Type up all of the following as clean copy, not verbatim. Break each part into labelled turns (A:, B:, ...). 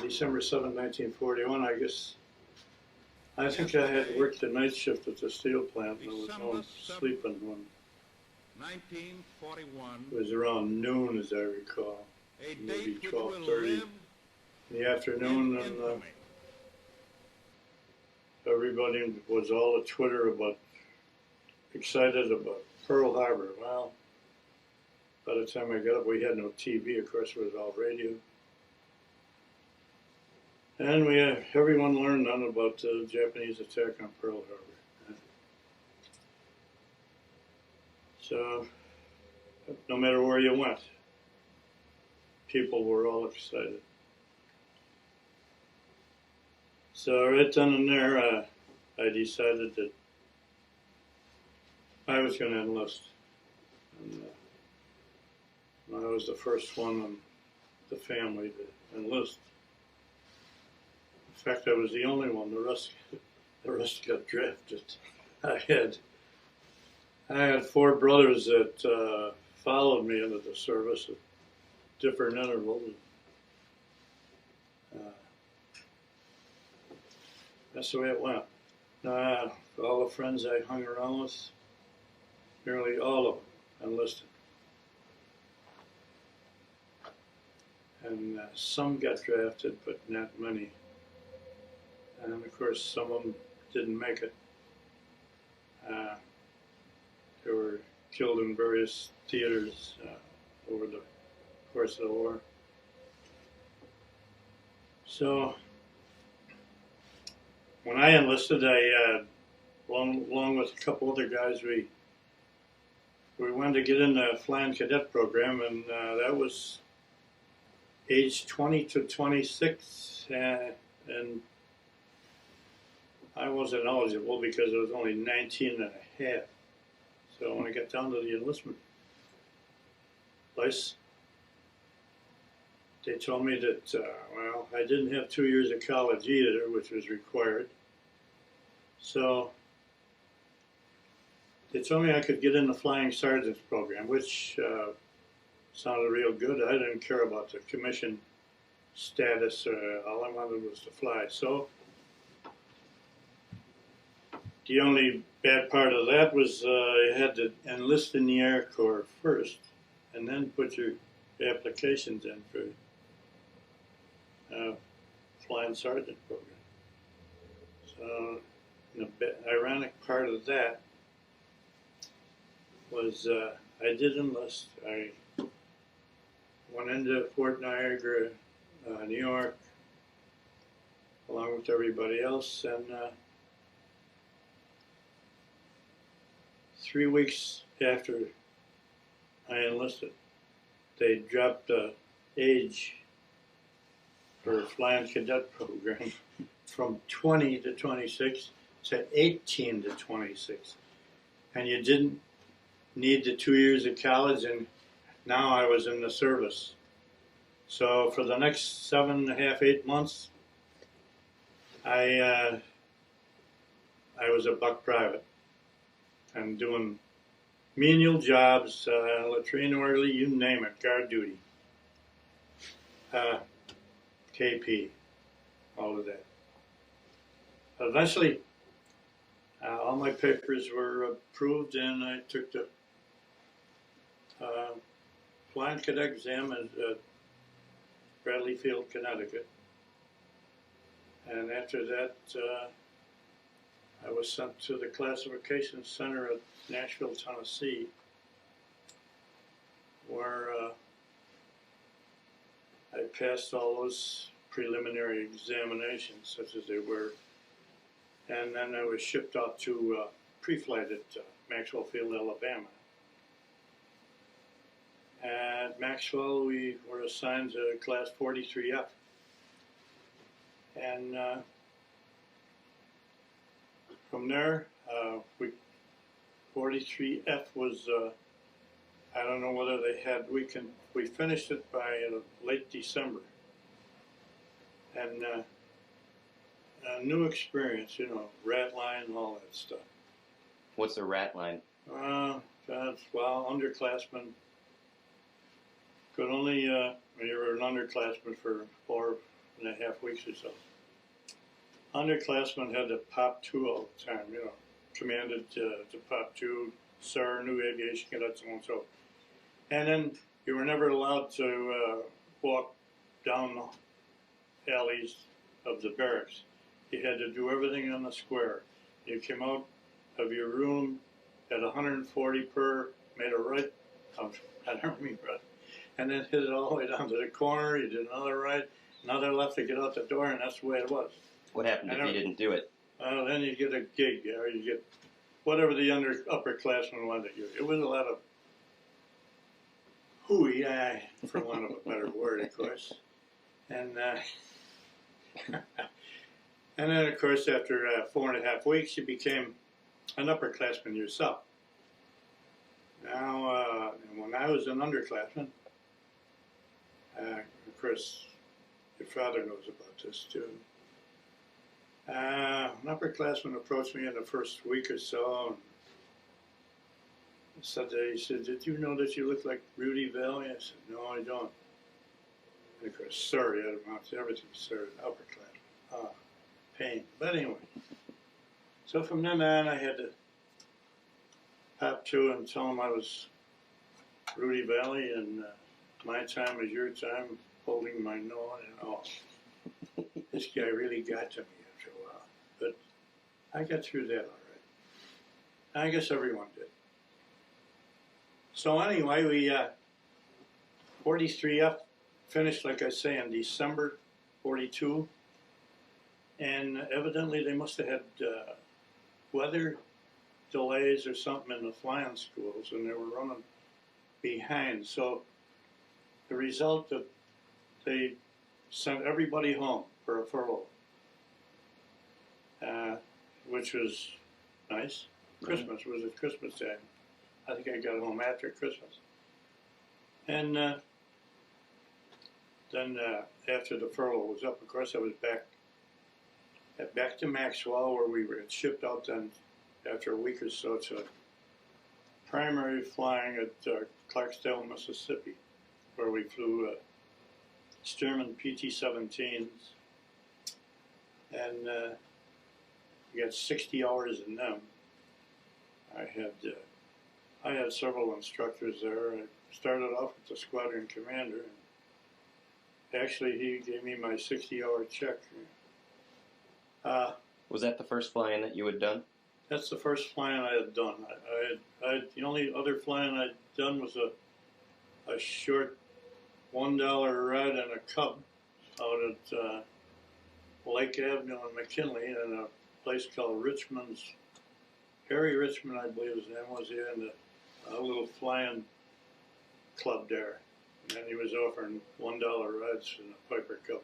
A: December 7, 1941, I guess. I think I had worked the night shift at the steel plant and I was home sleeping when
B: 1941,
A: it was around noon, as I recall,
B: a
A: maybe
B: date which will
A: 12:30
B: live
A: in the
B: in
A: afternoon, and
B: infamy.
A: everybody was all at Twitter about excited about Pearl Harbor. Well, by the time I got up, we had no TV. Of course, it was all radio. And everyone learned then about the Japanese attack on Pearl Harbor. So, no matter where you went, people were all excited. So right then and there, I decided that I was going to enlist. And I was the first one in the family to enlist. In fact, I was the only one. The rest got drafted. I had four brothers that followed me into the service at different intervals. That's the way it went. All the friends I hung around with, nearly all of them enlisted. And some got drafted, but not many. And of course, some of them didn't make it. They were killed in various theaters over the course of the war. So when I enlisted, along with a couple other guys, we wanted to get in the flying cadet program, and that was age 20 to 26, and I wasn't eligible because I was only 19 and a half. So when I got down to the enlistment place, they told me that, I didn't have 2 years of college either, which was required. So they told me I could get in the Flying Sergeant's program, which sounded real good. I didn't care about the commission status. All I wanted was to fly. So the only bad part of that was you had to enlist in the Air Corps first, and then put your applications in for Flying Sergeant program. So the ironic part of that was I did enlist. I went into Fort Niagara, New York, along with everybody else, and 3 weeks after I enlisted, they dropped the age for Flying Cadet program from 20 to 26 to 18 to 26. And you didn't need the 2 years of college, and now I was in the service. So for the next 7.5, 8 months, I was a buck private and doing menial jobs, latrine orderly, you name it, guard duty, KP, all of that. Eventually, all my papers were approved, and I took the flying cadet exam at Bradley Field, Connecticut. And after that, I was sent to the classification center at Nashville, Tennessee, where I passed all those preliminary examinations, such as they were, and then I was shipped off to pre-flight at Maxwell Field, Alabama. At Maxwell, we were assigned to Class 43F, and from there, 43F was, I don't know whether they had, we finished it by late December. And a new experience, rat line and all that stuff.
C: What's a rat line?
A: Underclassmen could only, you were an underclassman for 2.5 weeks or so. Underclassmen had to pop 2 all the time, you know, commanded to pop 2, sir, new aviation cadet, so and so. And then you were never allowed to walk down the alleys of the barracks. You had to do everything on the square. You came out of your room at 140 per, made a right, I don't mean right, and then hit it all the way down to the corner. You did another right, another left to get out the door, and that's the way it was.
C: What happened if you didn't do it?
A: Then you get a gig, or you get whatever the upperclassmen wanted to give. It was a lot of hooey, for want of a better word, of course. And and then, of course, after 4.5 weeks, you became an upperclassman yourself. Now, when I was an underclassman, of course, your father knows about this too. An upperclassman approached me in the first week or so and said, he said, "Did you know that you look like Rudy Valley?" I said, "No, I don't." And of course, sir, you had to announce everything, sir, upperclassman. Pain. But anyway, so from then on, I had to pop 2 and tell him I was Rudy Valley, and my time is your time, holding my nose and all. This guy really got to me after a while, but I got through that all right. I guess everyone did. So anyway, we 43F finished, like I say, in December 42, and evidently they must have had weather delays or something in the flying schools, and they were running behind. So the result that they sent everybody home for a furlough, which was nice. Christmas was at Christmas time. I think I got home after Christmas. And then after the furlough was up, of course, I was back to Maxwell, where we were shipped out then after a week or so to primary flying at Clarksdale, Mississippi, where we flew Stearman PT-17s, and we got 60 hours in them. I had several instructors there. I started off with the squadron commander, and actually he gave me my 60-hour check.
C: Was that the first flying that you had done?
A: That's the first flying I had done. The only other flying I'd done was a short $1 ride in a Cub out at Lake Avenue in McKinley, in a place called Richmond's. Harry Richmond, I believe his name was, here in a little flying club there. And he was offering $1 rides in a Piper Cub.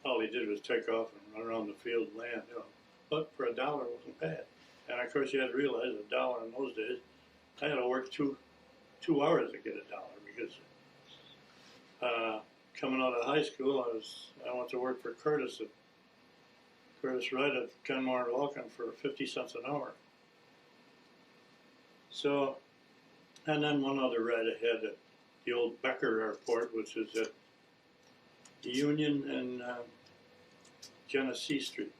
A: All he did was take off and run around the field and land, you know. But for $1 wasn't bad. And of course you had to realize $1 in those days, I had to work two hours to get $1 because coming out of high school, I went to work for Curtis Wright at Kenmore and Vulcan for 50 cents an hour. So, and then one other ride I had at the old Becker Airport, which is at Union and Genesee Street.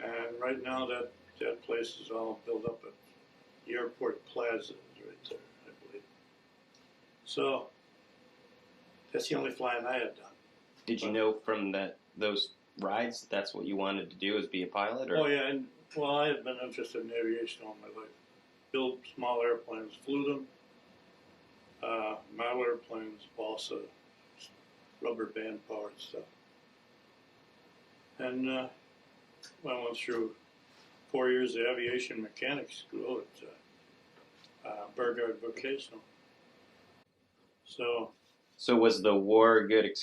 A: And right now that place is all built up at the Airport Plaza right there, I believe. So that's the only flying I had done.
C: Did you know from those rides that's what you wanted to do, is be a pilot? Or?
A: Oh yeah, and well, I had been interested in aviation all my life. Built small airplanes, flew them, model airplanes, balsa, rubber band powered stuff. And I went through 4 years of aviation mechanics school at Burgard Vocational. So
C: was the war a good?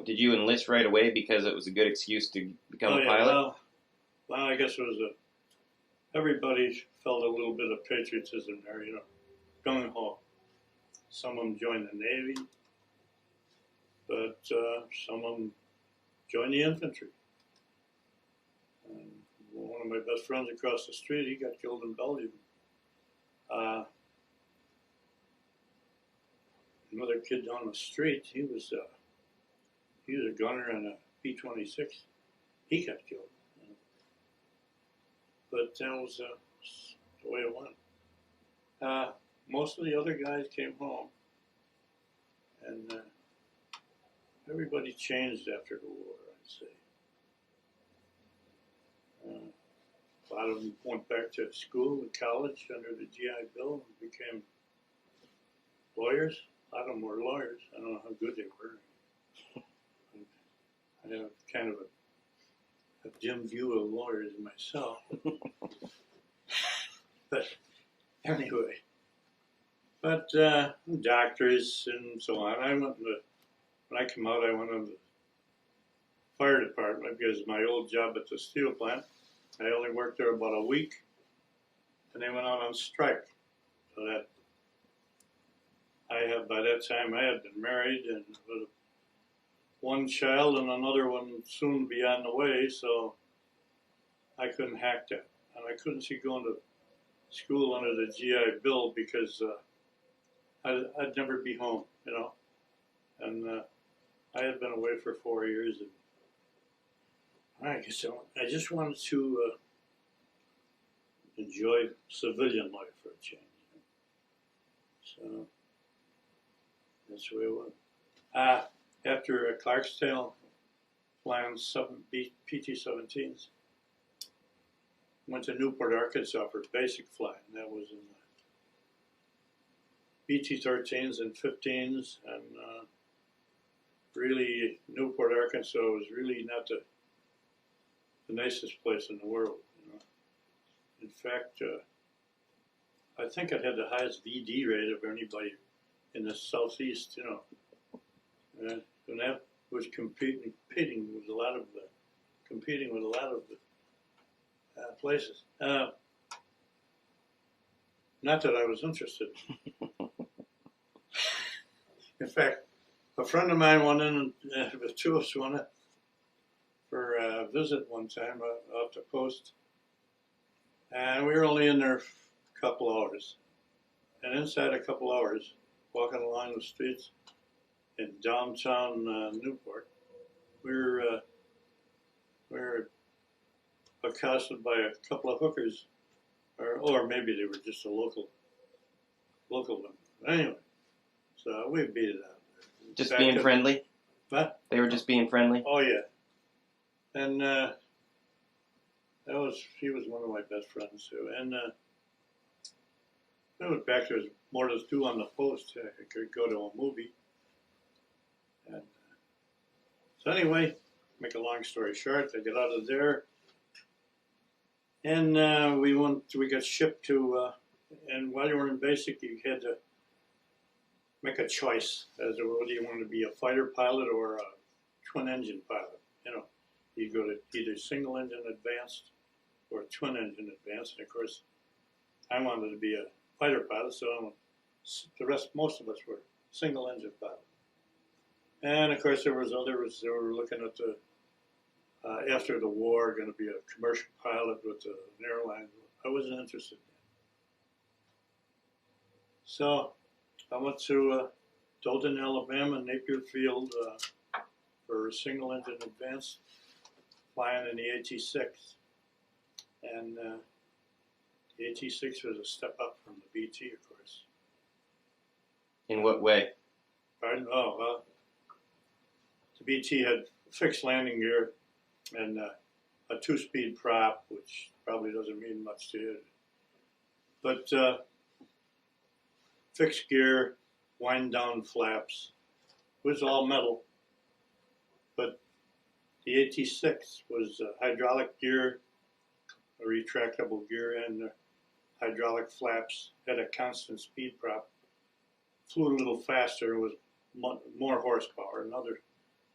C: Did you enlist right away because it was a good excuse to become a pilot?
A: Well, I guess it was everybody felt a little bit of patriotism there, you know, gung ho. Some of them joined the Navy, but some of them joined the infantry. And one of my best friends across the street, he got killed in Belgium. Another kid down the street, he was he was a gunner on a B-26. He got killed. But that was the way it went. Most of the other guys came home, and everybody changed after the war, I'd say. A lot of them went back to school and college under the GI Bill and became lawyers. A lot of them were lawyers. I don't know how good they were. I have kind of a dim view of lawyers myself. But anyway, doctors and so on. When I came out, I went into the fire department because my old job at the steel plant, I only worked there about a week, and they went out on strike. So that by that time I had been married and with one child and another one soon to be on the way, so I couldn't hack that, and I couldn't see going to school under the GI Bill because I'd never be home, you know, and I had been away for 4 years, and I guess I just wanted to enjoy civilian life for a change. So that's the way it went. After Clarksdale flying PT-17s, went to Newport, Arkansas for basic flying. That was in the BT-13s and 15s, and really Newport, Arkansas was really not the nicest place in the world. You know? In fact, I think it had the highest VD rate of anybody in the southeast. You know, and that was competing with a lot of the places. Not that I was interested. In fact, a friend of mine went in, the two of us went in for a visit one time off the coast, and we were only in there a couple hours. And inside a couple hours, walking along the streets in downtown Newport, we were accosted by a couple of hookers, or maybe they were just a local one. Anyway, so we beat it out.
C: Just being friendly?
A: What?
C: They were just being friendly?
A: Oh yeah. And he was one of my best friends too. And I went back, there was more to do on the post. I could go to a movie. And so anyway, make a long story short, I got out of there. And we got shipped to, and while you were in basic, you had to make a choice as to whether you wanted to be a fighter pilot or a twin engine pilot. You know, you go to either single engine advanced or twin engine advanced. And of course, I wanted to be a fighter pilot, so most of us were single engine pilot. And of course, there was others. They were looking at the after the war, going to be a commercial pilot with an airline. I wasn't interested in that. So I went to Dothan, Alabama, Napier Field for a single engine advanced, flying in the AT-6. And the AT-6 was a step up from the BT, of course.
C: In what way?
A: Pardon? Oh, well, the BT had fixed landing gear and a two-speed prop, which probably doesn't mean much to you. But fixed gear, wind-down flaps. It was all metal. But the AT-6 was hydraulic gear, a retractable gear, and hydraulic flaps, had a constant speed prop. Flew a little faster, was more horsepower, another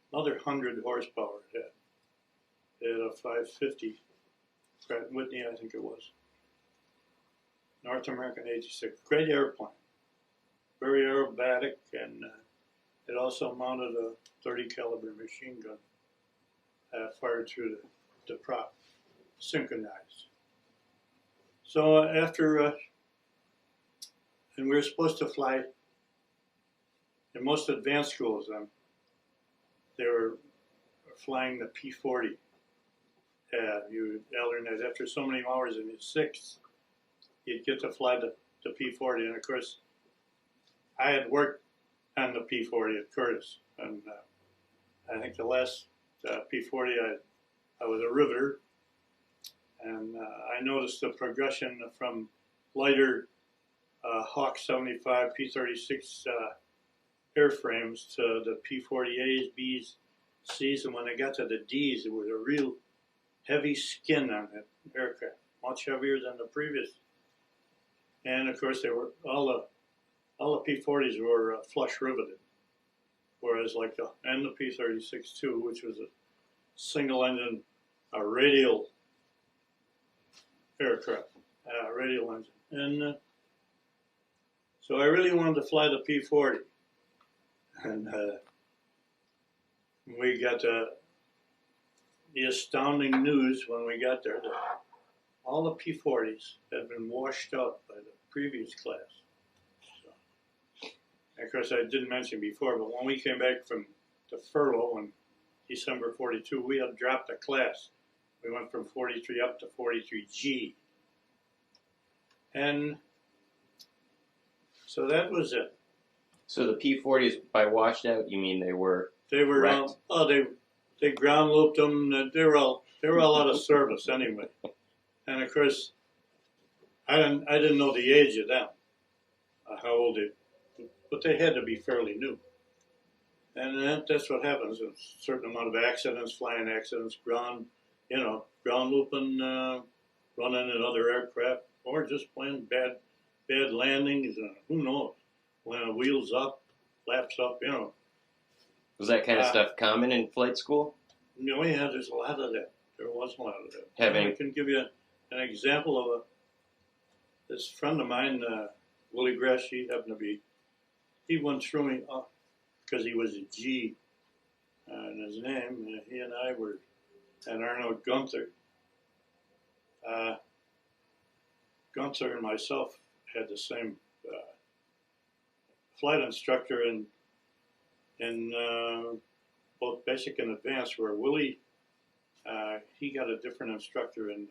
A: 100 horsepower it had. It had a 550 Pratt & Whitney, I think it was. North American AT-6, great airplane, very aerobatic, and it also mounted a 30 caliber machine gun fired through the prop, synchronized. So after, and we were supposed to fly in most advanced schools, they were flying the P-40. You alternate after so many hours in your sixth, you'd get to fly the P-40. And of course, I had worked on the P-40 at Curtis, and I think the last P-40 I was a riveter, and I noticed the progression from lighter Hawk 75 P-36 airframes to the P-40As, Bs, Cs, and when they got to the Ds, it was a real heavy skin on that aircraft, much heavier than the previous. And of course, they were all the P-40s were flush riveted, whereas like the P-36 too, which was a single engine, a radial aircraft, radial engine, and so I really wanted to fly the P-40, and we got the astounding news when we got there that all the P-40s had been washed out by the previous class. So, of course, I didn't mention before, but when we came back from the furlough in December 42, we had dropped a class. We went from 43 up to 43G. And so that was it.
C: So the P-40s, by washed out, you mean they were wrecked?
A: They ground looped them. They were all out of service anyway. And of course, I didn't know the age of them, how old they, but they had to be fairly new. And that's what happens. A certain amount of accidents, flying accidents, ground looping, running in other aircraft, or just plain bad landings. Who knows? When the wheels up, flaps up,
C: Was that kind of stuff common in flight school?
A: Yeah, there's a lot of that. There was a lot of that.
C: Having
A: I can give you an example of this friend of mine, Willie Gresh. He went through me because he was a G in his name. He and I were, and Arnold Gunther. Gunther and myself had the same flight instructor in both basic and advanced, where Willie, he got a different instructor in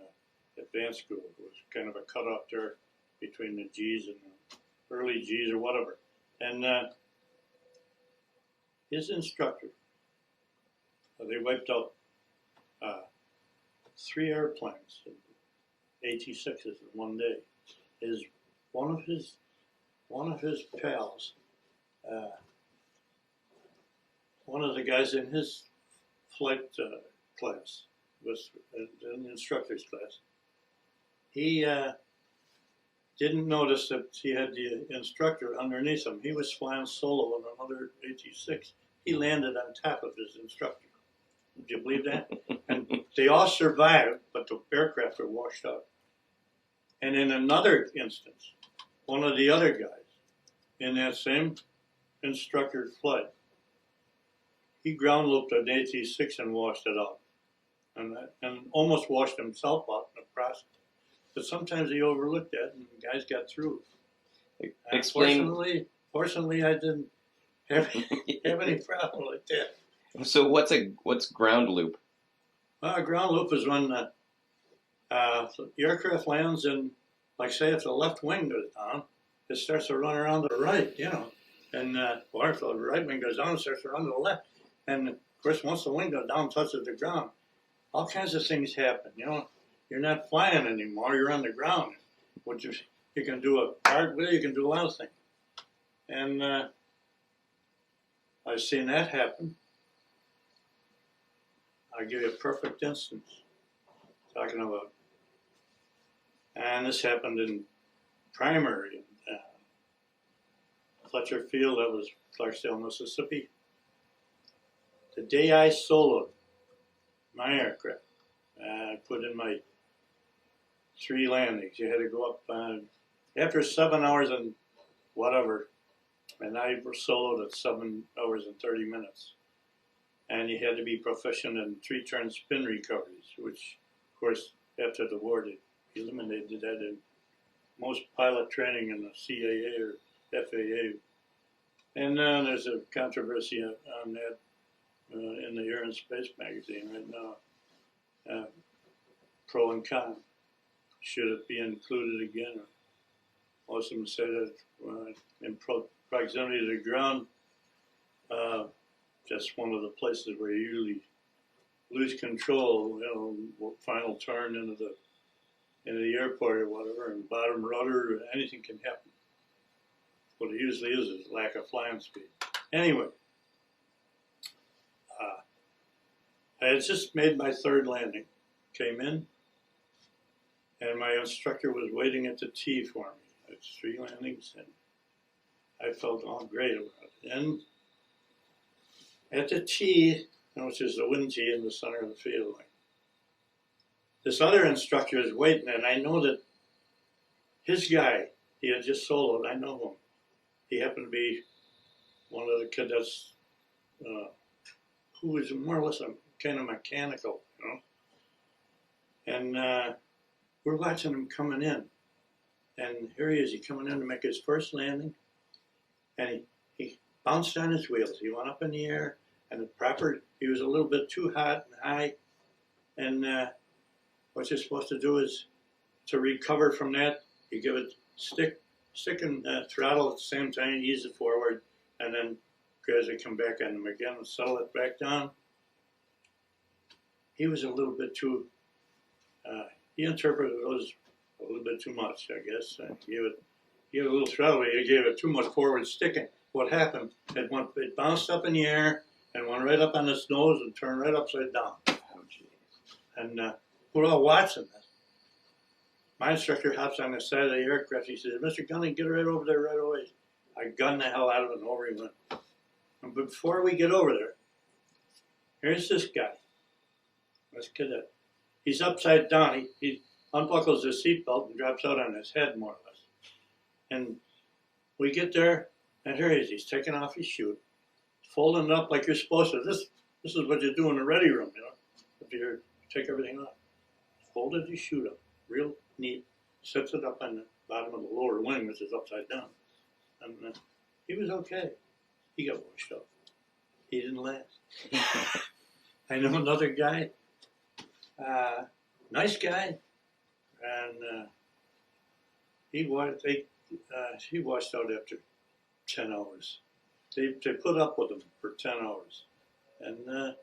A: advanced school. It was kind of a cutoff there between the G's and the early G's or whatever. And his instructor, they wiped out 3 airplanes, AT-6s in one day. One of his pals, one of the guys in his flight class, was in the instructor's class. He didn't notice that he had the instructor underneath him. He was flying solo on another AT-6. He landed on top of his instructor. Would you believe that? And they all survived, but the aircraft were washed out. And in another instance, one of the other guys in that same instructor's flight, he ground looped an AT-6 and washed it out, and almost washed himself out in the process. But sometimes he overlooked that, and the guys got through. Fortunately, I didn't have any problem like that.
C: So what's ground loop?
A: Ground loop is when the aircraft lands, and like say if the left wing goes down, it starts to run around to the right, and or if the right wing goes down, it starts to run to the left. And of course, once the wing goes down, touches the ground, all kinds of things happen. You're not flying anymore; you're on the ground. Which you can do a cartwheel, you can do a lot of things. And I've seen that happen. I'll give you a perfect instance. Talking about, and this happened in primary, Fletcher Field. That was Clarksdale, Mississippi. The day I soloed my aircraft, I put in my 3 landings. You had to go up after 7 hours and whatever, and I soloed at 7 hours and 30 minutes. And you had to be proficient in 3-turn spin recoveries, which, of course, after the war, they eliminated that in most pilot training in the CAA or FAA. And there's a controversy on that. in the Air and Space magazine right now. Pro and con. Should it be included again? Most of them say that in proximity to the ground, that's one of the places where you usually lose control. Final turn into the airport or whatever, and bottom rudder, anything can happen. What it usually is lack of flying speed. Anyway, I had just made my third landing, came in, and my instructor was waiting at the tee for me. It's 3 landings, and I felt all great about it. And at the tee, which is the wind tee in the center of the field, this other instructor is waiting, and I know that his guy, he had just soloed, I know him. He happened to be one of the cadets who was more or less kind of mechanical, And we're watching him coming in. And here he is, he's coming in to make his first landing. And he bounced on his wheels. He went up in the air, and he was a little bit too hot and high. And what you're supposed to do is to recover from that, you give it stick and throttle at the same time, ease it forward, and then gradually come back on them again and settle it back down. He was a little bit too, he interpreted those a little bit too much, I guess. He gave a little throttle, he gave it too much forward sticking. What happened, it bounced up in the air and went right up on its nose and turned right upside down. And we're all watching this. My instructor hops on the side of the aircraft. He says, "Mr. Gunning, get right over there right away." I gunned the hell out of it, and over he went. And before we get over there, here's this guy, this cadet. He's upside down. He unbuckles his seatbelt and drops out on his head, more or less. And we get there, and here he is. He's taking off his chute, folding it up like you're supposed to. This is what you do in the ready room, if you take everything off. Folded his chute up, real neat, sets it up on the bottom of the lower wing, which is upside down. And he was okay. He got washed up. He didn't last. I know another guy, nice guy, and he washed out after 10 hours. They put up with him for 10 hours. And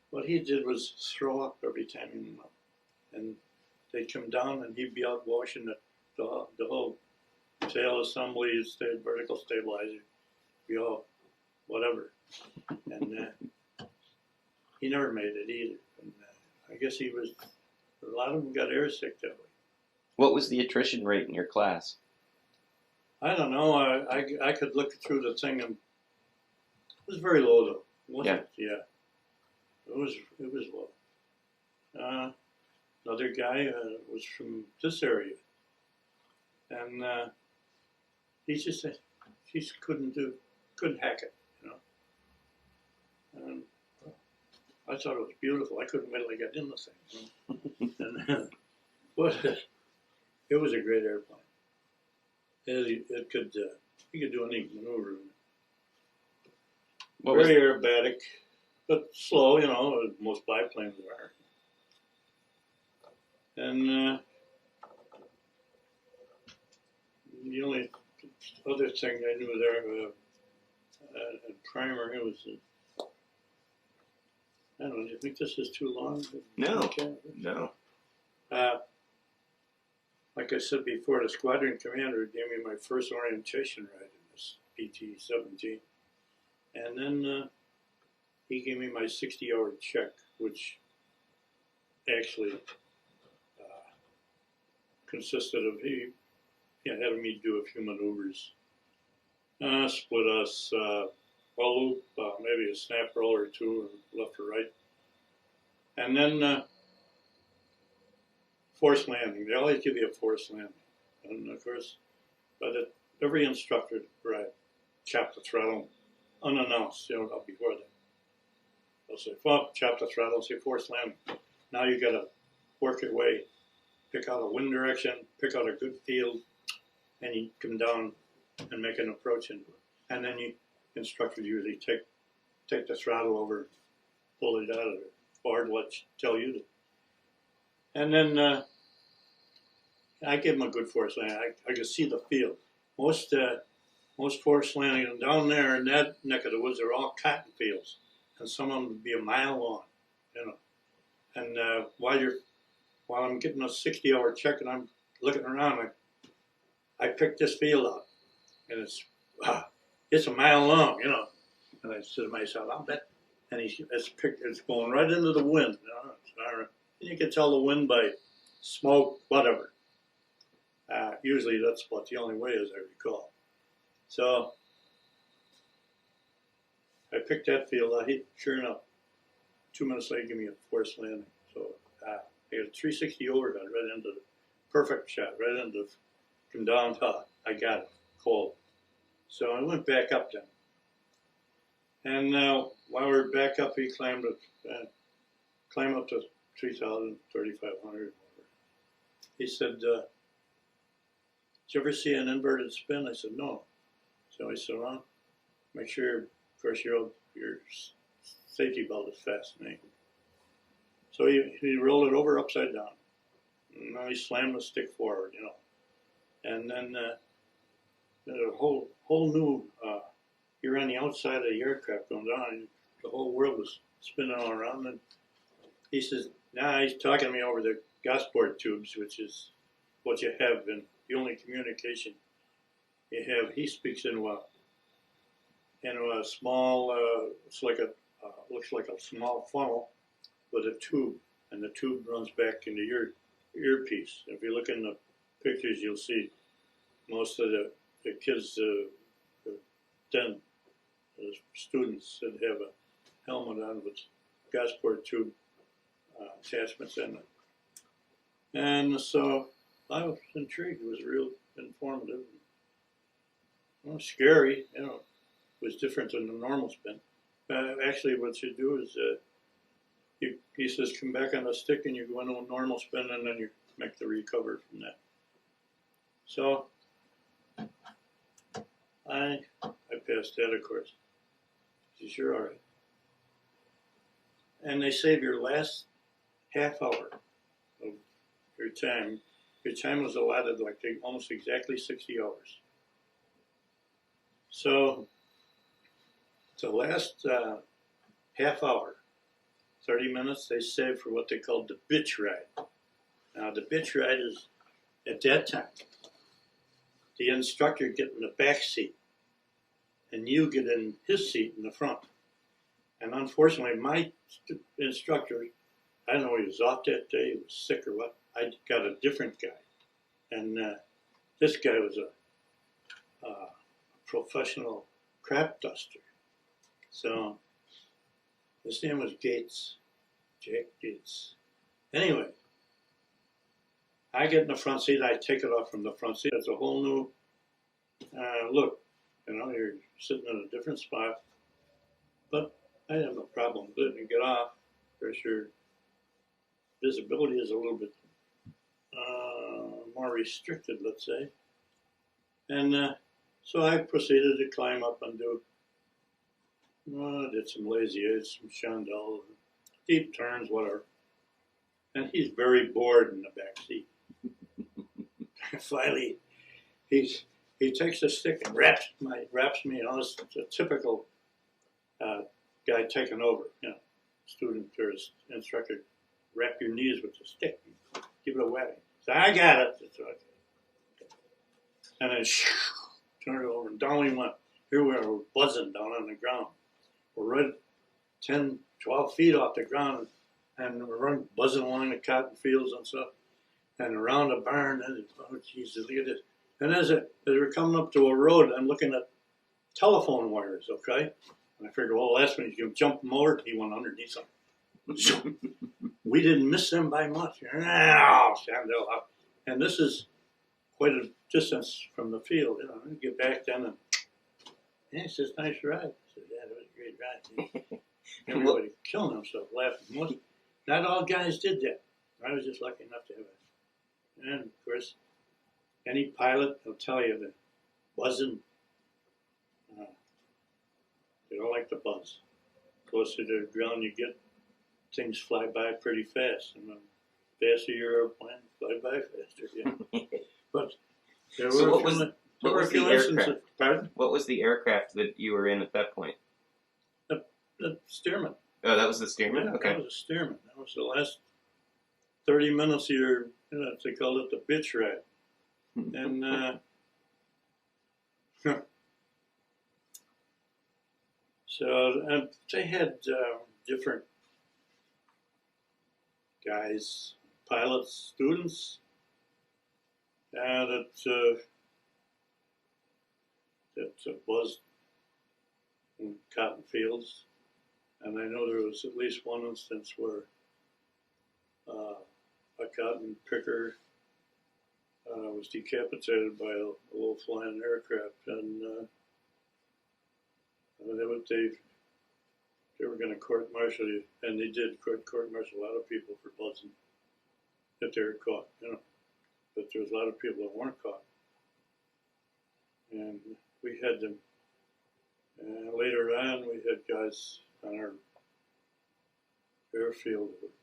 A: what he did was throw up every time he went up. And they'd come down and he'd be out washing the whole tail assembly, vertical stabilizer, be all whatever. And he never made it either. And I guess a lot of them got airsick that way.
C: What was the attrition rate in your class?
A: I don't know. I could look through the thing, and it was very low though. Wasn't it? Yeah. It was low. Another guy was from this area, and he just couldn't hack it, And I thought it was beautiful. I couldn't wait till I got in the thing. And but it was a great airplane. It could you could do any maneuver. Very aerobatic, but slow, as most biplanes are. And the only other thing I knew there at primer, it was, I don't know, do you think this is too long?
C: No,
A: okay.
C: no.
A: Like I said before, the squadron commander gave me my first orientation ride in this PT-17. And then he gave me my 60-hour check, which actually consisted of he had me do a few maneuvers, split us, a loop, maybe a snap roll or two, left or right, and then forced landing. They always give you a forced landing, and of course, but every instructor, right, chop the throttle unannounced, before that. They'll say, chop the throttle, say forced landing. Now you got to work your way. Pick out a wind direction, pick out a good field, and you come down and make an approach into it. And then instructors usually take the throttle over, pull it out of the board, tell you to. And then I gave him a good forest landing. I could see the field. Most forest landings down there in that neck of the woods are all cotton fields, and some of them would be a mile long, you know. And while I'm getting a 60-hour check and I'm looking around, I picked this field up, and it's a mile long, you know. And I said to myself, I'll bet. And it's going right into the wind. You know? And you can tell the wind by smoke, whatever. Usually that's about the only way, as I recall. So I picked that field out. Sure enough, 2 minutes later, give me a forced landing. So I got a 360 overdrive right into the perfect shot, right into from down top. I got it cold. So I went back up then. And while we were back up, he climbed up to 3,000, 3,500. He said, did you ever see an inverted spin? I said, no. So he said, well, make sure, of course, your safety belt is fastened. So he rolled it over upside down. And then he slammed the stick forward, you know. And then a whole new, you're on the outside of the aircraft going down, and the whole world was spinning all around. And he says, he's talking to me over the Gosport tubes, which is what you have in the only communication you have. He speaks in a small, it's like looks like a small funnel with a tube, and the tube runs back into your earpiece. If you look in the pictures, you'll see most of the kids, the students that have a helmet on with Gosport tube attachments in it. And so I was intrigued. It was real informative. Well, scary, you know. It was different than the normal spin. Actually, what you do is he says, come back on the stick and you go into a normal spin and then you make the recover from that. So I passed that, of course. He says, you're all right. And they save your last half hour of your time. Your time was allotted like almost exactly 60 hours. So the last half hour, 30 minutes, they save for what they call the bitch ride. Now the bitch ride is, at that time, the instructor get in the back seat and you get in his seat in the front. And unfortunately, my instructor, I don't know, he was off that day, he was sick or what. I got a different guy. And this guy was a professional crap duster. So his name was Gates, Jack Gates. Anyway, I get in the front seat, I take it off from the front seat. It's a whole new look. You know, you're sitting in a different spot. But I have no problem with it. You get off, of course your visibility is a little bit more restricted, let's say. And so I proceeded to climb up and I did some lazy aids, some chandelle, deep turns, whatever. And he's very bored in the back seat. Finally, he takes a stick and wraps me. You know, it's a typical guy taking over. You know, student or instructor, wrap your knees with the stick, give it a whack. So I got it. That's right. And then turned it over, and down we went. Here we are, we're buzzing down on the ground. We're right 10, 12 feet off the ground, and we're buzzing along the cotton fields and stuff, and around the barn. And oh, Jesus, look at this! And as we're coming up to a road, I'm looking at telephone wires. Okay, and I figured, well, last one he's gonna jump them over. He went underneath them. We didn't miss them by much. And this is quite a distance from the field. You know, I get back then, and he says, "Nice ride." I said, "Yeah, it was a great ride." Everybody killing themselves, laughing. Not all guys did that. I was just lucky enough to have it. And of course, any pilot will tell you that buzzing, they don't like the buzz. closer to the ground you get, things fly by pretty fast. And the faster your airplane, fly by faster. Yeah. But there
C: So
A: were
C: what
A: a
C: was-
A: few,
C: what was the
A: instances.
C: aircraft?
A: Pardon?
C: What was the aircraft that you were in at that point?
A: The Stearman.
C: Oh, that was the Stearman?
A: Yeah,
C: Okay.
A: that was a Stearman. That was the last 30 minutes of your, they called it the bitch ride. And so they had different guys, pilots, students, that buzzed in cotton fields. And I know there was at least one instance where a cotton picker was decapitated by a low-flying aircraft, and they were going to court-martial you, and they did court-martial a lot of people for buzzing if they were caught, But there was a lot of people that weren't caught, and we had them. And later on, we had guys on our airfield that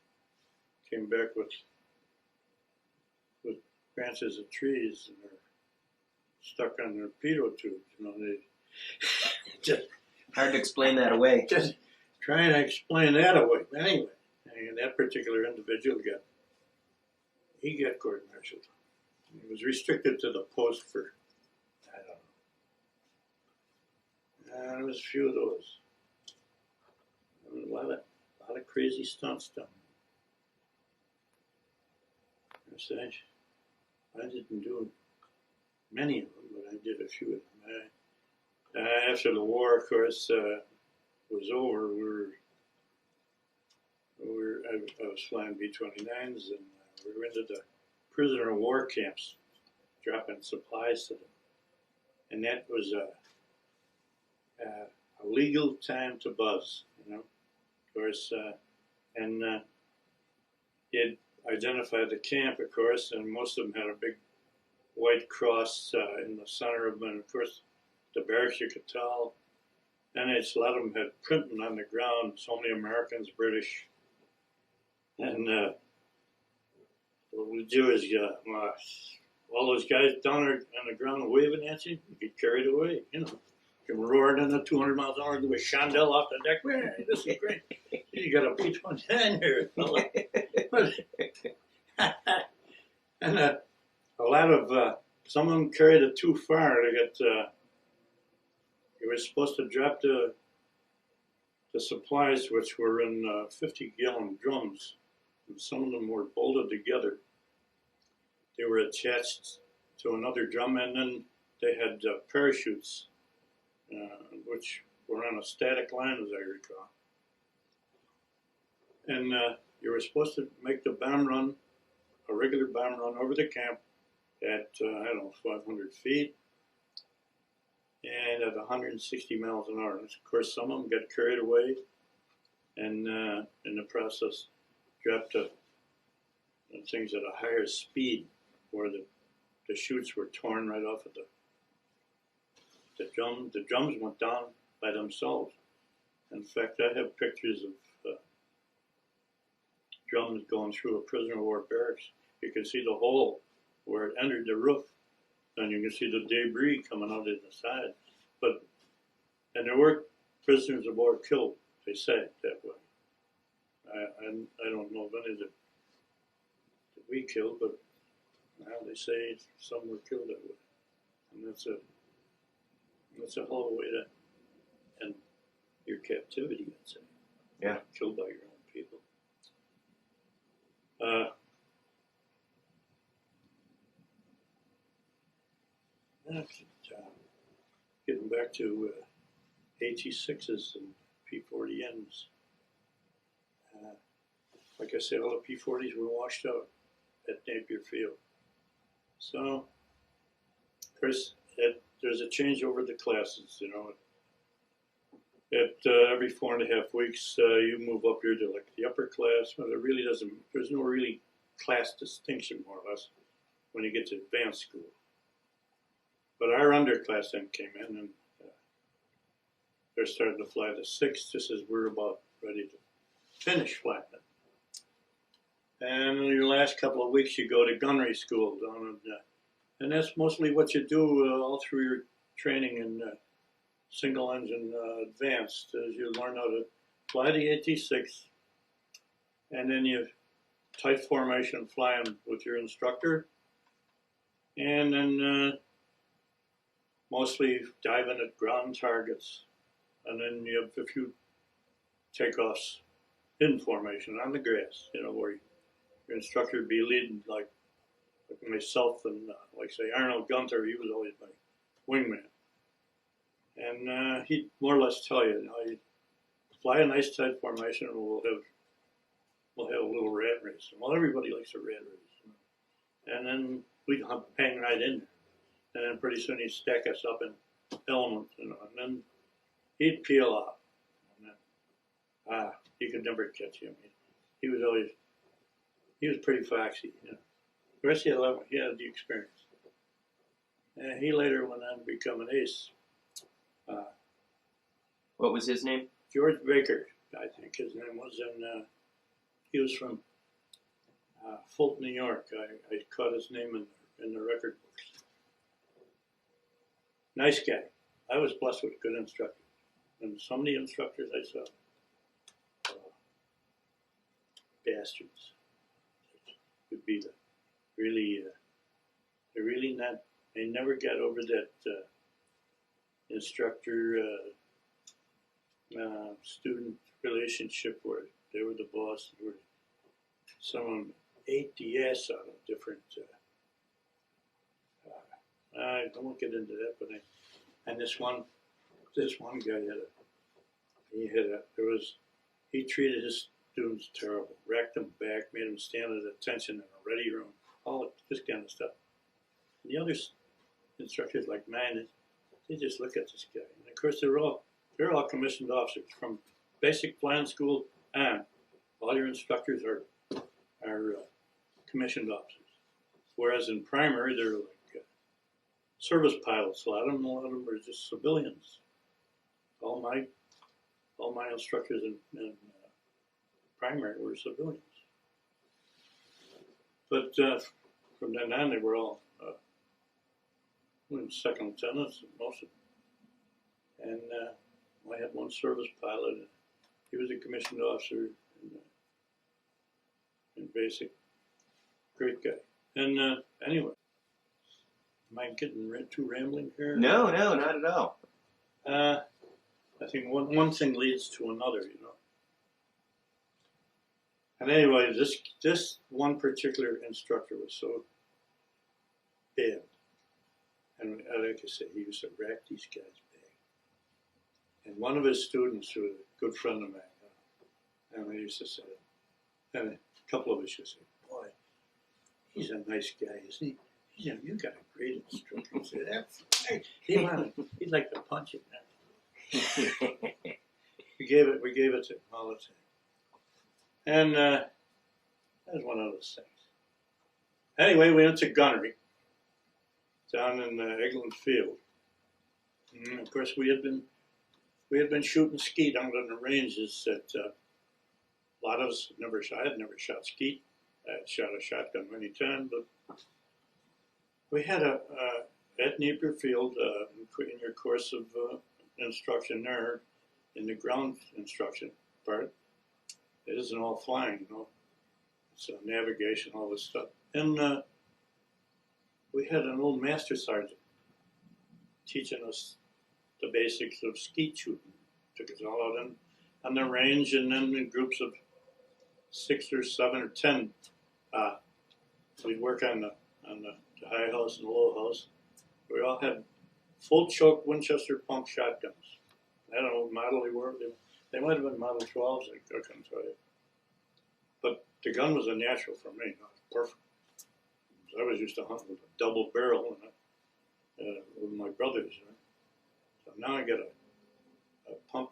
A: came back with branches of trees, and they're stuck on their pitot tubes. They just
C: Hard to explain that away.
A: just trying to explain that away. But anyway, that particular individual got court-martialed. He was restricted to the post for, I don't know. There was a few of those. There was a lot of crazy stunts done. I didn't do many of them, but I did a few of them. After the war, of course, was over, I was flying B-29s, and we were into the prisoner of war camps, dropping supplies to them. And that was a legal time to buzz, Of course, and it identified the camp, of course, and most of them had a big white cross in the center of them. And of course, the barracks you could tell. And a lot of them had printing on the ground, so many Americans, British. And what we do is, all those guys down there on the ground waving at you, you get carried away, Come roaring in the 200 miles an hour, do a chandelle off the deck. Man, this is great. You got a B-29 here, fella. And a lot of, some of them carried it too far. They got, you were supposed to drop the supplies, which were in 50-gallon drums. And some of them were bolted together. They were attached to another drum, and then they had parachutes, which were on a static line, as I recall. And you were supposed to make the bomb run, a regular bomb run over the camp at, 500 feet and at 160 miles an hour. And of course, some of them got carried away and in the process dropped things at a higher speed where the chutes were torn right off of the drum. The drums went down by themselves. In fact, I have pictures of drums going through a prisoner of war barracks. You can see the hole where it entered the roof, and you can see the debris coming out of the side. And there were prisoners of war killed, they say, that way. I don't know of any that we killed, but they say some were killed that way. And that's a hell of a way to end your captivity, I'd say.
C: Yeah.
A: Killed by your own people. Getting back to AT-6s and P-40Ms. Like I said, all the P-40s were washed out at Napier Field. So, of course, there's a change over the classes, At every 4.5 weeks, you move up here to like the upper class. Well, there's no really class distinction, more or less, when you get to advanced school. But our underclass then came in, and they're starting to fly the 6th just as we're about ready to finish flying it. And in your last couple of weeks, you go to gunnery school down in, and that's mostly what you do all through your training in single engine advanced, as you learn how to fly the AT-6, and then you tight formation flying with your instructor, and then mostly diving at ground targets, and then you have a few takeoffs in formation on the grass, you know, where your instructor would be leading, like myself and like say Arnold Gunther, he was always my wingman, and he'd more or less tell you, you fly a nice tight formation, and we'll have a little rat race. Well, everybody likes a rat race, you know? And then we'd hang right in there, and then pretty soon he'd stack us up in elements, you know, and then he'd peel off, and then you could never catch him. He was pretty foxy, you know. The rest of the he had the experience. And he later went on to become an ace.
C: What was his name?
A: George Baker, I think his name was, and he was from Fulton, New York. I caught his name in the record books. Nice guy. I was blessed with good instructors. And some of the instructors I saw, bastards. Would be the they're really not, they never got over that instructor student relationship where they were the boss. Some of them ate the ass out of different, I won't get into that, but and this one guy he treated his students terrible, racked them back, made them stand at attention in a ready room, all this kind of stuff. And the other instructors like mine, they just look at this guy. And of course they're all commissioned officers from basic flying school, and all your instructors are commissioned officers. Whereas in primary they're like service pilots. A lot of them are just civilians. All my instructors in primary were civilians. But from then on, they were all second lieutenants, most of them. And I had one service pilot. And he was a commissioned officer in basic. Great guy. And anyway, am I getting too rambling here?
C: No, not at all.
A: I think one thing leads to another, you know. And anyway, this one particular instructor was so bad. And like I said, he used to rack these guys back. And one of his students, who was a good friend of mine, and he used to say, and a couple of us used to say, boy, he's a nice guy, isn't he? You got a great instructor. He said, that's right. He'd like to punch him now. We gave it to him all the time. And that was one of those things. Anyway, we went to gunnery down in Eglin Field. And of course, we had been shooting skeet out on the ranges that a lot of us never shot. I had never shot skeet. I had shot a shotgun many times, but we had at Napier Field in your course of instruction there, in the ground instruction part. It isn't all flying, you know. It's navigation, all this stuff. And we had an old master sergeant teaching us the basics of skeet shooting. Took us all out on the range, and then in groups of 6 or 7 or 10, we'd work on the high house and the low house. We all had full choke Winchester pump shotguns. I don't know what model they were. They might have been Model 12s, I couldn't tell you. But the gun was a natural for me, perfect. I was used to hunt with a double barrel with my brothers. So now I got a pump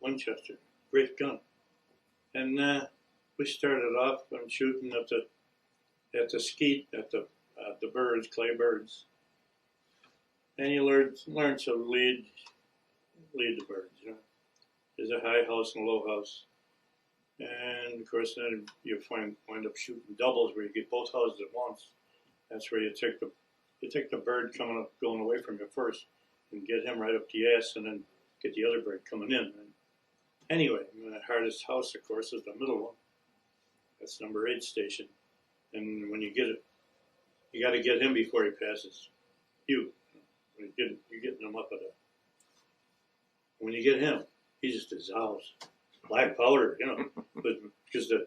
A: Winchester, great gun. And we started off shooting at the skeet, at the birds, clay birds. And you learn to lead lead the birds. You know, there's a high house and a low house, and of course then you wind up shooting doubles where you get both houses at once. That's where you take the bird going away from you first, and get him right up the ass, and then get the other bird coming in. And anyway, the hardest house, of course, is the middle one. That's number 8 station, and when you get it, you got to get him before he passes you. You're getting him up at a. When you get him, he just dissolves. Black powder, you know, but because the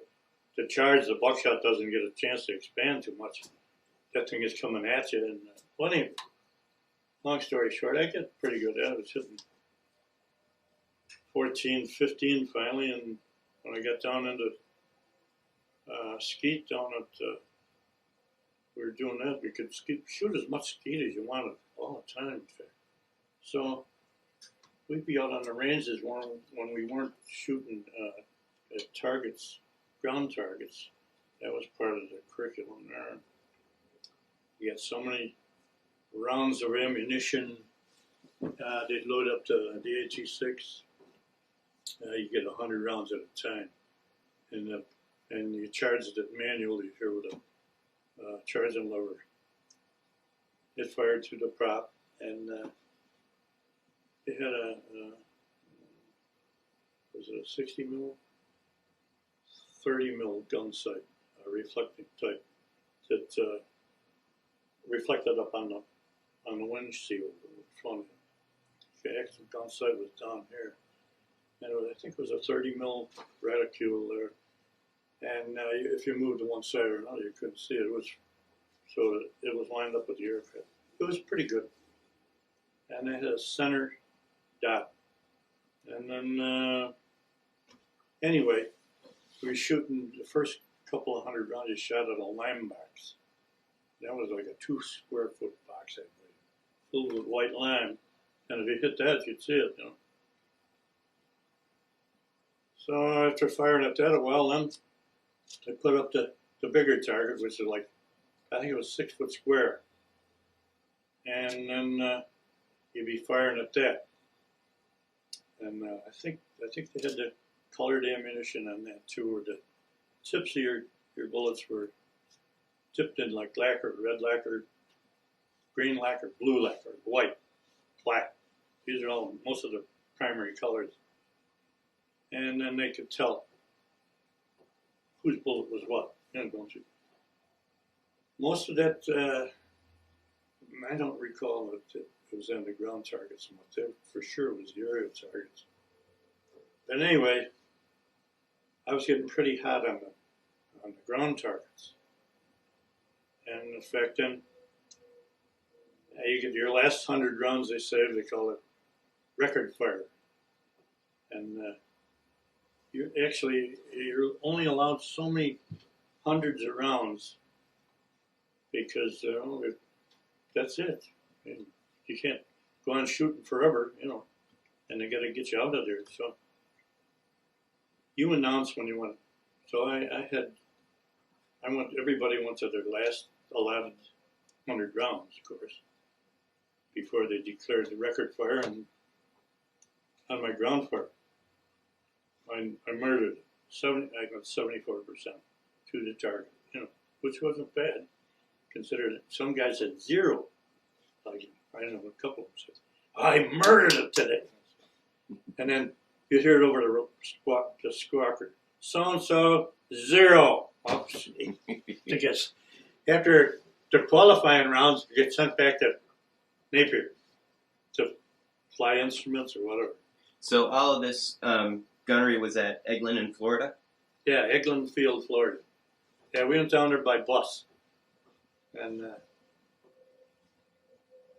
A: charge, the buckshot doesn't get a chance to expand too much. That thing is coming at you, and anyway, long story short, I get pretty good at it. I was hitting 14, 15 finally, and when I got down into skeet down at, we were doing that, we could shoot as much skeet as you wanted all the time, in fact. So we'd be out on the ranges when we weren't shooting at targets, ground targets. That was part of the curriculum there. You got so many rounds of ammunition. They'd load up to the AT-6. You get 100 rounds at a time, and you charge it manually here with a charging lever. It fired through the prop, and they had was it a 60 mil, 30 mil gun sight, reflecting type that reflected up on the windshield in front of him. The actual gun sight was down here, and I think it was a 30 mil reticule there. And if you moved to one side or another, you couldn't see it. It was lined up with the aircraft. It was pretty good, and it had a center dot. And then anyway, we were shooting the first couple of 100 rounds. You shot at a lime box. That was like a 2 square foot box, I believe, filled with white lime. And if you hit that, you'd see it, you know. So after firing at that a while, then I put up the bigger target, which is like, I think it was 6 foot square. And then you'd be firing at that. And I think they had the colored ammunition on that too, or the tips of your bullets were tipped in like lacquer, red lacquer, green lacquer, blue lacquer, white, black. These are all most of the primary colors. And then they could tell whose bullet was what, you know, don't you? Most of that, I don't recall that it was on the ground targets so much. That for sure was the aerial targets. But anyway, I was getting pretty hot on the ground targets. And in fact, then you get your last 100 rounds, they call it record fire. And you're only allowed so many hundreds of rounds because that's it. And you can't go on shooting forever, you know, and they got to get you out of there. So you announce when you want. So everybody went to their last 1,100 rounds, of course, before they declared the record fire. And on my ground fire, I murdered 74% to the target, you know, which wasn't bad, considering some guys had 0. Like, I don't know, a couple of them said, I murdered it today. And then you hear it over the squawker, so-and-so, 0. Oh, I guess after the qualifying rounds, you get sent back to Napier to fly instruments or whatever.
C: So all of this gunnery was at Eglin in Florida?
A: Yeah, Eglin Field, Florida. Yeah, we went down there by bus. And I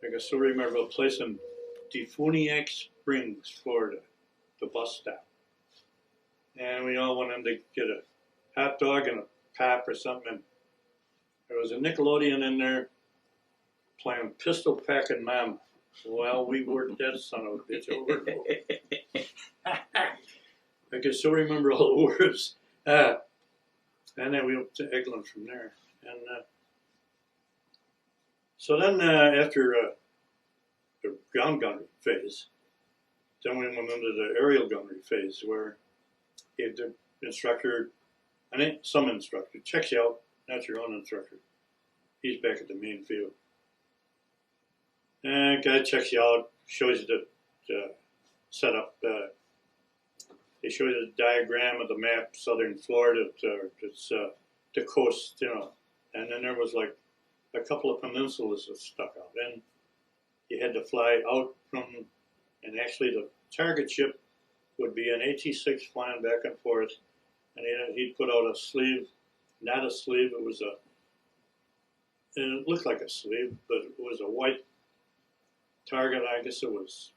A: can still remember a place in Defuniak Springs, Florida, the bus stop. And we all went in to get a hot dog and a pop or something. And there was a Nickelodeon in there playing Pistol Packin' Mama. Well, we worked that son of a bitch over. I can still remember all the words. And then we went to Eglin from there. And so then after the ground gunnery phase, then we went into the aerial gunnery phase where if the instructor, some instructor checks you out, not your own instructor. He's back at the main field. And guy checks you out, shows you the setup. They show you the diagram of the map, southern Florida. It's the coast, you know. And then there was like a couple of peninsulas that stuck out. And you had to fly out from, and actually the target ship would be an AT-6 flying back and forth. And he'd put out a sleeve, not a sleeve, it was and it looked like a sleeve, but it was a white target. I guess it was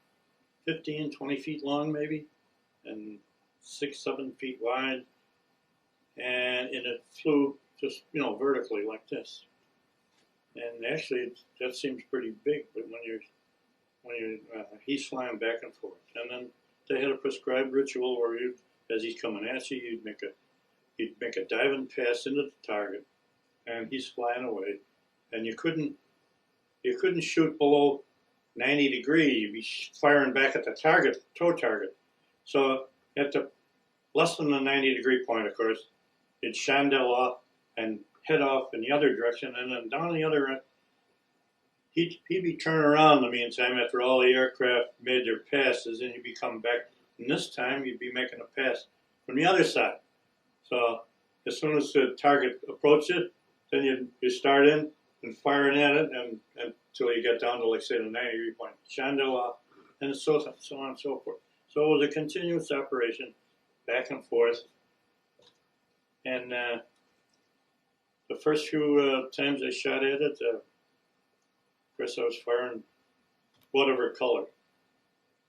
A: 15, 20 feet long maybe, and 6, 7 feet wide. And it flew just, you know, vertically like this. And actually, that seems pretty big, but he's flying back and forth. And then they had a prescribed ritual where as he's coming at you, he'd make a diving pass into the target, and he's flying away. And you couldn't shoot below 90 degrees. You'd be firing back at the target, tow target. So at the less than the 90-degree point, of course, it'd chandelle off and head off in the other direction, and then down the other end, he'd be turning around in the meantime after all the aircraft made their passes, and he'd be coming back. And this time, you'd be making a pass from the other side. So as soon as the target approached it, then you start in and firing at it, and until you get down to, like, say, the 90-degree point, chandelle off, and so on and so forth. So it was a continuous operation, back and forth. And the first few times I shot at it, of course, I was firing whatever color,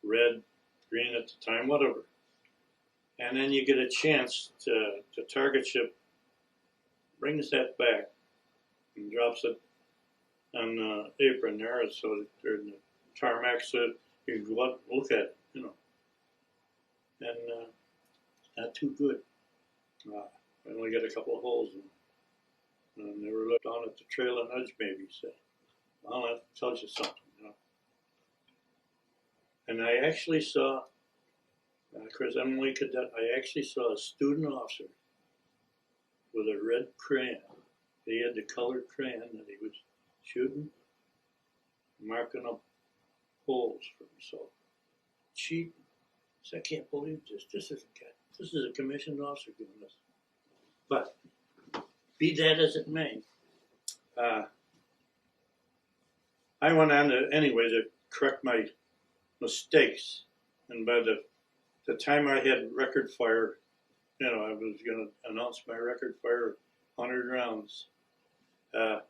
A: red, green at the time, whatever. And then you get a chance to target ship brings that back and drops it on the apron there, so that they're in the tarmac, so you can go up and look at it, you know. And not too good. I only got a couple of holes in it. And they were looked on at the trailing edge, maybe. So, well, that tells you something, you know. And I actually saw, Chris Emily Cadet, I actually saw a student officer with a red crayon. He had the colored crayon that he was shooting, marking up holes for himself. Cheating. So I can't believe this. This is a commissioned officer doing this. But be that as it may, I went on to correct my mistakes, and by the time I had record fire, you know, I was going to announce my record fire of 100 rounds. I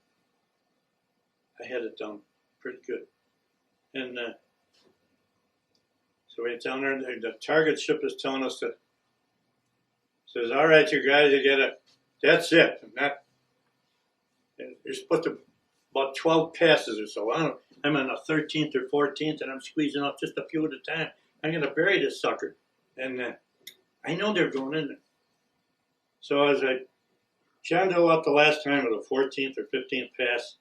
A: had it done pretty good, and so we're down there. The target ship is telling us that, says, "All right, you guys, you get it. That's it." And you're supposed to about 12 passes or so. I'm on the 13th or 14th, and I'm squeezing off just a few at a time. I'm going to bury this sucker, and I know they're going in there. So as I chandelle up the last time of the 14th or 15th pass,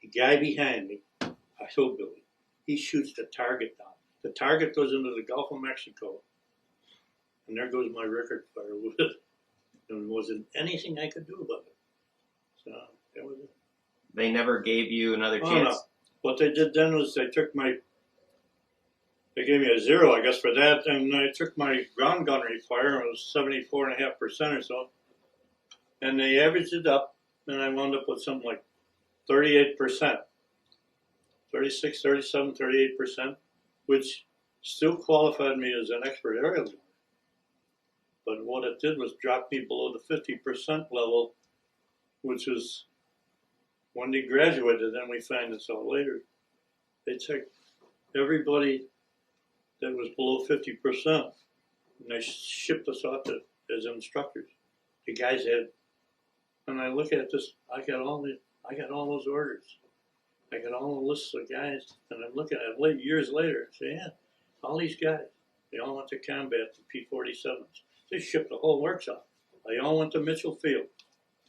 A: the guy behind me, a hillbilly, he shoots the target down. The target goes into the Gulf of Mexico, and there goes my record fire with it. And there wasn't anything I could do about it. So that was it.
C: They never gave you another chance?
A: No. What they did then was they gave me a 0, I guess, for that, and I took my ground gunnery fire, it was 74.5% or so, and they averaged it up, and I wound up with something like 38%, 36, 37, 38%, which still qualified me as an expert aerial gunner. But what it did was drop me below the 50% level, which is when they graduated, then we find this out later, they took everybody that was below 50%, and they shipped us off as instructors. The guys had, and I look at this, I got all those orders. I got all the lists of guys, and I'm looking at it years later and say, yeah, all these guys, they all went to combat, the P-47s. They shipped the whole workshop. They all went to Mitchell Field.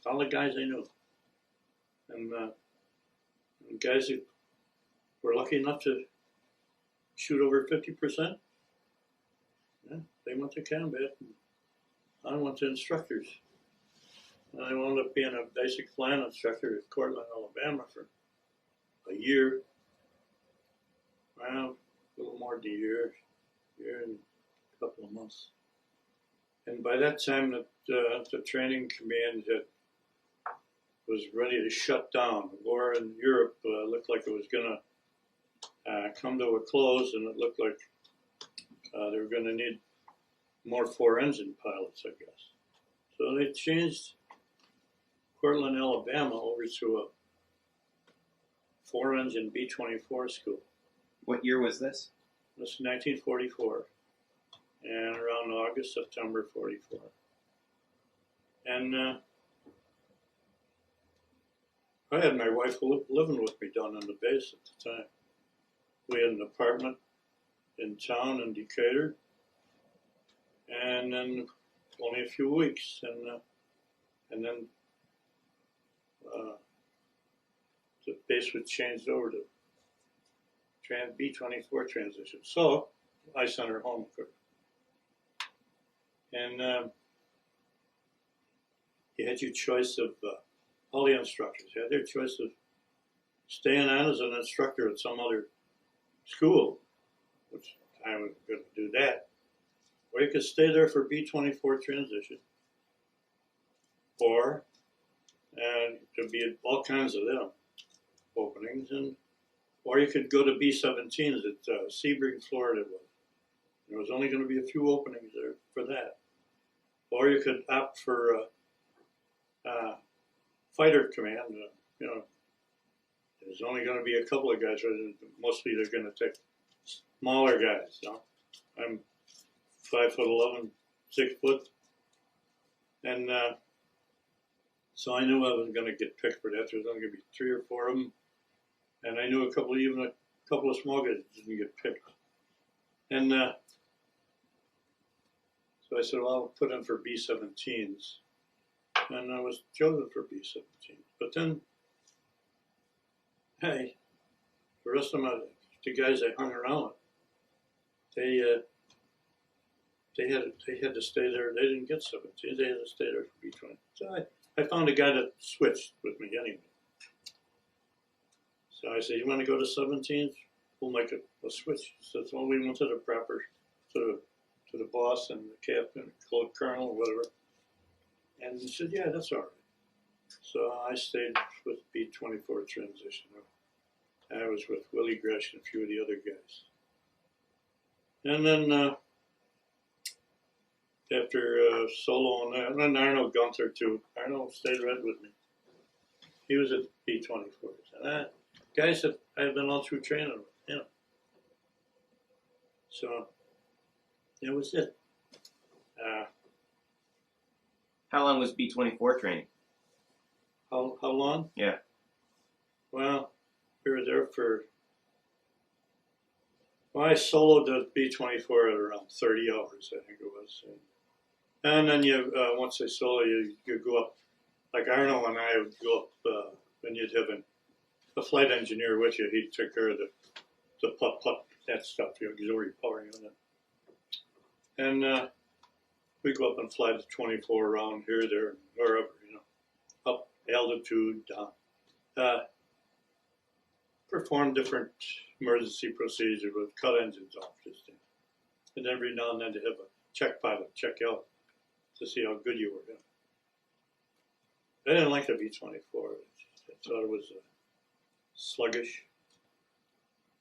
A: All the guys I knew. And guys who were lucky enough to shoot over 50%. Yeah, they went to combat, and I went to instructors. And I wound up being a basic flying instructor at Cortland, Alabama for a year. Well, a little more than a year and a couple of months. And by that time, the training command was ready to shut down. The war in Europe looked like it was going to come to a close, and it looked like they were going to need more four-engine pilots, I guess. So they changed Cortland, Alabama over to a four-engine B-24 school.
C: What year was this?
A: This is 1944, and around August, September 44. And I had my wife living with me down on the base at the time. We had an apartment in town in Decatur, and then only a few weeks, and then the base was changed over to B-24 transition. So I sent her home quick. And you had your choice of, all the instructors had their choice of staying on as an instructor at some other school, which I was going to do that. Or you could stay there for B-24 transition. Or, and there'd be all kinds of them openings, or you could go to B-17s at Sebring, Florida. There was only going to be a few openings there for that. Or you could opt for fighter command. There's only going to be a couple of guys. Mostly they're going to take smaller guys. I'm 5'11", 6 foot, and so I knew I was going to get picked for that. There was only going to be 3 or 4 of them, and I knew even a couple of small guys didn't get picked. And so I said, well, I'll put in for B-17s, and I was chosen for B-17s. But then, hey, the rest of the guys I hung around with, they had to stay there. They didn't get 17. They had to stay there for B-20. So I found a guy that switched with me anyway. So I said, you want to go to 17s? We'll make a switch. So we went to the proper, to the boss and the captain, colonel, or whatever. And he said, yeah, that's all right. So I stayed with B-24 transition. I was with Willie Gresh and a few of the other guys. And then after Solo and then Arno Gunther too. Arno stayed right with me. He was at B-24s. And guys that I've been all through training with, So that was it.
C: How long was B-24 training?
A: How long?
C: Yeah.
A: Well, we were there I soloed the B-24 at around 30 hours, I think it was. And then once they solo, you go up, like Arno and I would go up, and you'd have a flight engineer with you. He took care of the putt, that stuff, auxiliary power unit. And we'd go up and fly the 24 around here, there, wherever, up altitude, down. Perform different emergency procedures with cut engines off this thing. And every now and then to have a check pilot check out to see how good you were. I didn't like the B-24. I thought it was sluggish.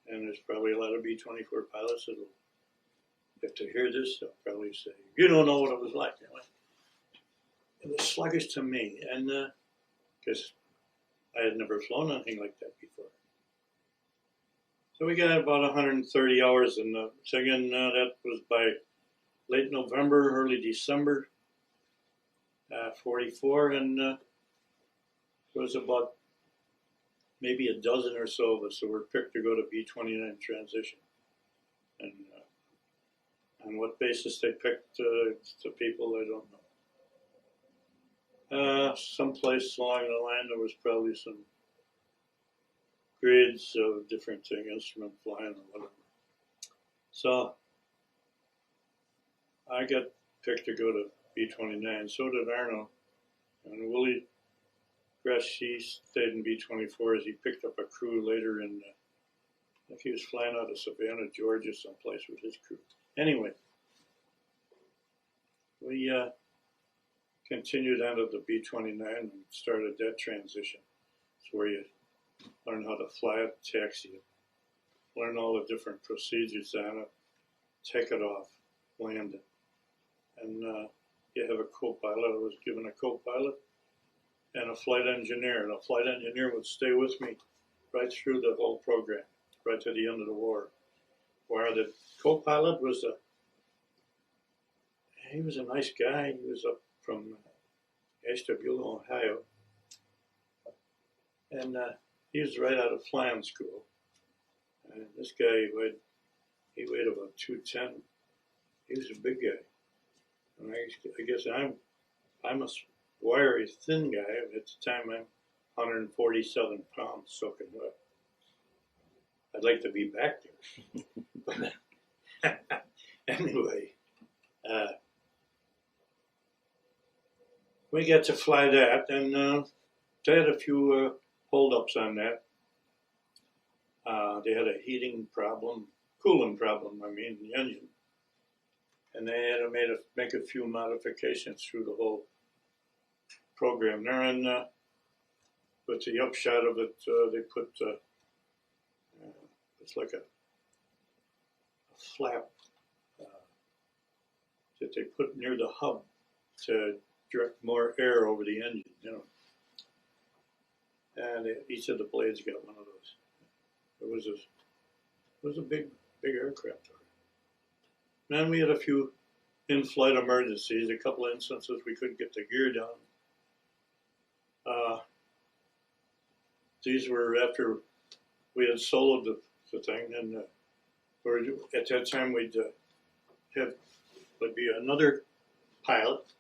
A: And there's probably a lot of B-24 pilots that'll, if they hear this, they'll probably say, you don't know what it was like. It was sluggish to me, and because I had never flown anything like that before. So we got about 130 hours in the thing, and that was by late November, early December, 44, and it was about maybe a dozen or so of us that were picked to go to B-29 transition. And on what basis they picked the people, I don't know. Someplace along the line there was probably some grades of different thing, instrument flying or whatever. So I got picked to go to B-29. So did Arno. And Willie Gresh, he stayed in B-24 as he picked up a crew later in, I think he was flying out of Savannah, Georgia, someplace with his crew. Anyway, we continued on to the B-29 and started that transition. It's where you learn how to fly it, taxi it, learn all the different procedures on it, take it off, land it. And you have a co-pilot. I was given a co-pilot and a flight engineer. And a flight engineer would stay with me right through the whole program, right to the end of the war. Where the co-pilot was he was a nice guy. He was up from Ashtabula, Ohio. And he was right out of flying school. And this guy, he weighed about 210. He was a big guy. And I guess I'm a wiry, thin guy. At the time, I'm 147 pounds soaking wet. I'd like to be back there. But anyway, we got to fly that, and they had a few holdups on that. They had a heating problem, cooling problem, I mean, the engine. And they had to make a few modifications through the whole program there. And with the upshot of it, they put it's like a flap that they put near the hub to direct more air over the engine, you know. And each of the blades got one of those. It was a big aircraft. Then we had a few in-flight emergencies, a couple of instances we couldn't get the gear down. These were after we had soloed the thing, and at that time would be another pilot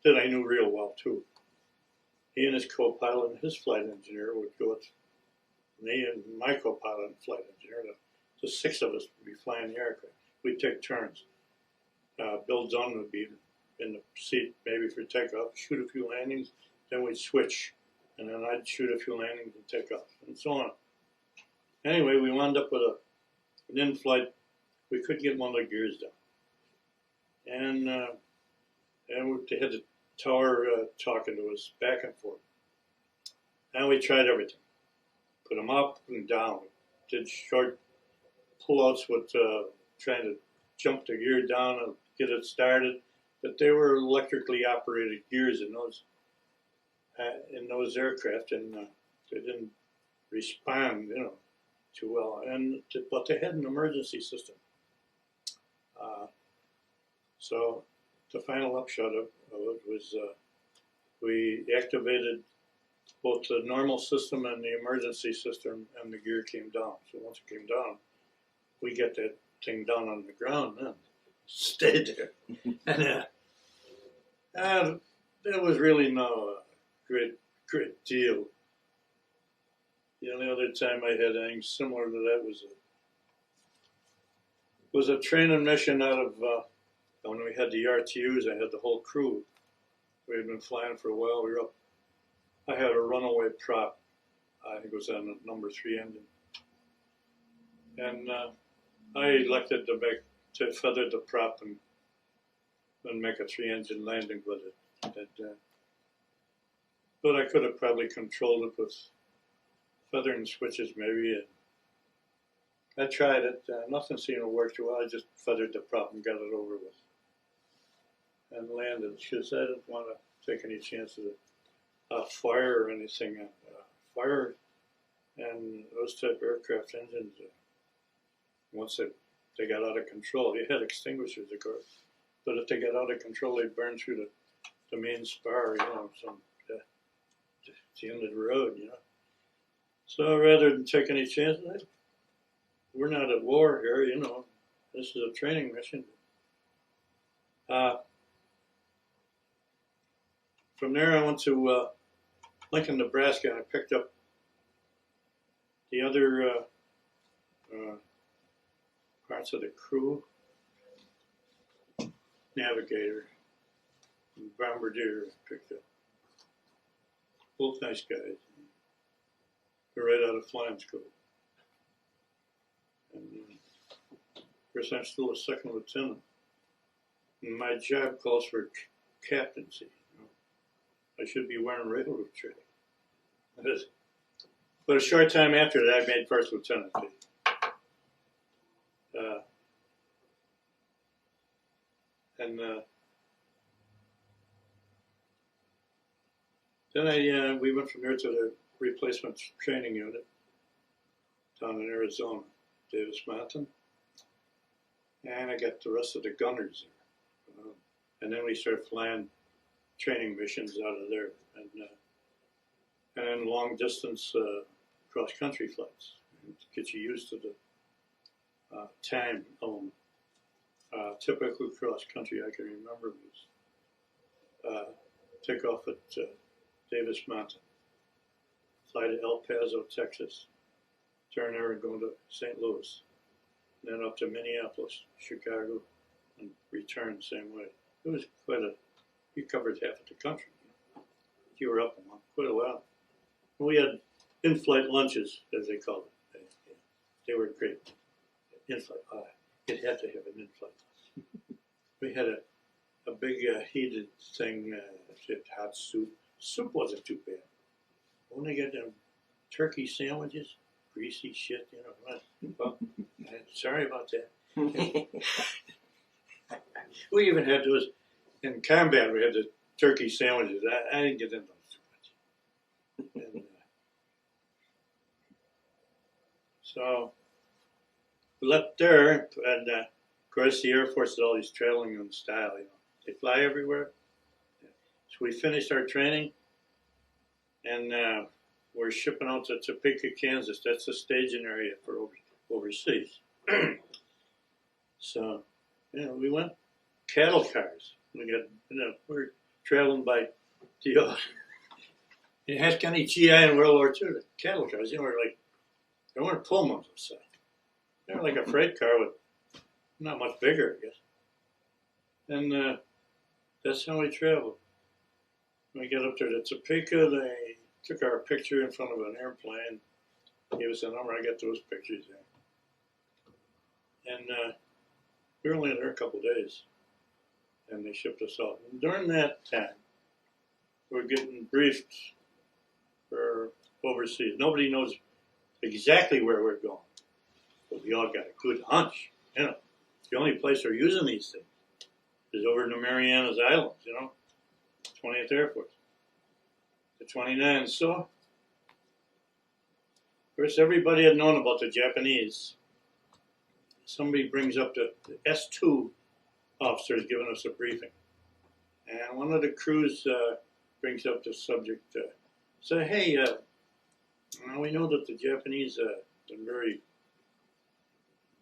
A: that I knew real well too. He and his co-pilot and his flight engineer would go with me and my co-pilot and flight engineer. The six of us would be flying the aircraft. We'd take turns. Bill Dunn would be in the seat maybe for takeoff, shoot a few landings, then we'd switch. And then I'd shoot a few landings and take off, and so on. Anyway, we wound up with an in-flight. We couldn't get one of the gears down. And they had the tower talking to us back and forth. And we tried everything. Put them up and down. Did short pullouts with trying to jump the gear down and get it started. But they were electrically operated gears in those aircraft, and they didn't respond, you know, too well. But they had an emergency system. So the final upshot of it was we activated both the normal system and the emergency system, and the gear came down. So once it came down, we get that thing down on the ground and stayed there. And there was really no great deal. The only other time I had anything similar to that was a training mission out of when we had the RTUs. I had the whole crew. We had been flying for a while. We were up. I had a runaway prop. I think it was on the number 3 engine, and I elected to feather the prop and make a 3-engine landing with it. But I could have probably controlled it with feathering switches maybe. And I tried it. Nothing seemed to work too well. I just feathered the prop and got it over with and landed. Because I didn't want to take any chances of fire or anything. Fire and those type of aircraft engines, once they got out of control, you had extinguishers, of course. But if they got out of control, they'd burn through the main spar, you know, it's the end of the road, you know. So rather than take any chances, we're not at war here, you know. This is a training mission. From there, I went to Lincoln, Nebraska, and I picked up the other parts of the crew, navigator, and bombardier picked up. Both nice guys. They're right out of flying school. And of course, I'm still a second lieutenant. And my job calls for captaincy. I should be wearing railroad training. But a short time after that, I made first lieutenant. Then we went from there to the replacement training unit down in Arizona, Davis Mountain, and I got the rest of the gunners there. And then we started flying training missions out of there, and then long distance cross country flights to get you used to the time element. Typical cross country I can remember was take off at Davis Mountain, fly to El Paso, Texas, turn there and go to St. Louis, and then up to Minneapolis, Chicago, and return the same way. It was you covered half of the country. You were up quite a while. We had in-flight lunches, as they call it. They were great. In-flight, it had to have an in-flight. We had a big heated thing, hot soup. Soup wasn't too bad. When they got them turkey sandwiches, greasy shit, Well, sorry about that. We even had those in combat. We had the turkey sandwiches. I didn't get into those too much. And, so we left there, and of course the Air Force had all these traveling in style. They fly everywhere. So we finished our training, and we're shipping out to Topeka, Kansas. That's the staging area for overseas. So, we went cattle cars. We're traveling by the. You ask any GI in World War II, the cattle cars. They weren't Pullmans, let's say. They were like a freight car with not much bigger, I guess. And that's how we traveled. When we got up there to Topeka, they took our picture in front of an airplane, gave us a number. I got those pictures there. And we were only there a couple of days, and they shipped us off. And during that time, we were getting briefed for overseas. Nobody knows exactly where we're going, but we all got a good hunch. The only place they're using these things is over in the Marianas Islands, 20th Air Force, the 29. So, of course, everybody had known about the Japanese. Somebody brings up the S2 officers giving us a briefing. And one of the crews brings up the subject, say, hey, we know that the Japanese have been very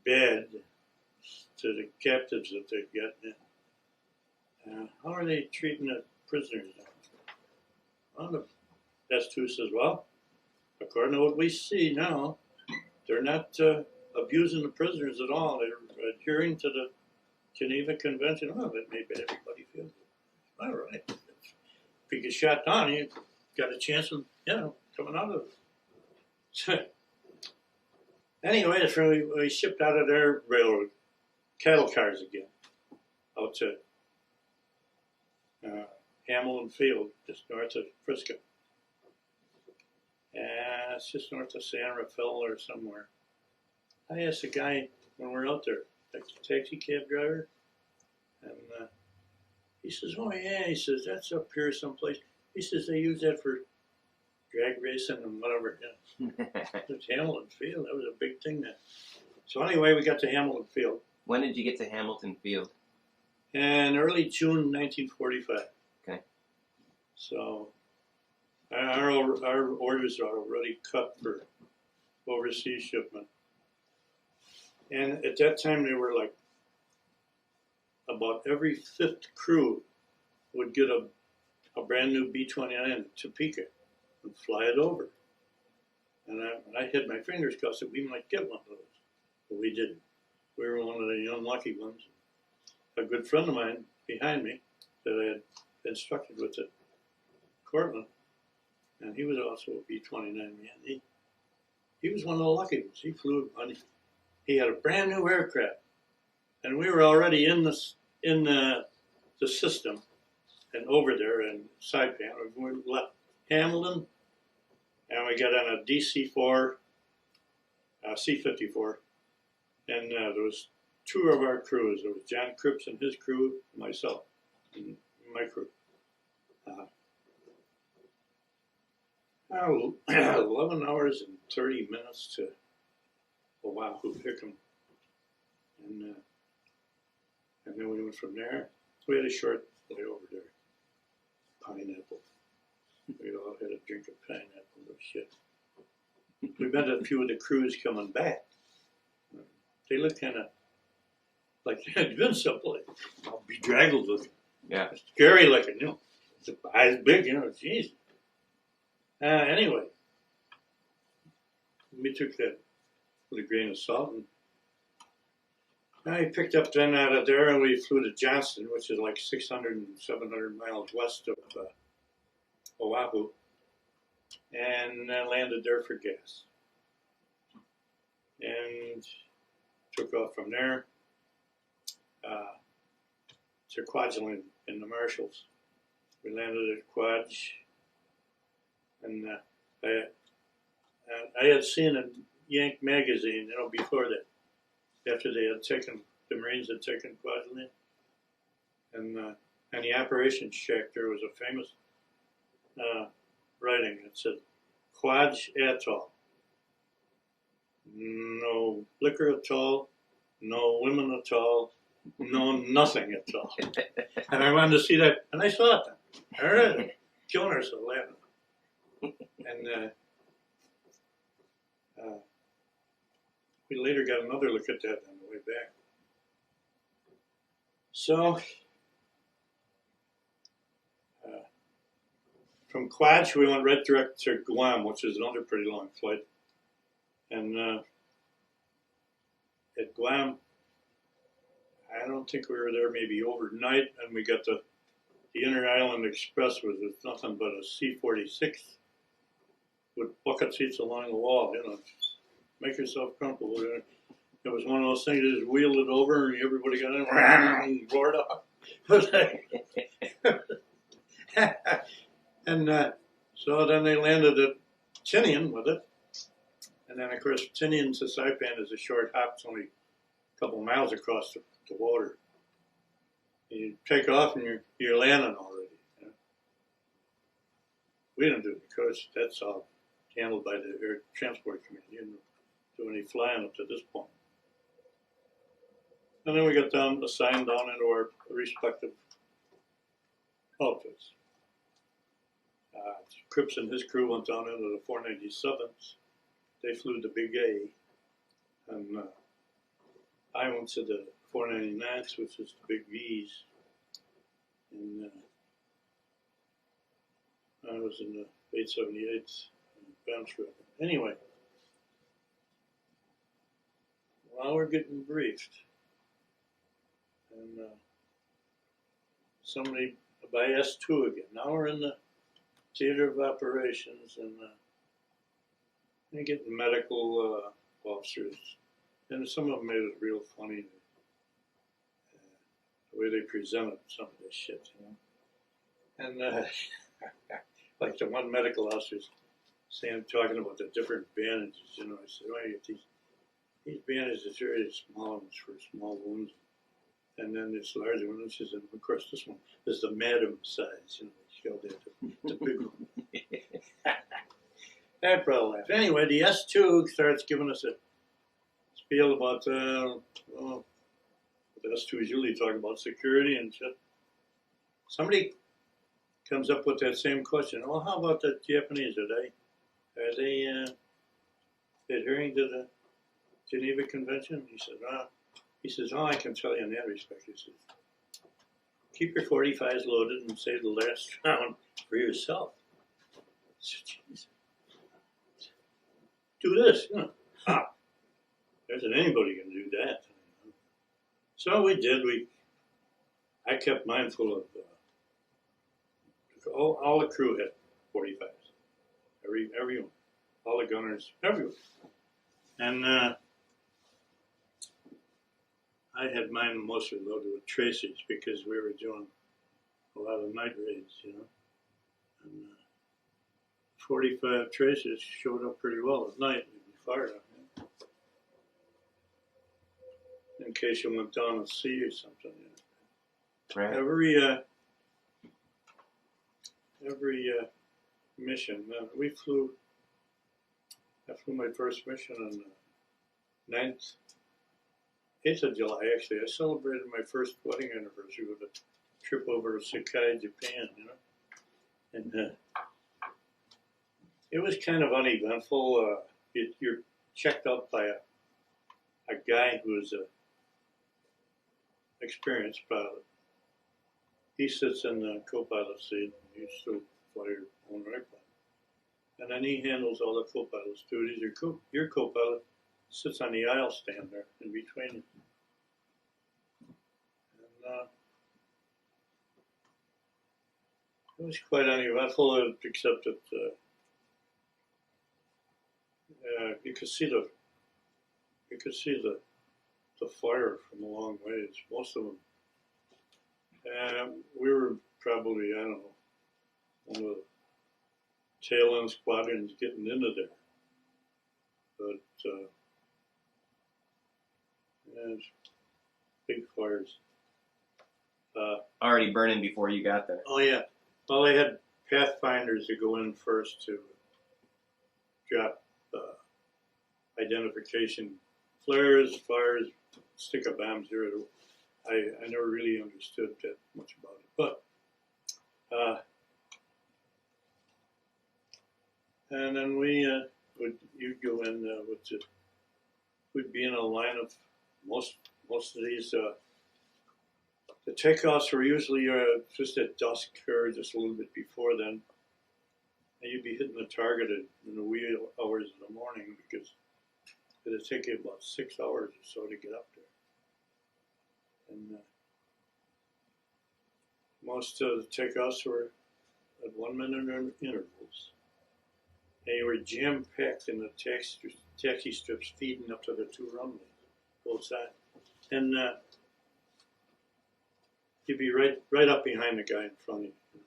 A: bad to the captives that they've gotten in. How are they treating the prisoners now? Well, the S2 says, well, according to what we see now, they're not abusing the prisoners at all. They're adhering to the Geneva Convention. Well, that made everybody feel good. All right. If you get shot down, you got a chance of, coming out of it. Anyway, we shipped out of their railroad cattle cars again out to Hamilton Field, just north of Frisco. It's just north of San Rafael or somewhere. I asked the guy when we're out there, the taxi cab driver, and he says, oh yeah, he says, that's up here someplace. He says they use that for drag racing and whatever. It's Hamilton Field, that was a big thing then. So anyway, we got to Hamilton Field.
C: When did you get to Hamilton Field?
A: In early June 1945.
C: Okay.
A: So our orders are already cut for overseas shipment. And at that time, they were like about every fifth crew would get a brand new B-29 in Topeka and fly it over. And I had my fingers crossed that we might get one of those, but we didn't. We were one of the unlucky ones. A good friend of mine behind me that I had instructed with at Cortland, and he was also a B-29 man. He was one of the lucky ones. He flew, he had a brand new aircraft, and we were already in the system and over there in Saipan. We left Hamilton, and we got on a DC-4, C-54, and there was two of our crews. There was John Cripps and his crew, myself, and my crew. 11 hours and 30 minutes to Oahu, Hickam. And then we went from there. We had a short layover there. Pineapple. We all had a drink of pineapple or shit. We met a few of the crews coming back. They looked kind of like they had been someplace. All bedraggled looking.
C: Yeah.
A: Scary looking, you know. The eyes big, you know, jeez. Anyway, we took that with a grain of salt, and I picked up then out of there, and we flew to Johnston, which is like 600 and 700 miles west of Oahu, and landed there for gas, and took off from there to Kwajalein in the Marshalls. We landed at Kwaj. And I had seen in Yank magazine, you know, before that, after they had taken, the Marines had taken Kwajalein, and the operations shack, there was a famous writing that said, Kwaj Atoll. No liquor at all, no women at all, no nothing at all. And I wanted to see that, and I saw it then. All right, killing ourselves laughing. And we later got another look at that on the way back. So, from Kwaj, we went right direct to Guam, which is another pretty long flight. And at Guam, I don't think we were there maybe overnight, and we got the Inter-Island Express was nothing but a C-46 with bucket seats along the wall, you know. Make yourself comfortable there. It was one of those things that just wheeled it over and everybody got in and roared off. And so then they landed at Tinian with it. And then, of course, Tinian to Saipan is a short hop. It's only a couple miles across the water. And you take off and you're landing already. You know? We didn't do it because that's all handled by the Air Transport Committee. You didn't do any flying up to this point. And then we got assigned down into our respective outfits. Cripps and his crew went down into the 497s. They flew the Big A. And I went to the 499s, which is the Big V's. And I was in the 878s bounce road. Anyway, while we're getting briefed, and somebody by S2 again. Now we're in the theater of operations, and they get medical officers, and some of them made it real funny. The way they presented some of this shit, you know. And like the one medical officer saying, talking about the different bandages, you know. I said, well, you get these bandages are very small ones for small wounds. And then this larger one, she said, of course, this one is the madam size, you know. She showed that the big one. That brought a laugh. Anyway, the S2 starts giving us a spiel about, well, the S2 is usually talking about security and shit. Somebody comes up with that same question. Well, how about the Japanese? Are they adhering to the Geneva Convention? He says, oh, I can tell you in that respect. He says, keep your 45s loaded and save the last round for yourself. I said, jeez. Do this, you know. There isn't anybody can do that. So we did. I kept mine full of. All the crew had 45s. Everyone, all the gunners, everyone. And I had mine mostly loaded with Tracy's because we were doing a lot of night raids, you know. And 45 Tracy's showed up pretty well at night. We'd be fired up, in case you went down to sea or something. You know.
C: Right.
A: Every mission. I flew my first mission on the 8th of July, actually. I celebrated my first wedding anniversary with a trip over to Sakai, Japan, you know. And it was kind of uneventful. You're checked out by a guy who is an experienced pilot. He sits in the co-pilot seat. He still fly your own airplane. And then he handles all the co-pilot's duties. Your co-pilot sits on the aisle stand there in between you. And it was quite uneventful, except that you could see the fire from a long ways. Most of them. We were probably, I don't know, one of the tail end squadrons getting into there. But it's big fires.
C: Already burning before you got there.
A: Oh yeah. Well, they had pathfinders to go in first to drop identification flares, fires, stick-up bombs there. I never really understood that much about it, but and then you'd go in we'd be in a line of most of these. The takeoffs were usually just at dusk or just a little bit before then, and you'd be hitting the target in the wee hours of the morning because it'd take you about 6 hours or so to get up there. And most of the takeoffs were at 1 minute intervals. And you were jam-packed in the taxi strips feeding up to the 2 runways, both sides. And you'd be right up behind the guy in front of you.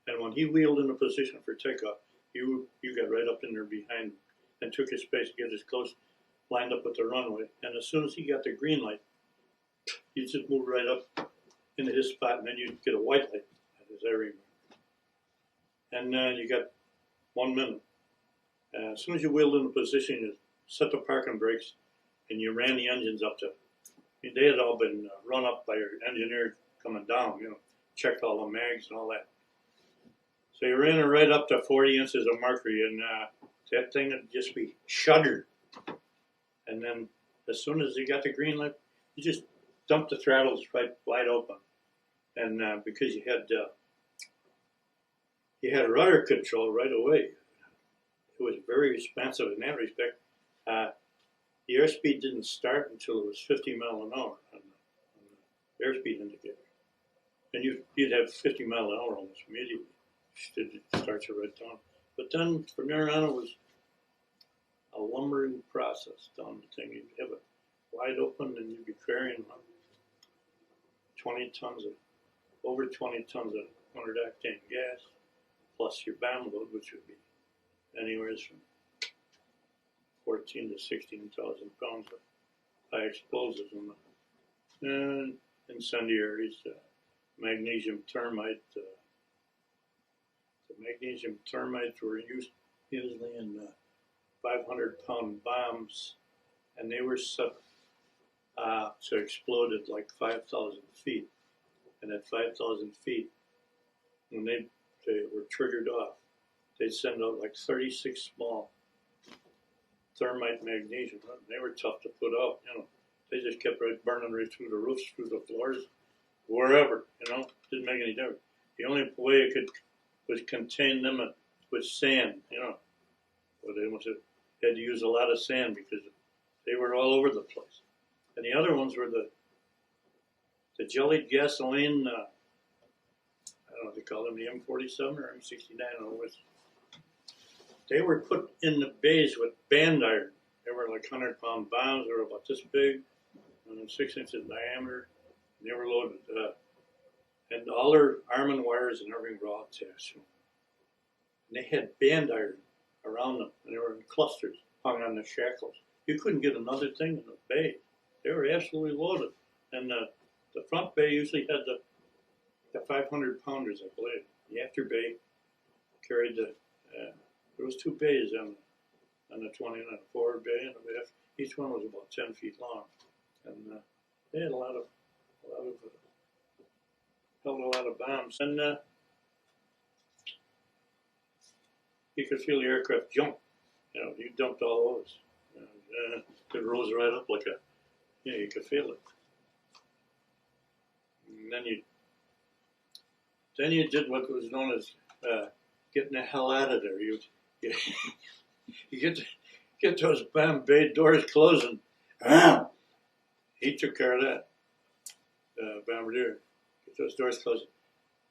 A: And when he wheeled into position for takeoff, you got right up in there behind him and took his space to get as close, lined up with the runway. And as soon as he got the green light, you just move right up into his spot, and then you get a white light, as I remember. And you got 1 minute. As soon as you wheeled into position, you set the parking brakes, and you ran the engines up to. They had all been run up by your engineer coming down, you know, checked all the mags and all that. So you ran it right up to 40 inches of mercury, and that thing would just be shuddered. And then as soon as you got the green light, you just dumped the throttles right wide open. And because you had rudder control right away, it was very expensive in that respect. The airspeed didn't start until it was 50 miles an hour on the airspeed indicator. And you'd have 50 miles an hour almost immediately. It starts you right down. But then from there on, it was a lumbering process down the thing. You'd have it wide open, and you'd be carrying over 20 tons of 100 octane gas, plus your bomb load, which would be anywhere from 14 to 16,000 pounds of high explosives and incendiaries, magnesium thermite. The magnesium termites were used usually in 500-pound bombs, and they were set to explode at like 5,000 feet. And at 5,000 feet, when they were triggered off, they'd send out like 36 small thermite magnesium. They were tough to put out, you know. They just kept burning right through the roofs, through the floors, wherever, you know. Didn't make any difference. The only way it could was contain them with sand, you know. But they had to use a lot of sand because they were all over the place. And the other ones were the jellied gasoline, I don't know if they call them the M47 or M69, I don't know which. They were put in the bays with band iron. They were like 100-pound bombs. They were about this big, 6 inches diameter. And they were loaded, and all their arm and wires and everything were all attached. And they had band iron around them, and they were in clusters hung on the shackles. You couldn't get another thing in the bay. They were absolutely loaded. And the front bay usually had the 500-pounders, I believe. The after bay carried the. There was 2 bays on the 20 and a forward bay, and each one was about 10 feet long, and they had held a lot of bombs, and you could feel the aircraft jump. You dumped all those. It rose right up like you could feel it. And then you did what was known as getting the hell out of there. You get those bomb bay doors closing. He took care of that. Bombardier. Get those doors closing.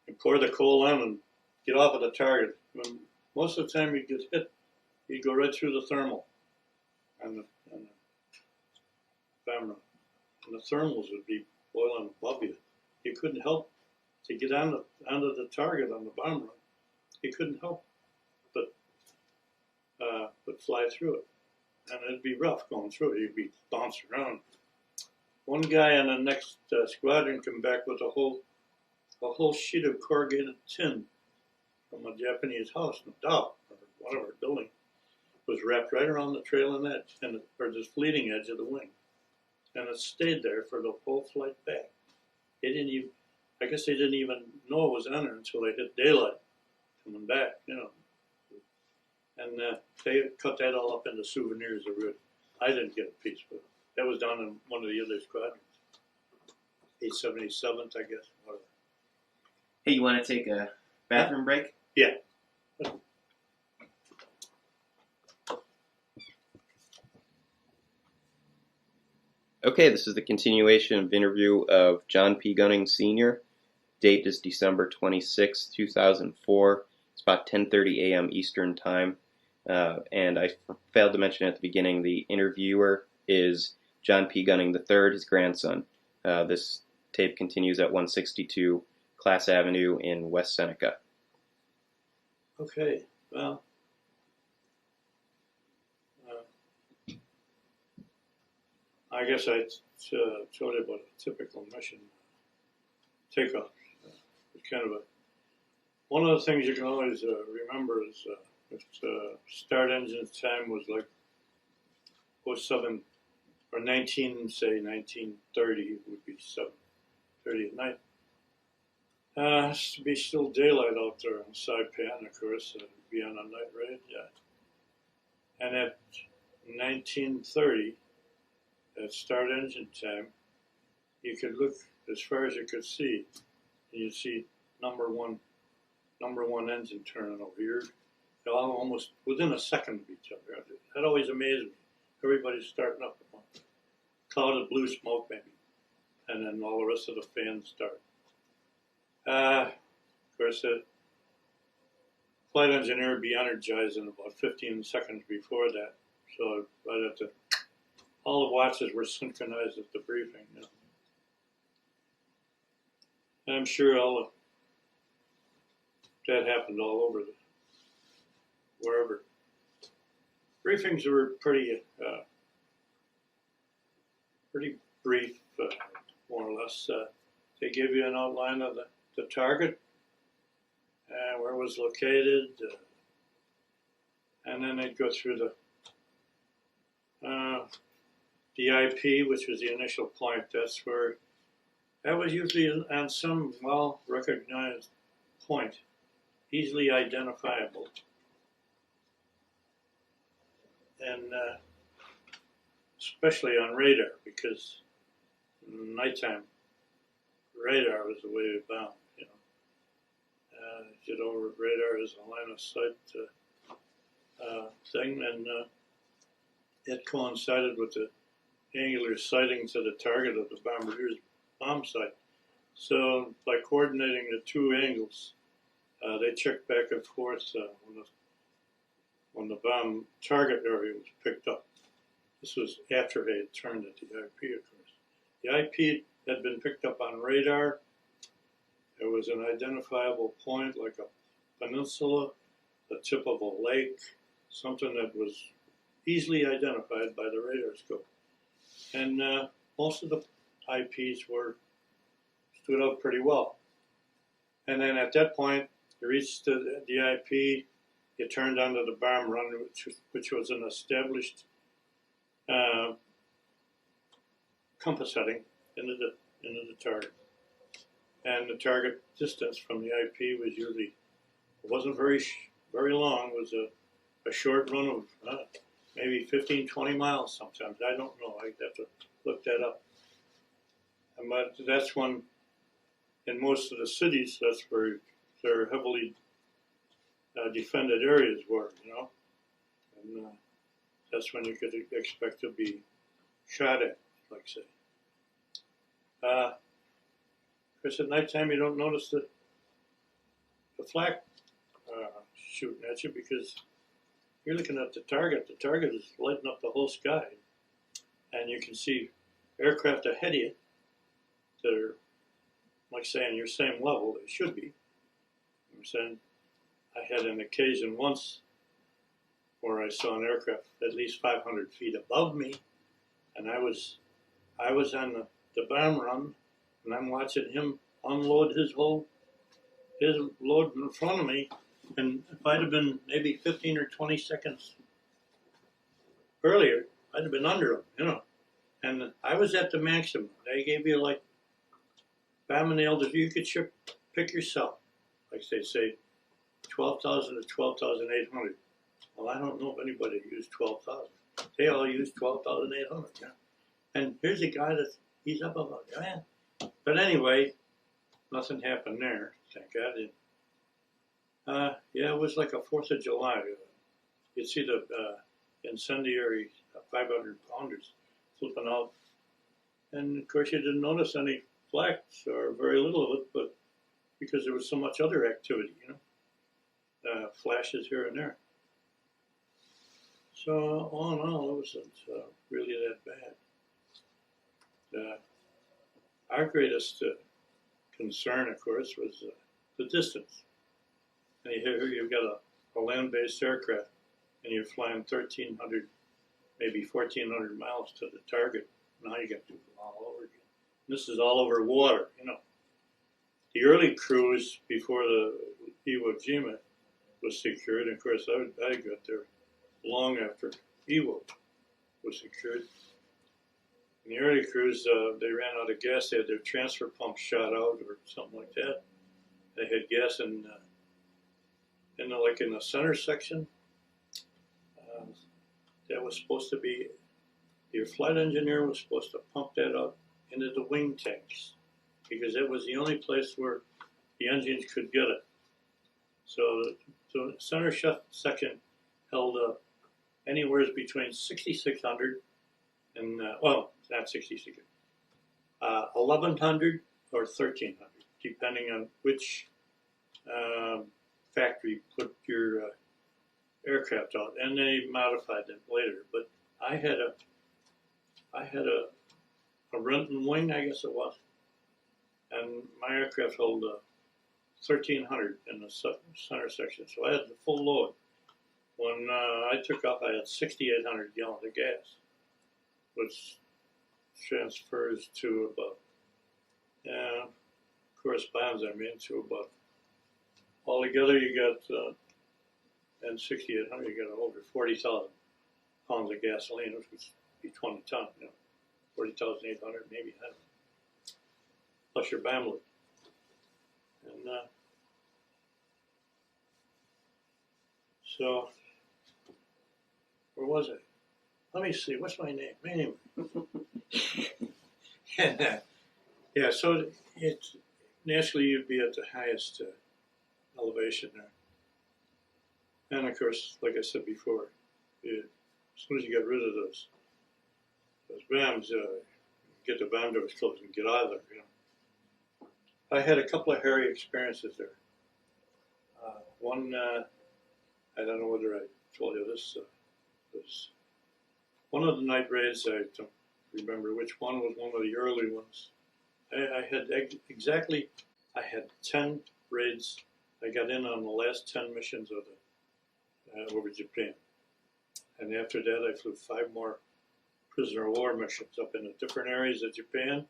A: And pour the coal on and get off of the target. When most of the time you get hit, you go right through the thermal on the bomber. And the thermals would be boiling above you. You couldn't help to get onto the target on the bomber. You couldn't help but fly through it. And it'd be rough going through it. You'd be bouncing around. One guy on the next squadron came back with a whole sheet of corrugated tin from a Japanese house, no doubt, or whatever building, was wrapped right around the trailing edge, or the leading edge of the wing. And it stayed there for the whole flight back. I guess they didn't even know it was on there until they hit daylight coming back, And they cut that all up into souvenirs. I didn't get a piece, but that was down in one of the other squadrons. 877th, I guess. Whatever.
C: Hey, you want to take a bathroom break?
A: Yeah.
C: Okay, this is the continuation of interview of John P. Gunning Sr. Date is December 26, 2004. It's about 10:30 a.m. Eastern Time. And I failed to mention at the beginning, the interviewer is John P. Gunning III, his grandson. This tape continues at 162 Class Avenue in West Seneca.
A: Okay, well, I guess I told you about a typical mission takeoff. It's kind of one of the things you can always remember is if start engine time was like 07 or 1930 would be 7:30 at night. It's to be still daylight out there on Saipan, of course, be on a night raid, yeah. And at 1930, at start engine time, you could look as far as you could see, and you'd see number one engine turning over here, almost within a second of each other. That always amazed me. Everybody's starting up a cloud of blue smoke, maybe, and then all the rest of the fans start. Of course, the flight engineer would be energized in about 15 seconds before that, so right at all the watches were synchronized at the briefing. And I'm sure that happened all over wherever. Briefings were pretty brief, more or less. They give you an outline of the target, where it was located, and then they'd go through the IP, which was the initial point. That was usually on some well-recognized point, easily identifiable. And especially on radar, because nighttime radar was the way it bound. Get over radar as a line of sight thing, and it coincided with the angular sightings of the target of the bombardier's bomb sight. So by coordinating the two angles, they checked back and forth when the bomb target area was picked up. This was after they had turned at the IP, of course. The IP had been picked up on radar. It was an identifiable point like a peninsula, the tip of a lake, something that was easily identified by the radar scope. And most of the IPs stood out pretty well. And then at that point, you reached the IP, you turned onto the bomb run, which was an established compass heading into the target. And the target distance from the IP was usually, it wasn't very long, it was a short run of maybe 15, 20 miles sometimes. I don't know, I'd have to look that up. But that's when, in most of the cities, that's where their heavily defended areas were, you know. And that's when you could expect to be shot at, like say. Of course, at nighttime you don't notice the flak shooting at you because you're looking at the target. The target is lighting up the whole sky, and you can see aircraft ahead of you that are, like saying, your same level. They should be. I'm saying, I had an occasion once where I saw an aircraft at least 500 feet above me, and I was on the bomb run, and I'm watching him unload his load in front of me, and if I'd have been maybe 15 or 20 seconds earlier, I'd have been under him, you know. And I was at the maximum. They gave you like bombing altitude you could pick yourself, like they say, 12,000 to 12,800. Well, I don't know if anybody used 12,000. They all used 12,800. Yeah. And here's a guy he's up above. Yeah. But anyway, nothing happened there. Thank God. Yeah, it was like a 4th of July. You'd see the incendiary 500-pounders flipping out. And of course, you didn't notice any flags or very little of it, but because there was so much other activity, you know, flashes here and there. So all in all, it wasn't really that bad. Our greatest concern, of course, was the distance. And here you've got a land-based aircraft, and you're flying 1,300, maybe 1,400 miles to the target. Now you got to do it all over again. This is all over water, you know. The early cruise before the Iwo Jima was secured, and of course I got there long after Iwo was secured. In the early cruise, they ran out of gas. They had their transfer pump shot out or something like that. They had gas in the center section. That was supposed to be, your flight engineer was supposed to pump that out into the wing tanks because it was the only place where the engines could get it. So the center section held anywhere between 6,600 and, well, not 6,600, 1,100 or 1,300, depending on which factory put your aircraft out, and they modified them later. But I had a Renton wing, I guess it was, and my aircraft held 1,300 in the center section, so I had the full load. When I took off, I had 6,800 gallons of gas, which transfers to about, corresponds, to about, altogether you got, and 6,800, you got over 40,000 pounds of gasoline, which would be 20 tons, 40,800 maybe, I don't know, plus your BAM load. And so, where was I? Let me see, what's my name? Anyway. Yeah, so it's naturally you'd be at the highest elevation there. And of course, like I said before, as soon as you get rid of those BAMs, get the BAM doors closed and get out of there, I had a couple of hairy experiences there. One, I don't know whether I told you this, was one of the night raids. I don't remember which one was one of the early ones. I had exactly, I had 10 raids. I got in on the last 10 missions of the over Japan. And after that, I flew 5 more prisoner of war missions up in the different areas of Japan,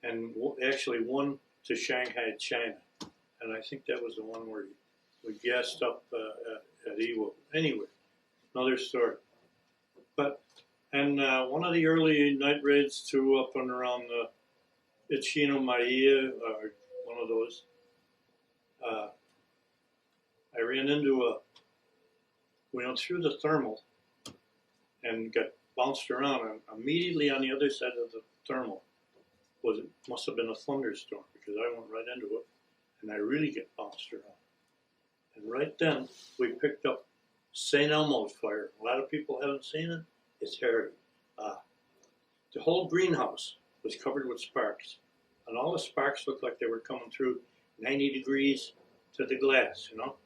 A: and actually one to Shanghai, China. And I think that was the one where we gassed up at Iwo. Anyway, another story. But, and one of the early night raids to up and around Ichino Maia, or one of those, I ran into we went through the thermal and got bounced around, and immediately on the other side of the thermal must have been a thunderstorm, because I went right into it, and I really get bounced around. And right then, we picked up St. Elmo's fire. A lot of people haven't seen it. It's hairy. The whole greenhouse was covered with sparks, and all the sparks looked like they were coming through 90 degrees to the glass, you know.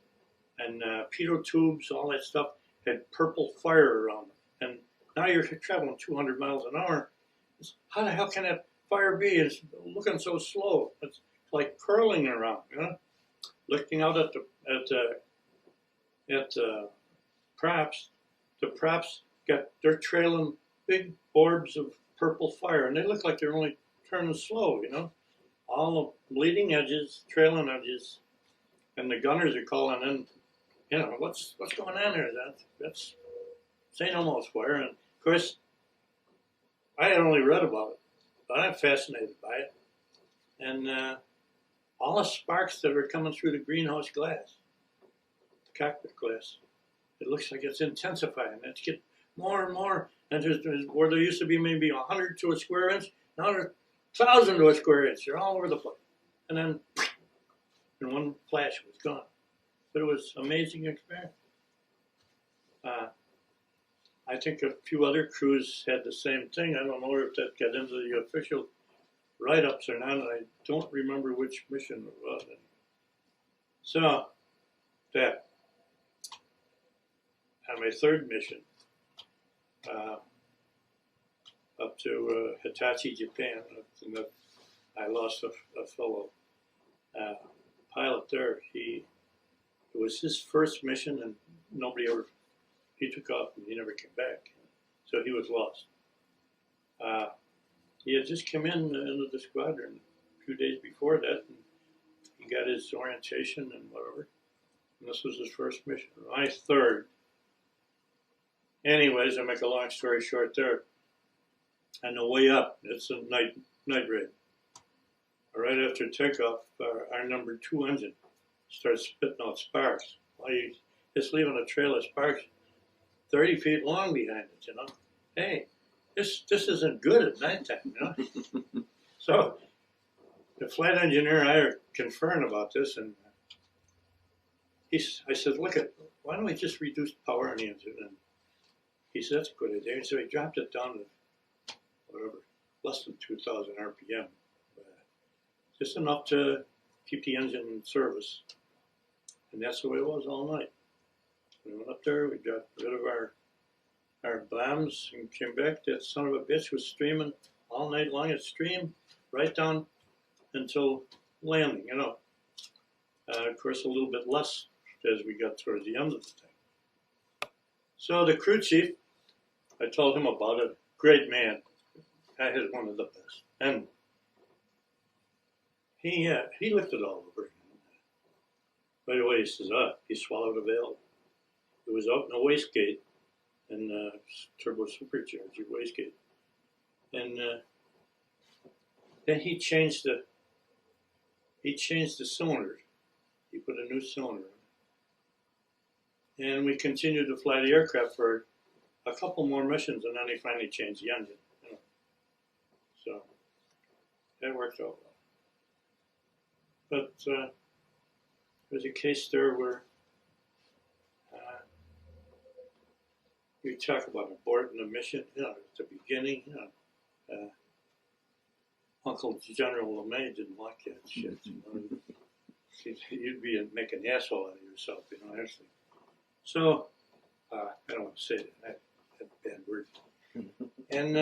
A: And pitot tubes, all that stuff had purple fire around them. And now you're traveling 200 miles an hour. How the hell can that fire be? It's looking so slow. It's like curling around, you know. Looking out at the props, the props they're trailing big orbs of purple fire, and they look like they're only turning slow, you know. All the bleeding edges, trailing edges, and the gunners are calling in, you know, what's going on there? That's St. Elmo's fire. And of course, I had only read about it, but I'm fascinated by it. And all the sparks that are coming through the greenhouse glass, the cockpit glass, it looks like it's intensifying. It's getting more and more. And there's where there used to be maybe 100 to a square inch, now there's 1,000 to a square inch. They're all over the place. And then in one flash, it was gone. But it was an amazing experience. I think a few other crews had the same thing. I don't know if that got into the official write-ups or not. I don't remember which mission it was. So, that. On my third mission, up to Hitachi, Japan, I lost a fellow pilot there. It was his first mission, and he took off and he never came back. So he was lost. He had just come into the squadron a few days before that, and he got his orientation and whatever. And this was his first mission. My third. Anyways, I make a long story short there. On the way up, it's a night raid. Right after takeoff, our number 2 engine starts spitting out sparks. Well, it's leaving a trail of sparks 30 feet long behind it, you know. Hey, this isn't good at nighttime, you know. So the flight engineer and I are conferring about this, and I said, look, why don't we just reduce power on the engine? And he said, that's a good idea. So he dropped it down to whatever, less than 2,000 RPM. Just enough to keep the engine in service. And that's the way it was all night. We went up there, we got rid of our bombs and came back. That son of a bitch was streaming all night long. It streamed right down until landing, you know. Of course, a little bit less as we got towards the end of the thing. So the crew chief, I told him about it. Great man. I had one of the best. And he looked it all over. Right away, he says, he swallowed a valve. It was out in a wastegate, and turbo supercharger wastegate. And then he changed the cylinder. He put a new cylinder in. And we continued to fly the aircraft for a couple more missions, and then he finally changed the engine. You know. So that worked out well. But there's a case there where you talk about aborting a mission, you know, at the beginning, you know. Uncle General LeMay didn't like that shit. You'd be making an asshole out of yourself, actually. So, I don't want to say that. That's a bad word. And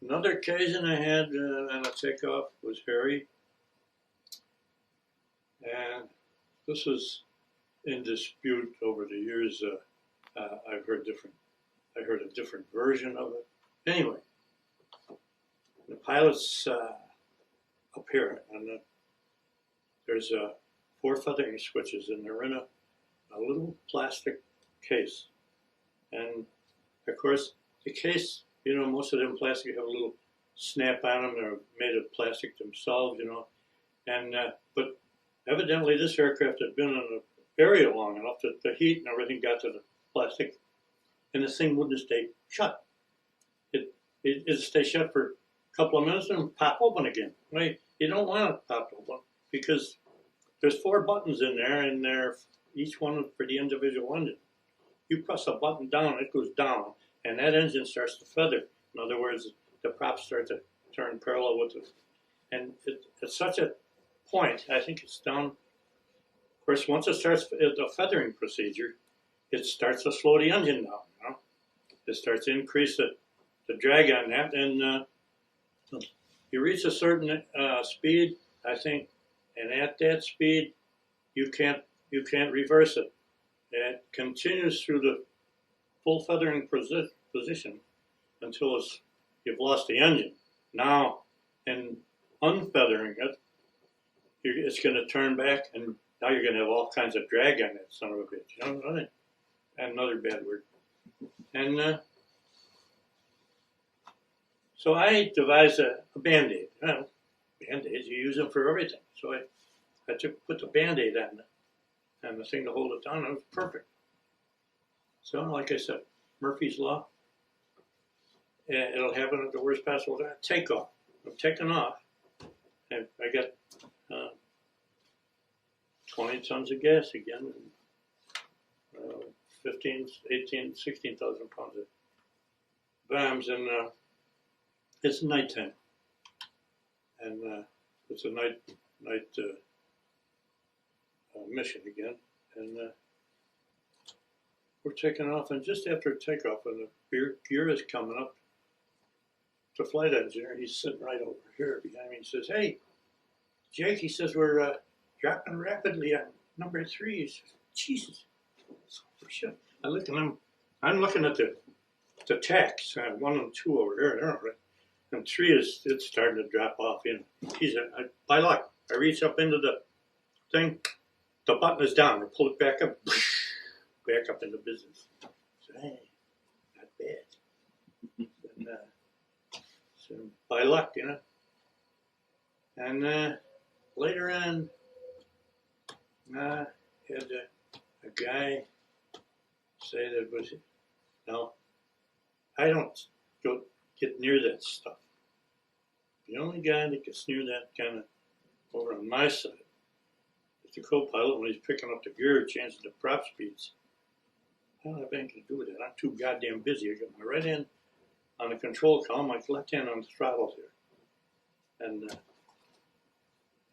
A: another occasion I had on a takeoff was Harry. And this was in dispute over the years. I heard a different version of it. Anyway, the pilots up here, and there's 4 feathering switches, and they're in a little plastic case. And of course, the case, most of them plastic have a little snap on them. They're made of plastic themselves, And but evidently, this aircraft had been in an area long enough that the heat and everything got to the plastic, and this thing wouldn't stay shut. It'd stay shut for a couple of minutes and pop open again. Right? You don't want it to pop open because there's 4 buttons in there, and they're each one for the individual engine. You press a button down, it goes down, and that engine starts to feather. In other words, the props start to turn parallel with it. And at such a point, I think it's down. Of course, once it starts the feathering procedure, it starts to slow the engine down. It starts to increase the drag on that, and you reach a certain speed, I think, and at that speed, you can't reverse it. It continues through the full feathering position until you've lost the engine. Now, in unfeathering it, it's going to turn back, and now you're going to have all kinds of drag on that son of a bitch. You know what I mean? Another bad word. And so I devised a Band-Aid. Band-Aids, you use them for everything. So I put the Band-Aid on it, and the thing to hold it down, and it was perfect. So, like I said, Murphy's Law, it'll happen at the worst possible time. Takeoff. I'm taking off, and I got 20 tons of gas again, and 15, 18, 16,000 pounds of bombs, and it's nighttime, and it's a night mission again, and we're taking off, and just after takeoff, and the gear is coming up, the flight engineer, he's sitting right over here behind me. He says, "Hey, Jake," he says, "we're dropping rapidly on number 3. He says, "Jesus, shit." I look at him. I'm looking at the tacks, 1 and 2 over there, right? And 3 it's starting to drop off. He's by luck. I reach up into the thing. The button is down. I pull it back up, back up into business. So, hey, not bad. And, so by luck, And later on, I had a guy say that was, no, I don't go get near that stuff. The only guy that gets near that kind of over on my side is the co-pilot when he's picking up the gear, changing the prop speeds. I don't have anything to do with that. I'm too goddamn busy. I got my right hand on the control column, my left hand on the throttle here. And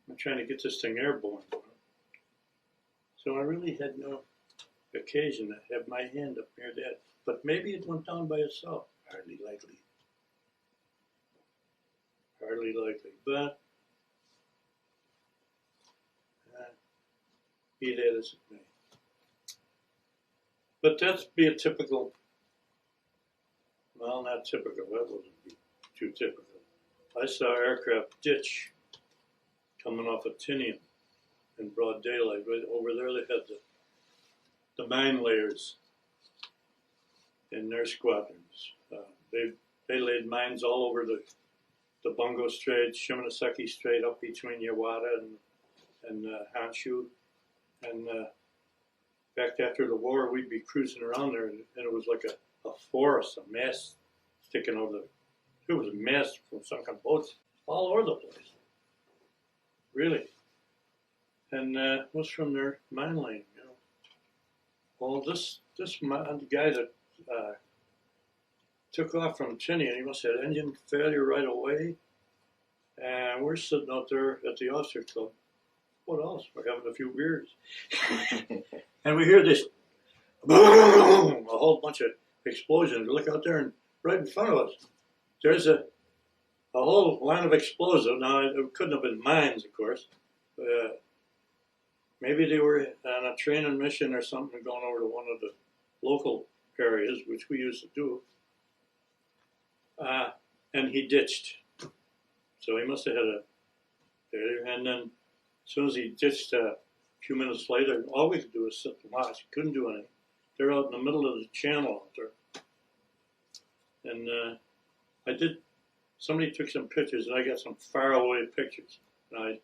A: I'm trying to get this thing airborne. So I really had no occasion to have my hand up near that. But maybe it went down by itself. Hardly likely. Hardly likely. But be that as it may. But that's be a typical, well, not typical, that wouldn't be too typical. I saw aircraft ditch coming off of Tinian in broad daylight. Right over there they had the mine layers in their squadrons. They laid mines all over the Bungo Strait, Shimonoseki Strait, up between Yawata and Honshu. And in fact, after the war, we'd be cruising around there, and it was like a forest, a mast sticking over it was a mast from sunken boats all over the place. Really. And it was from their mine lane, Well, this guy that took off from Chinny, and he must have had engine failure right away. And we're sitting out there at the officer club. What else? We're having a few beers. And we hear this boom, a whole bunch of explosions. We look out there, and right in front of us, there's a whole line of explosives. Now, it couldn't have been mines, of course. Maybe they were on a training mission or something going over to one of the local areas, which we used to do. And he ditched. So he must have had a failure. And then as soon as he ditched, a few minutes later, all we could do was sit and watch. Couldn't do anything. They're out in the middle of the channel out there. And somebody took some pictures, and I got some faraway pictures. And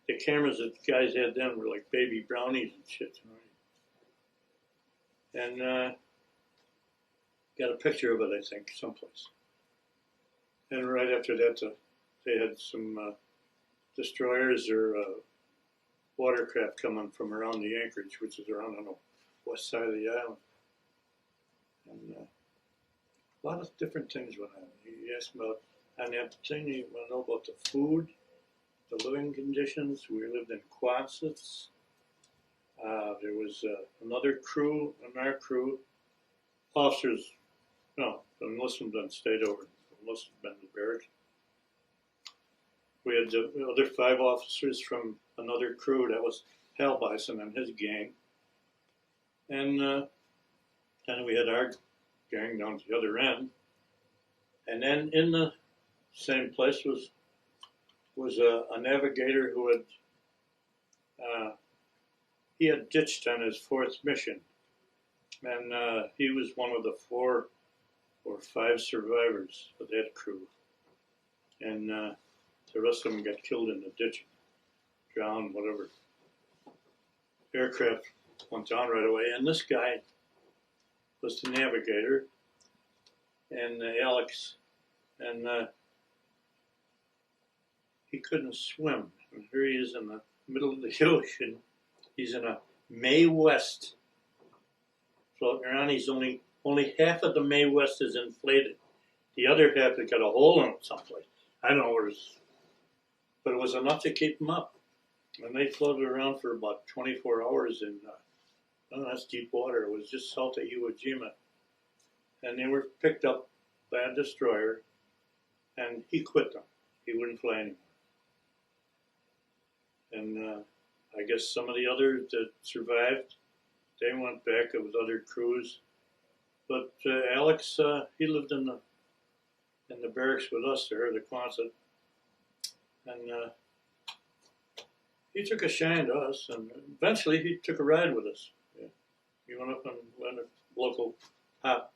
A: the cameras that the guys had then were like baby brownies and shit. And got a picture of it, I think, someplace. And right after that, they had some destroyers or watercraft coming from around the Anchorage, which is around on the west side of the island. And a lot of different things went on. He asked about, on that thing, you want to know about the food, the living conditions. We lived in quonsets. There was another crew, our crew, officers, no, the Muslims then stayed over. The Muslims been in the barracks. We had the other 5 officers from another crew. That was Hal Bison and his gang. And then we had our gang down to the other end. And then in the same place was a navigator who he had ditched on his 4th mission. And he was one of the 4 or 5 survivors of that crew. And the rest of them got killed in the ditch, drowned, whatever. Aircraft went down right away. And this guy was the navigator, and Alex, and he couldn't swim. And here he is in the middle of the ocean. He's in a Mae West floating around. He's only half of the Mae West is inflated. The other half has got a hole in it someplace. I don't know where it's, but it was enough to keep him up. And they floated around for about 24 hours in, that's deep water. It was just south of Iwo Jima. And they were picked up by a destroyer, and he quit them. He wouldn't fly anymore. And I guess some of the others that survived, they went back with other crews. But Alex, he lived in the barracks with us there, the Quonset, and he took a shine to us, and eventually he took a ride with us. Yeah. He went up and went a local hop.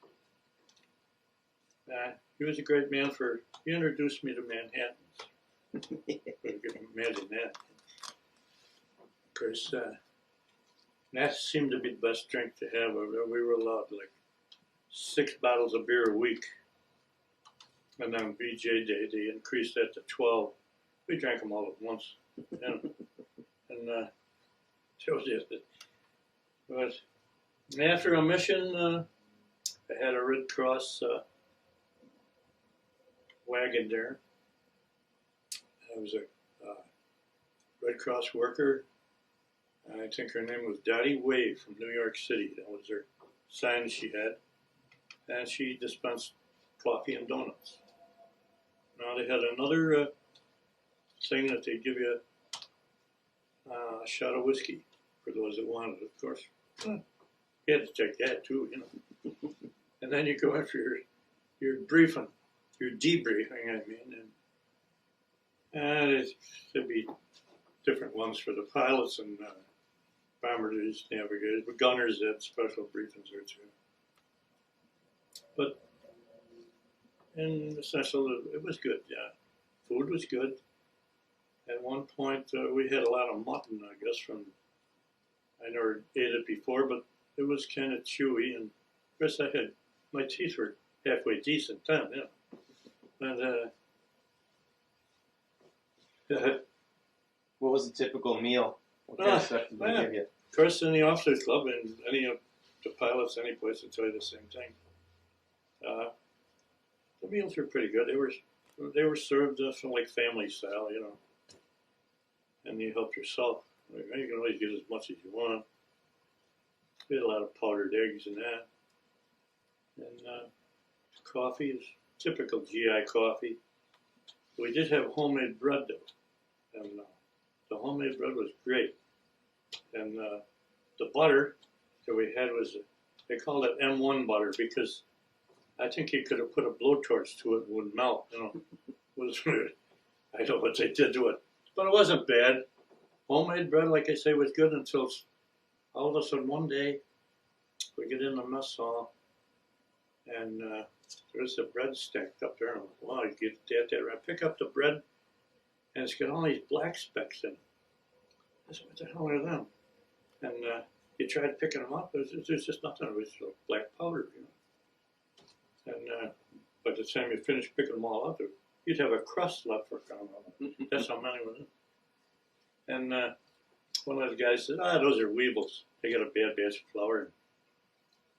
A: He was a great man he introduced me to Manhattans. You can imagine that. Of course, that seemed to be the best drink to have. We were allowed like 6 bottles of beer a week. And then VJ Day, they increased that to 12. We drank them all at once. And that was it. But after a mission, I had a Red Cross wagon there. I was a Red Cross worker. I think her name was Dottie Wave from New York City. That was her sign she had. And she dispensed coffee and donuts. Now they had another thing that they give you a shot of whiskey for those that wanted it, of course. You had to take that too, you know. And then you go after your briefing, your debriefing, I mean. And there'd be different ones for the pilots and bombers, navigators, but gunners had special briefings there too. But in essential, it was good, yeah. Food was good. At one point, we had a lot of mutton, I guess, I never ate it before, but it was kind of chewy, and of course my teeth were halfway decent then, yeah. And
C: What was the typical meal? What kind of stuff did they give you?
A: Of course, in the officers' club, and any of the pilots, any place, will tell you the same thing. meals were pretty good. They were served from like family style, you know, and you help yourself. Like, you can always get as much as you want. We had a lot of powdered eggs and that, and coffee is typical GI coffee. We did have homemade bread though, and the homemade bread was great. And the butter that we had was, they called it M1 butter because I think you could have put a blowtorch to it and it would melt. You know, it was I don't know what they did to it, but it wasn't bad. Homemade bread, like I say, was good until all of a sudden one day we get in the mess hall and there's the bread stacked up there. And I'm like, wow, you get that. I pick up the bread and it's got all these black specks in it. I said, what the hell are them? And you tried picking them up, there's just nothing. It was like black powder, you know. And by the time you finish picking them all up, you'd have a crust left for kind of. That's how many were in. And one of the guys said, those are weevils. They got a bad batch of flour.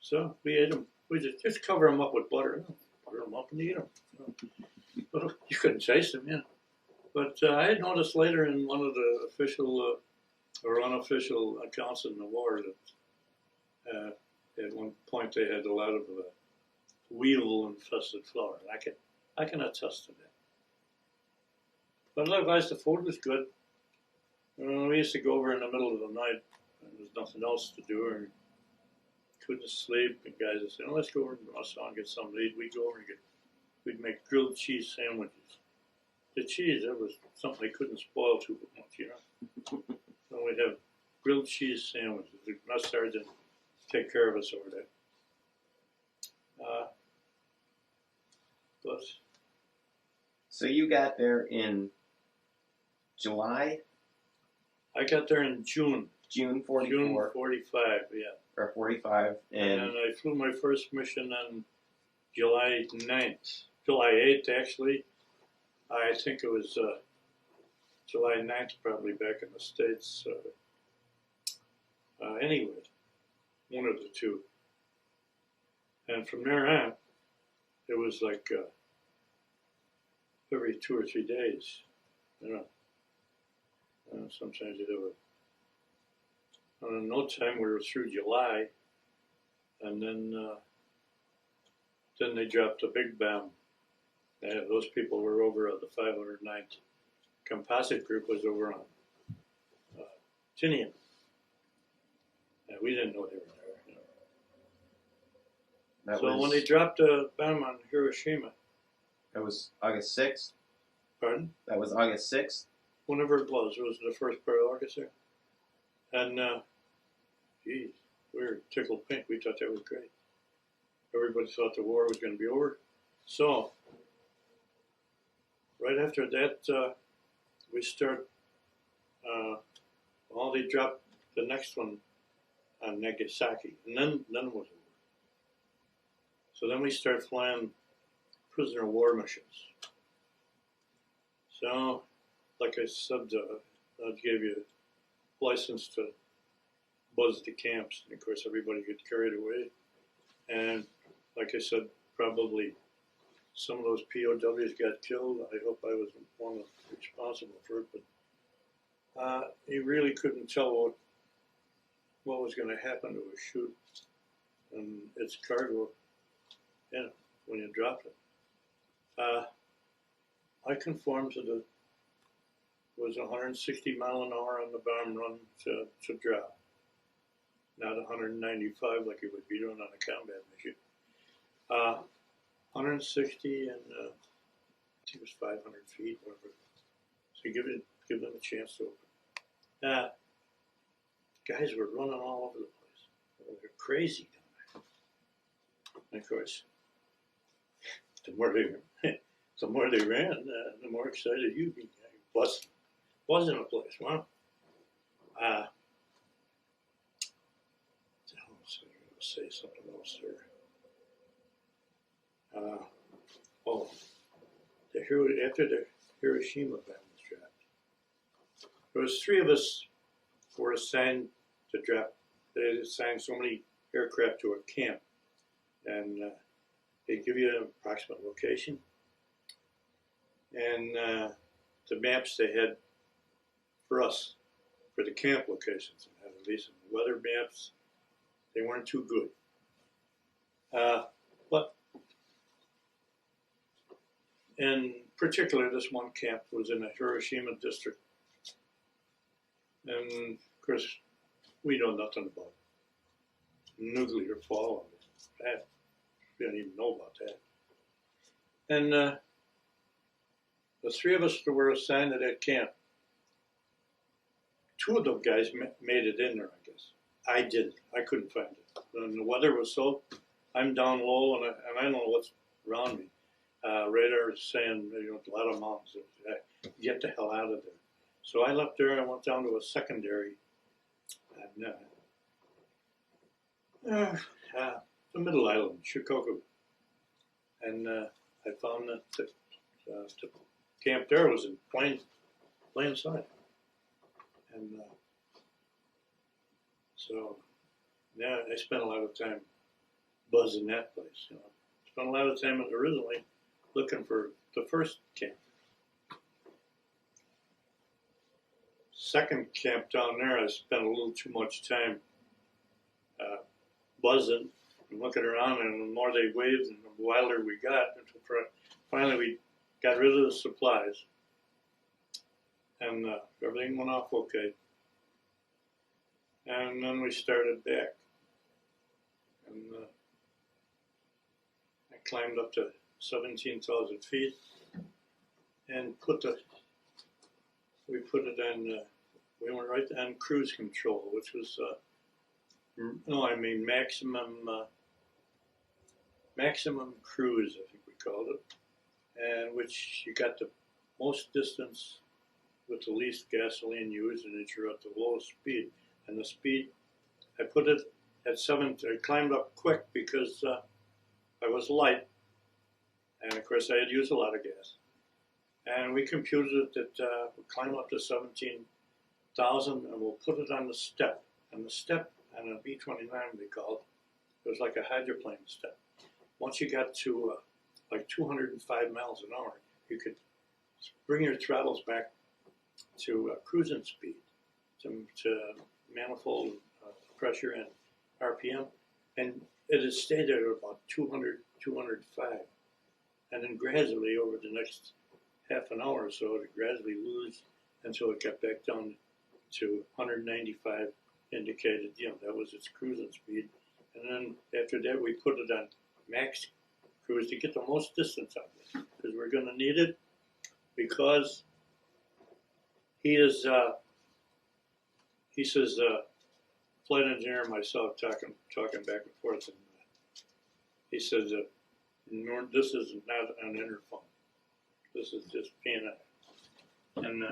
A: So we ate them. We just cover them up with butter. Butter them up and eat them. But you couldn't taste them, yeah. But I had noticed later in one of the official or unofficial accounts in the war that at one point they had a lot of weevil-infested flour. And I can attest to that. But otherwise, the food was good. We used to go over in the middle of the night, and there's nothing else to do, or couldn't sleep. And guys would say, let's go over to the restaurant and get something to eat. We'd go over and we'd make grilled cheese sandwiches. The cheese, that was something they couldn't spoil too much, you know. So we'd have grilled cheese sandwiches. The mess sergeant take care of us over there. But
C: So you got there in July?
A: I got there in June.
C: June 44.
A: June 45, yeah.
C: Or 45. And
A: I flew my first mission on July 9th. July 8th, actually. I think it was July 9th, probably back in the States. Anyway, one of the two. And from there on, it was like every 2 or 3 days, you know. Sometimes you'd have in no time we were through July, and then they dropped a big bomb. Those people were over at the 509th Composite Group was over on Tinian. And we didn't know they were there. You know. So when they dropped a bomb on Hiroshima.
C: That was August 6th?
A: Pardon?
C: That was August 6th?
A: Whenever it was the first part of August there. And, geez, we were tickled pink. We thought that was great. Everybody thought the war was going to be over. So, right after that, we start, they dropped the next one on Nagasaki, and then it was over. So then we start flying prisoner of war missions. So, like I said, I gave you a license to buzz the camps, and of course everybody get carried away. And like I said, probably some of those POWs got killed. I hope I wasn't one responsible for it, but you really couldn't tell what was going to happen to a chute and its cargo, you know, when you dropped it. I conformed to was 160 mile an hour on the bomb run to drop, not 195 like you would be doing on a combat mission. 160 and I think it was 500 feet, whatever. So give them a chance to open. Guys were running all over the place. They're crazy down there. And of course, the more they ran, the more excited you'd be. Buzzing the place. Wow. I was going to say something else there. After the Hiroshima bomb was dropped, there was 3 of us were assigned to drop. They assigned so many aircraft to a camp, and They give you an approximate location, and the maps they had for us, for the camp locations, and had at least the weather maps, they weren't too good. But in particular, this one camp was in the Hiroshima district. And of course, we know nothing about nuclear fallout. That we don't even know about that. And the three of us that were assigned to that camp, two of those guys made it in there, I guess. I didn't. I couldn't find it. And the weather was so, I'm down low, and I don't know what's around me. Radar is saying, a lot of mountains. Get the hell out of there. So I left there and I went down to a secondary, and the middle island, Shikoku. And I found that the camp there was in plain sight. And so, yeah, I spent a lot of time buzzing that place. Spent a lot of time originally looking for the first camp. Second camp down there, I spent a little too much time buzzing and looking around, and the more they waved and the wilder we got, until finally we got rid of the supplies, and everything went off okay. And then we started back, and I climbed up to 17,000 feet and we put it on, we went right on cruise control, which was, maximum cruise, I think we called it, and which you got the most distance with the least gasoline used, and you're at the lowest speed. And the speed, I put it at 7, I climbed up quick because I was light, and of course I had used a lot of gas. And we computed it that we'll climb up to 17,000 and we'll put it on the step. And the step on a B-29, they called it was like a hydroplane step. Once you got to like 205 miles an hour, you could bring your throttles back to cruising speed, to manifold pressure and RPM. And it has stayed there about 200, 205. And then gradually over the next half an hour or so, it gradually lose until it got back down to 195 indicated, that was its cruising speed. And then after that, we put it on max cruise to get the most distance out of it, because we're going to need it, because he says, flight engineer and myself talking back and forth, and he says, this is not an interphone. This is just PNI. And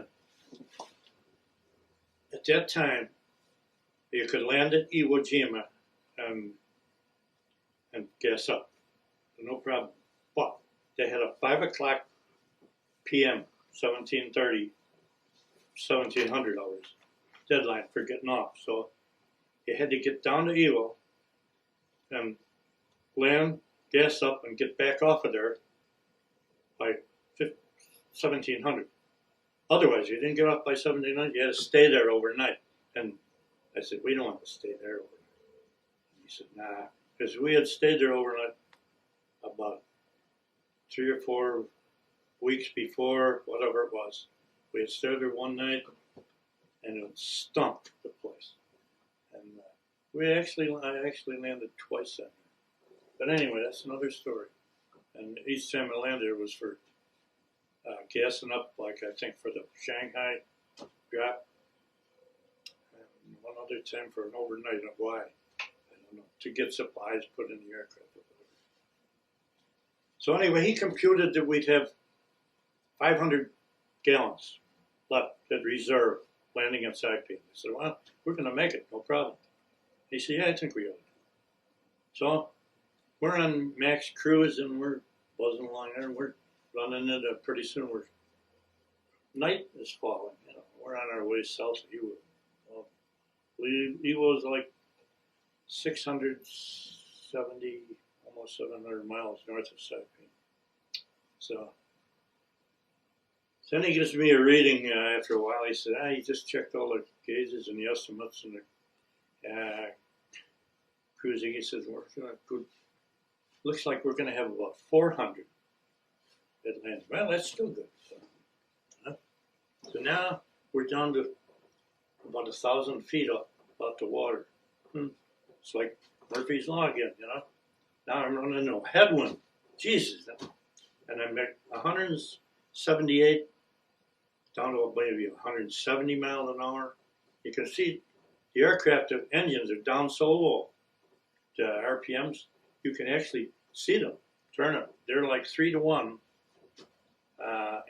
A: at that time, you could land at Iwo Jima and gas up, no problem. But they had a 5 o'clock p.m., 1700 hours deadline for getting off. So you had to get down to Iwo and land, gas up, and get back off of there by 1700. Otherwise, you didn't get off by 1700. You had to stay there overnight. And I said, we don't want to stay there overnight. And he said, nah, because we had stayed there overnight about 3 or 4 weeks before, whatever it was. We had stayed there one night, and it stunk, the place. And I actually landed twice then. But anyway, that's another story. And each time I landed, it was for gassing up, like I think for the Shanghai drop, and one other time for an overnight in Hawaii. I don't know, to get supplies put in the aircraft or whatever. So anyway, he computed that we'd have 500 gallons left at reserve landing in Saipan. I said, well, we're going to make it, no problem. He said, yeah, I think we ought to. So we're on max cruise and we're buzzing along there, and we're running into, pretty soon night is falling. We're on our way south of Iwo. Well, Iwo was like 670, almost 700 miles north of Saipan. So then he gives me a reading after a while. He said, he just checked all the gauges and the estimates and the cruising. He says, we're going to, looks like we're going to have about 400 at land. Well, that's still good. So now we're down to about 1,000 feet up the water. It's like Murphy's Law again, you know. Now I'm running a headwind. Jesus. And I'm at 178 down to maybe 170 miles an hour. You can see the aircraft engines are down so low, the RPMs, you can actually see them turn up. They're like 3 to 1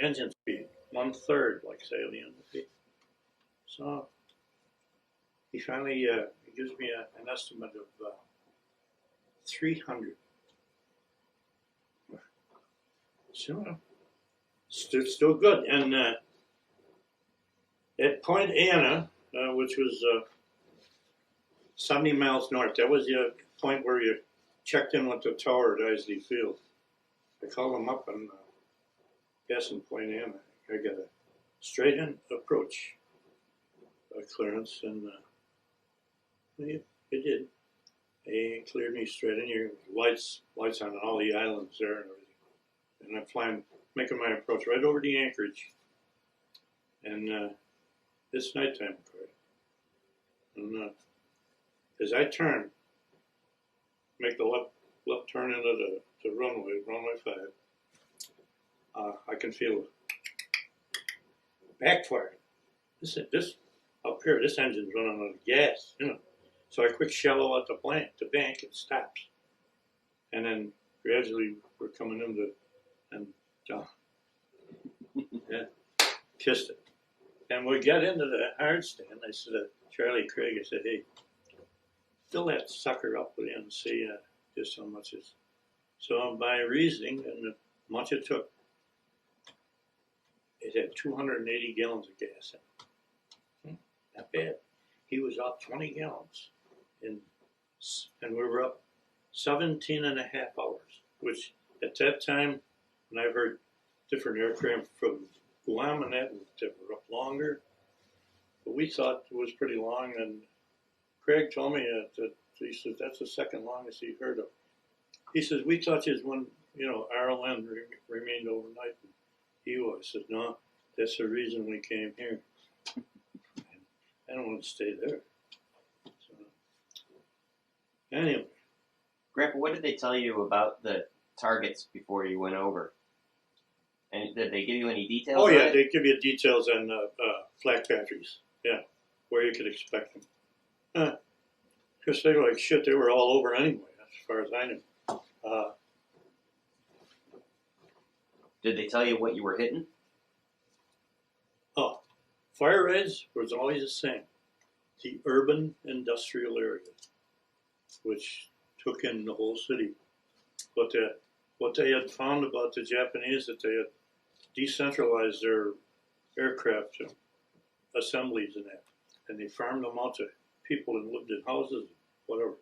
A: engine speed, 1/3, like say, of the engine speed. So he finally he gives me an estimate of 300. So still good. And at Point Anna, which was 70 miles north, that was the point where you checked in with the tower at Isley Field. I called them up and passing Point Anna. I got a straight-in approach clearance, and it did. They cleared me straight in here. Lights on all the islands there and everything. And I'm flying, making my approach right over the anchorage. And it's nighttime, Corey. And as I turn, make the left turn into the runway 5, I can feel a backfire. This up here, this engine's running out of gas, you know. So I quick shallow out the bank, it stops. And then gradually we're coming into, and yeah, kissed it. And we got into the hard stand. I said to Charlie Craig, I said, hey, fill that sucker up with and see just how much is. So by reasoning and how much it took, it had 280 gallons of gas in it. Not bad. He was up 20 gallons. And we were up 17 and a half hours, which at that time, when I've heard different aircraft from Guam and that were up longer, but we thought it was pretty long. And Craig told me that he said that's the second longest he heard of. He says we thought it was when RLN remained overnight. He was said no, that's the reason we came here. I don't want to stay there. So, anyway,
C: Grandpa, what did they tell you about the targets before you went over? And did they give you any details?
A: Oh yeah,
C: on it?
A: they give you details on flak batteries. Yeah, where you could expect them. Because they were like shit. They were all over anyway, as far as I knew.
C: Did they tell you what you were hitting?
A: Oh, fire raids was always the same. The urban industrial area, which took in the whole city. But what they had found about the Japanese, that they had decentralized their aircraft assemblies and that, and they farmed them out to people and lived in houses, whatever.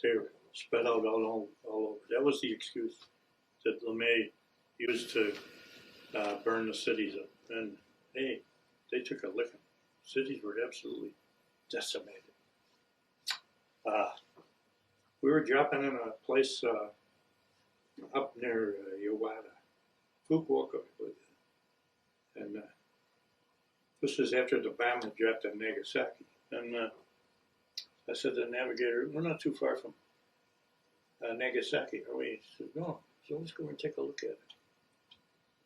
A: They were spread out all over. That was the excuse that LeMay used to burn the cities up. And hey, they took a licking. Cities were absolutely decimated. We were dropping in a place up near Iwata, Fukuoka, I believe. And this was after the bomb had dropped on Nagasaki. And I said to the navigator, we're not too far from Nagasaki, are we? He said, no, so let's go and take a look at it.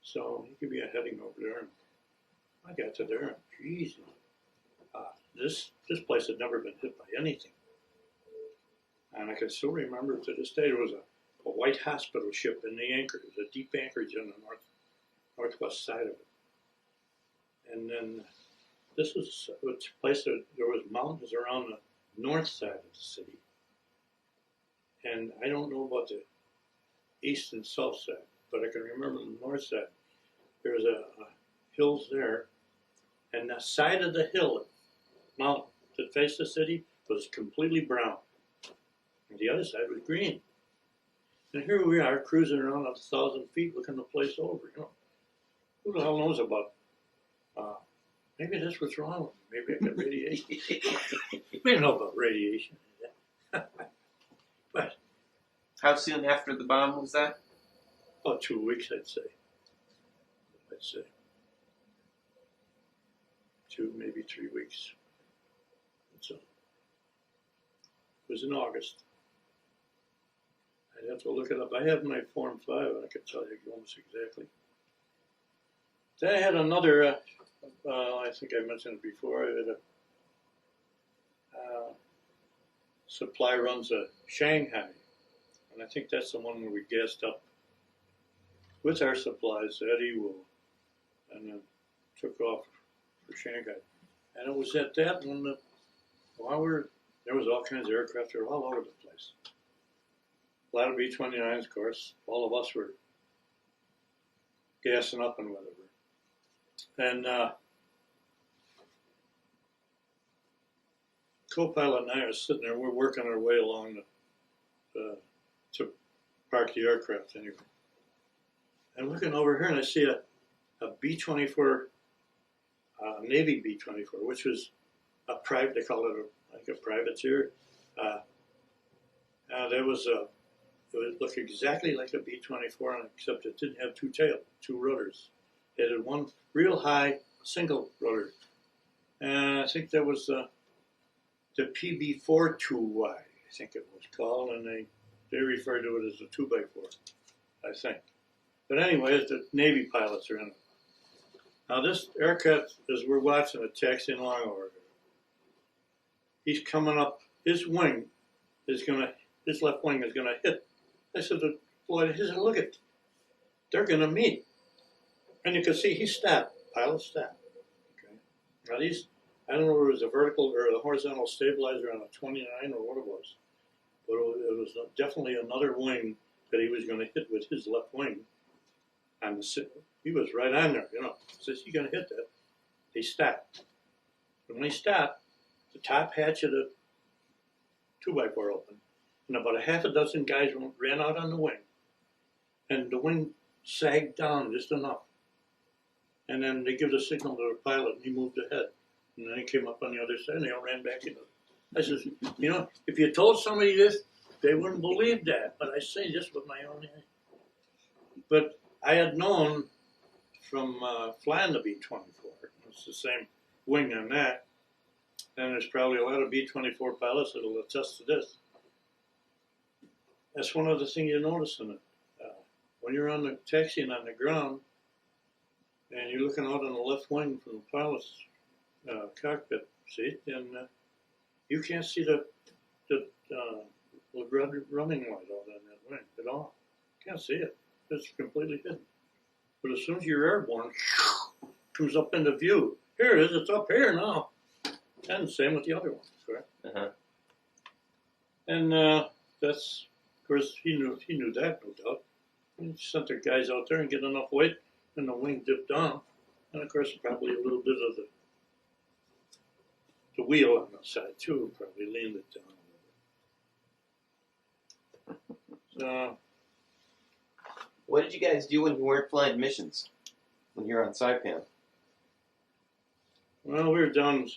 A: So he gave me a heading over there, and I got to there, and geez, this place had never been hit by anything. And I can still remember to this day, there was a white hospital ship in the anchor. There was a deep anchorage on the northwest side of it. And then this was a place that there was mountains around the north side of the city. And I don't know about the east and south side, but I can remember the north side. There was a hills there, and the side of the hill, mountain that faced the city, was completely brown. And the other side was green. And here we are cruising around 1,000 feet looking the place over, you know. Who the hell knows about, maybe that's what's wrong with me. Maybe I got radiation. We don't know about radiation. But
C: How soon after the bomb was that?
A: about 2 weeks, I'd say. 2, maybe 3 weeks. So, it was in August. I'd have to look it up. I have my Form 5, and I could tell you almost exactly. Then I had another, I think I mentioned it before, I had a supply runs to Shanghai. And I think that's the one where we gassed up with our supplies at Iwo and then took off for Shanghai. And it was at that one that there was all kinds of aircraft that were all over the place. A lot of B-29s, of course. All of us were gassing up and whatever. And co-pilot and I are sitting there. We're working our way along to park the aircraft anyway. And looking over here, and I see a B-24, Navy B-24, which was a private. They call it like a privateer. It would look exactly like a B-24, except it didn't have two rotors. It had one real high single rotor, and I think that was the PB-42Y, I think it was called, and they referred to it as a 2x4, I think. But anyway, the Navy pilots are in it. Now this aircraft, as we're watching it taxiing along over here, he's coming up. His left wing is gonna hit. I said to Floyd, he said, look at, they're gonna meet. And you can see he stopped. Pilot stopped. Okay. Now I don't know if it was a vertical or the horizontal stabilizer on a 29 or what it was, but it was definitely another wing that he was going to hit with his left wing. He was right on there, you know. Says he's going to hit that. He stopped. And when he stopped, the top hatch of the 2x4 opened, and about a half a dozen guys ran out on the wing, and the wing sagged down just enough. And then they give the signal to the pilot, and he moved ahead. And then he came up on the other side, and they all ran back into it. I says, you know, if you told somebody this, they wouldn't believe that. But I say this with my own eye. But I had known from flying the B-24. It's the same wing on that. And there's probably a lot of B-24 pilots that will attest to this. That's one of the things you notice in it. When you're on the taxiing on the ground, and you're looking out on the left wing from the pilot's cockpit seat, and you can't see the running light out on that wing at all. You can't see it. It's completely hidden. But as soon as you're airborne, it comes up into view. Here it is. It's up here now. And same with the other ones, correct?
C: Uh-huh.
A: And that's, of course, he knew that, no doubt. He sent their guys out there and get enough weight, and the wing dipped down. And of course, probably a little bit of the wheel on the side too, probably leaned it down a little bit. So,
C: What did you guys do when you weren't flying missions? When you were on Saipan?
A: well, we were down.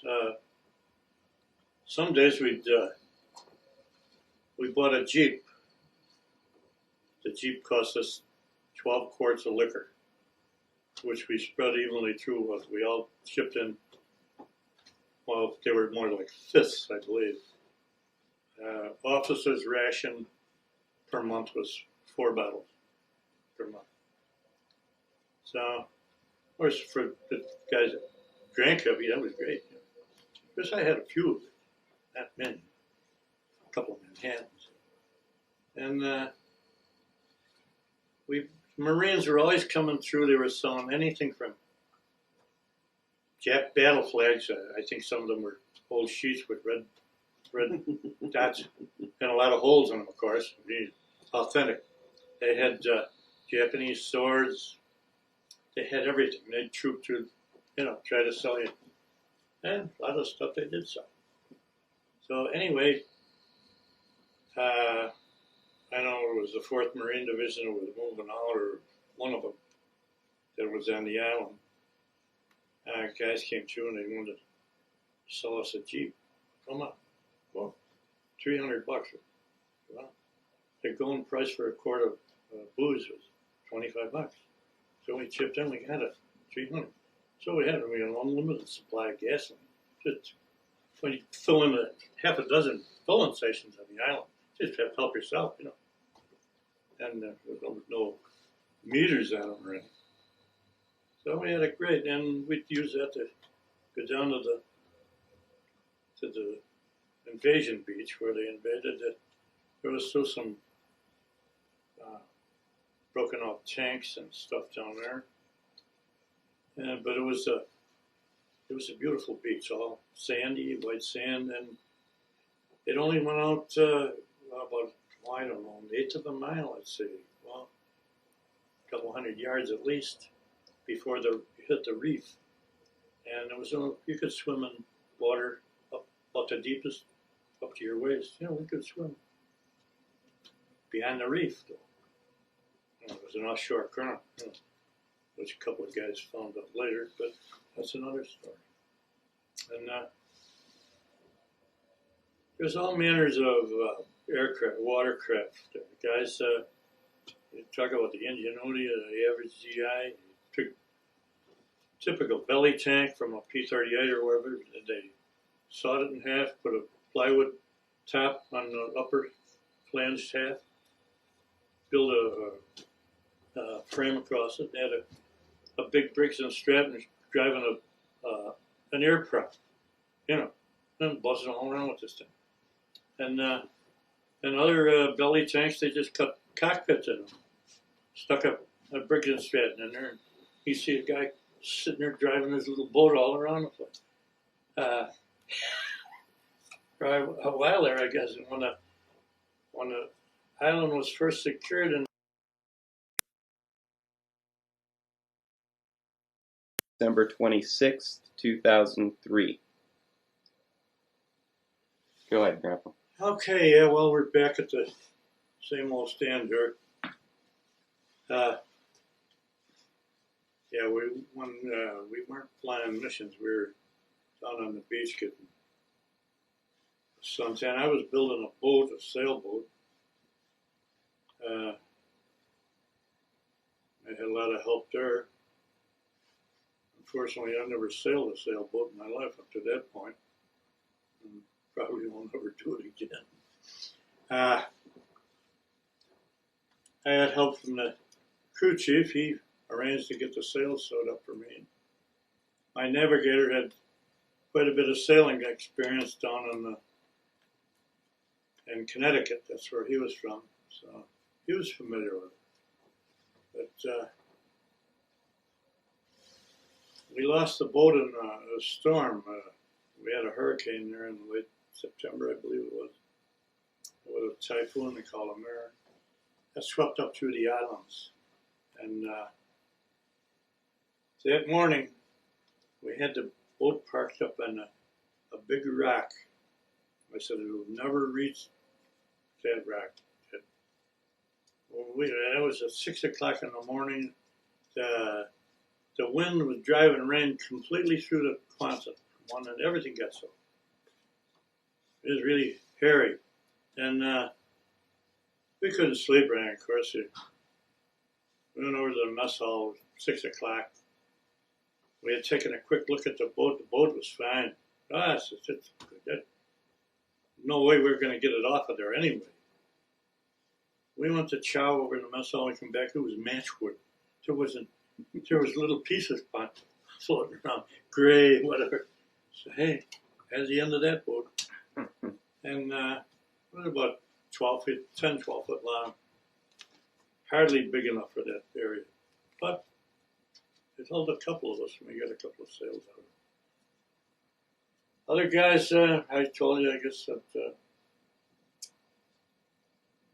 A: Some days we bought a Jeep. The Jeep cost us 12 quarts of liquor, which we spread evenly through. We all shipped in. Well, they were more like fifths, I believe. Officers' ration per month was 4 bottles per month. So, of course, for the guys that drank heavy, that was great. Of course, I had a few of it, not many, a couple of Manhattans. And Marines were always coming through. They were selling anything from Jap battle flags. I think some of them were old sheets with red dots and a lot of holes in them, of course. Authentic. They had Japanese swords. They had everything. They'd troop through, try to sell you. And a lot of stuff they did sell. So anyway, I know it was the 4th Marine Division that was moving out, or one of them that was on the island. Guys came through and they wanted to sell us a Jeep. Come on, well, $300. Well, the going price for a quart of booze was $25. So we chipped in, we had it, 300. So we had an unlimited supply of gasoline. Just when you fill in half a dozen filling stations on the island, just have to help yourself, you know. And there was no meters on them or anything. So we had it great, and we'd use that to go down to the invasion beach where they invaded it. There was still some broken off tanks and stuff down there, but it was a beautiful beach, all sandy, white sand, and it only went out about, I don't know, an eighth of a mile, I'd say. Well, a couple hundred yards at least before you hit the reef, and it was you could swim in water up the deepest, up to your waist. You know, we could swim behind the reef, though. You know, it was an offshore current, you know, which a couple of guys found out later, but that's another story. And there's all manners of aircraft, watercraft. Guys, you talk about the ingenuity of the average GI. Took typical belly tank from a P-38 or wherever, and they sawed it in half, put a plywood top on the upper flanged half, build a frame across it. They had a big Briggs and Stratton driving an air prop, you know, and buzzing all around with this thing. And other belly tanks, they just cut cockpits in them, stuck a Briggs and Stratton in there, and you see a guy sitting there driving his little boat all around the place. For a while there, I guess, when the island was first secured in
C: December 26th, 2003. Go ahead, Grandpa.
A: Okay, yeah, well, we're back at the same old stand here. Yeah, when we weren't flying missions, we were down on the beach getting suntan. I was building a boat, a sailboat. I had a lot of help there. Unfortunately, I never sailed a sailboat in my life up to that point. And probably won't ever do it again. I had help from the crew chief. He arranged to get the sails sewed up for me. My navigator had quite a bit of sailing experience down in Connecticut. That's where he was from, so he was familiar with it. But we lost the boat in a storm. We had a hurricane there in late September, I believe it was. It was a typhoon, they call them there. That swept up through the islands. And that morning, we had the boat parked up on a big rock. I said, it will never reach that rock. It was at 6 o'clock in the morning. The wind was driving rain completely through the Quonset, and everything got soaked. It was really hairy. And we couldn't sleep right, of course. We went over to the mess hall at 6 o'clock. We had taken a quick look at the boat. The boat was fine. It's good. No way we were going to get it off of there anyway. We went to chow over in the mess hall and come back. It was matchwood. There was little pieces floating around, gray, whatever. So hey, that's the end of that boat. And it was about 10, 12 foot long. Hardly big enough for that area. But it held a couple of us, and we got a couple of sails out of it. Other guys, I told you, I guess, that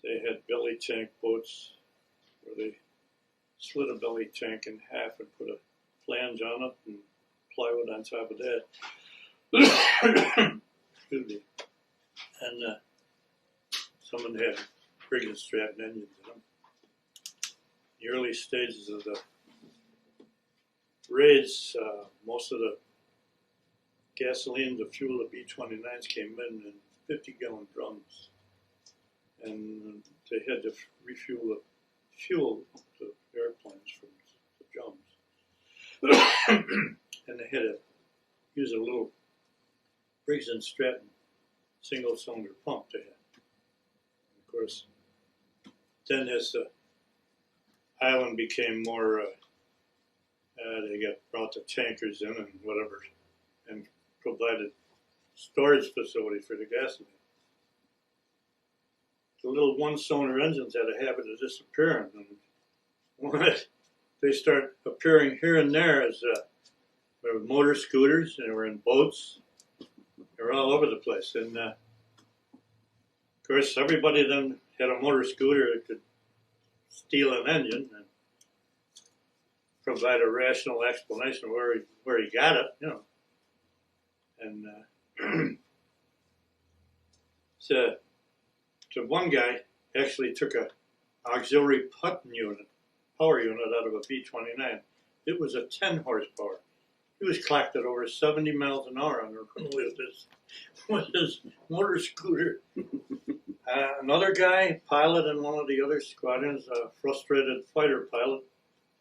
A: they had belly tank boats where they split a belly tank in half and put a flange on it and plywood on top of that. Excuse me. And someone had Briggs and Stratton engines in them. The early stages of the raids, most of the gasoline, the fuel, the B-29s came in 50-gallon drums, and they had to refuel the fuel the airplanes from the drums, and they had to use a little Briggs and Stratton single-cylinder pump they had. And of course, then as the island became more, they brought the tankers in and whatever, and provided storage facility for the gasoline. The little one-cylinder engines had a habit of disappearing, and when they start appearing here and there as there were motor scooters, and they were in boats. They were all over the place, and of course, everybody then had a motor scooter that could steal an engine and provide a rational explanation of where he got it, you know. And so one guy actually took a auxiliary power unit out of a B-29. It was a 10 horsepower. He was clocked at over 70 miles an hour on the road with his motor scooter. Another guy, pilot in one of the other squadrons, a frustrated fighter pilot,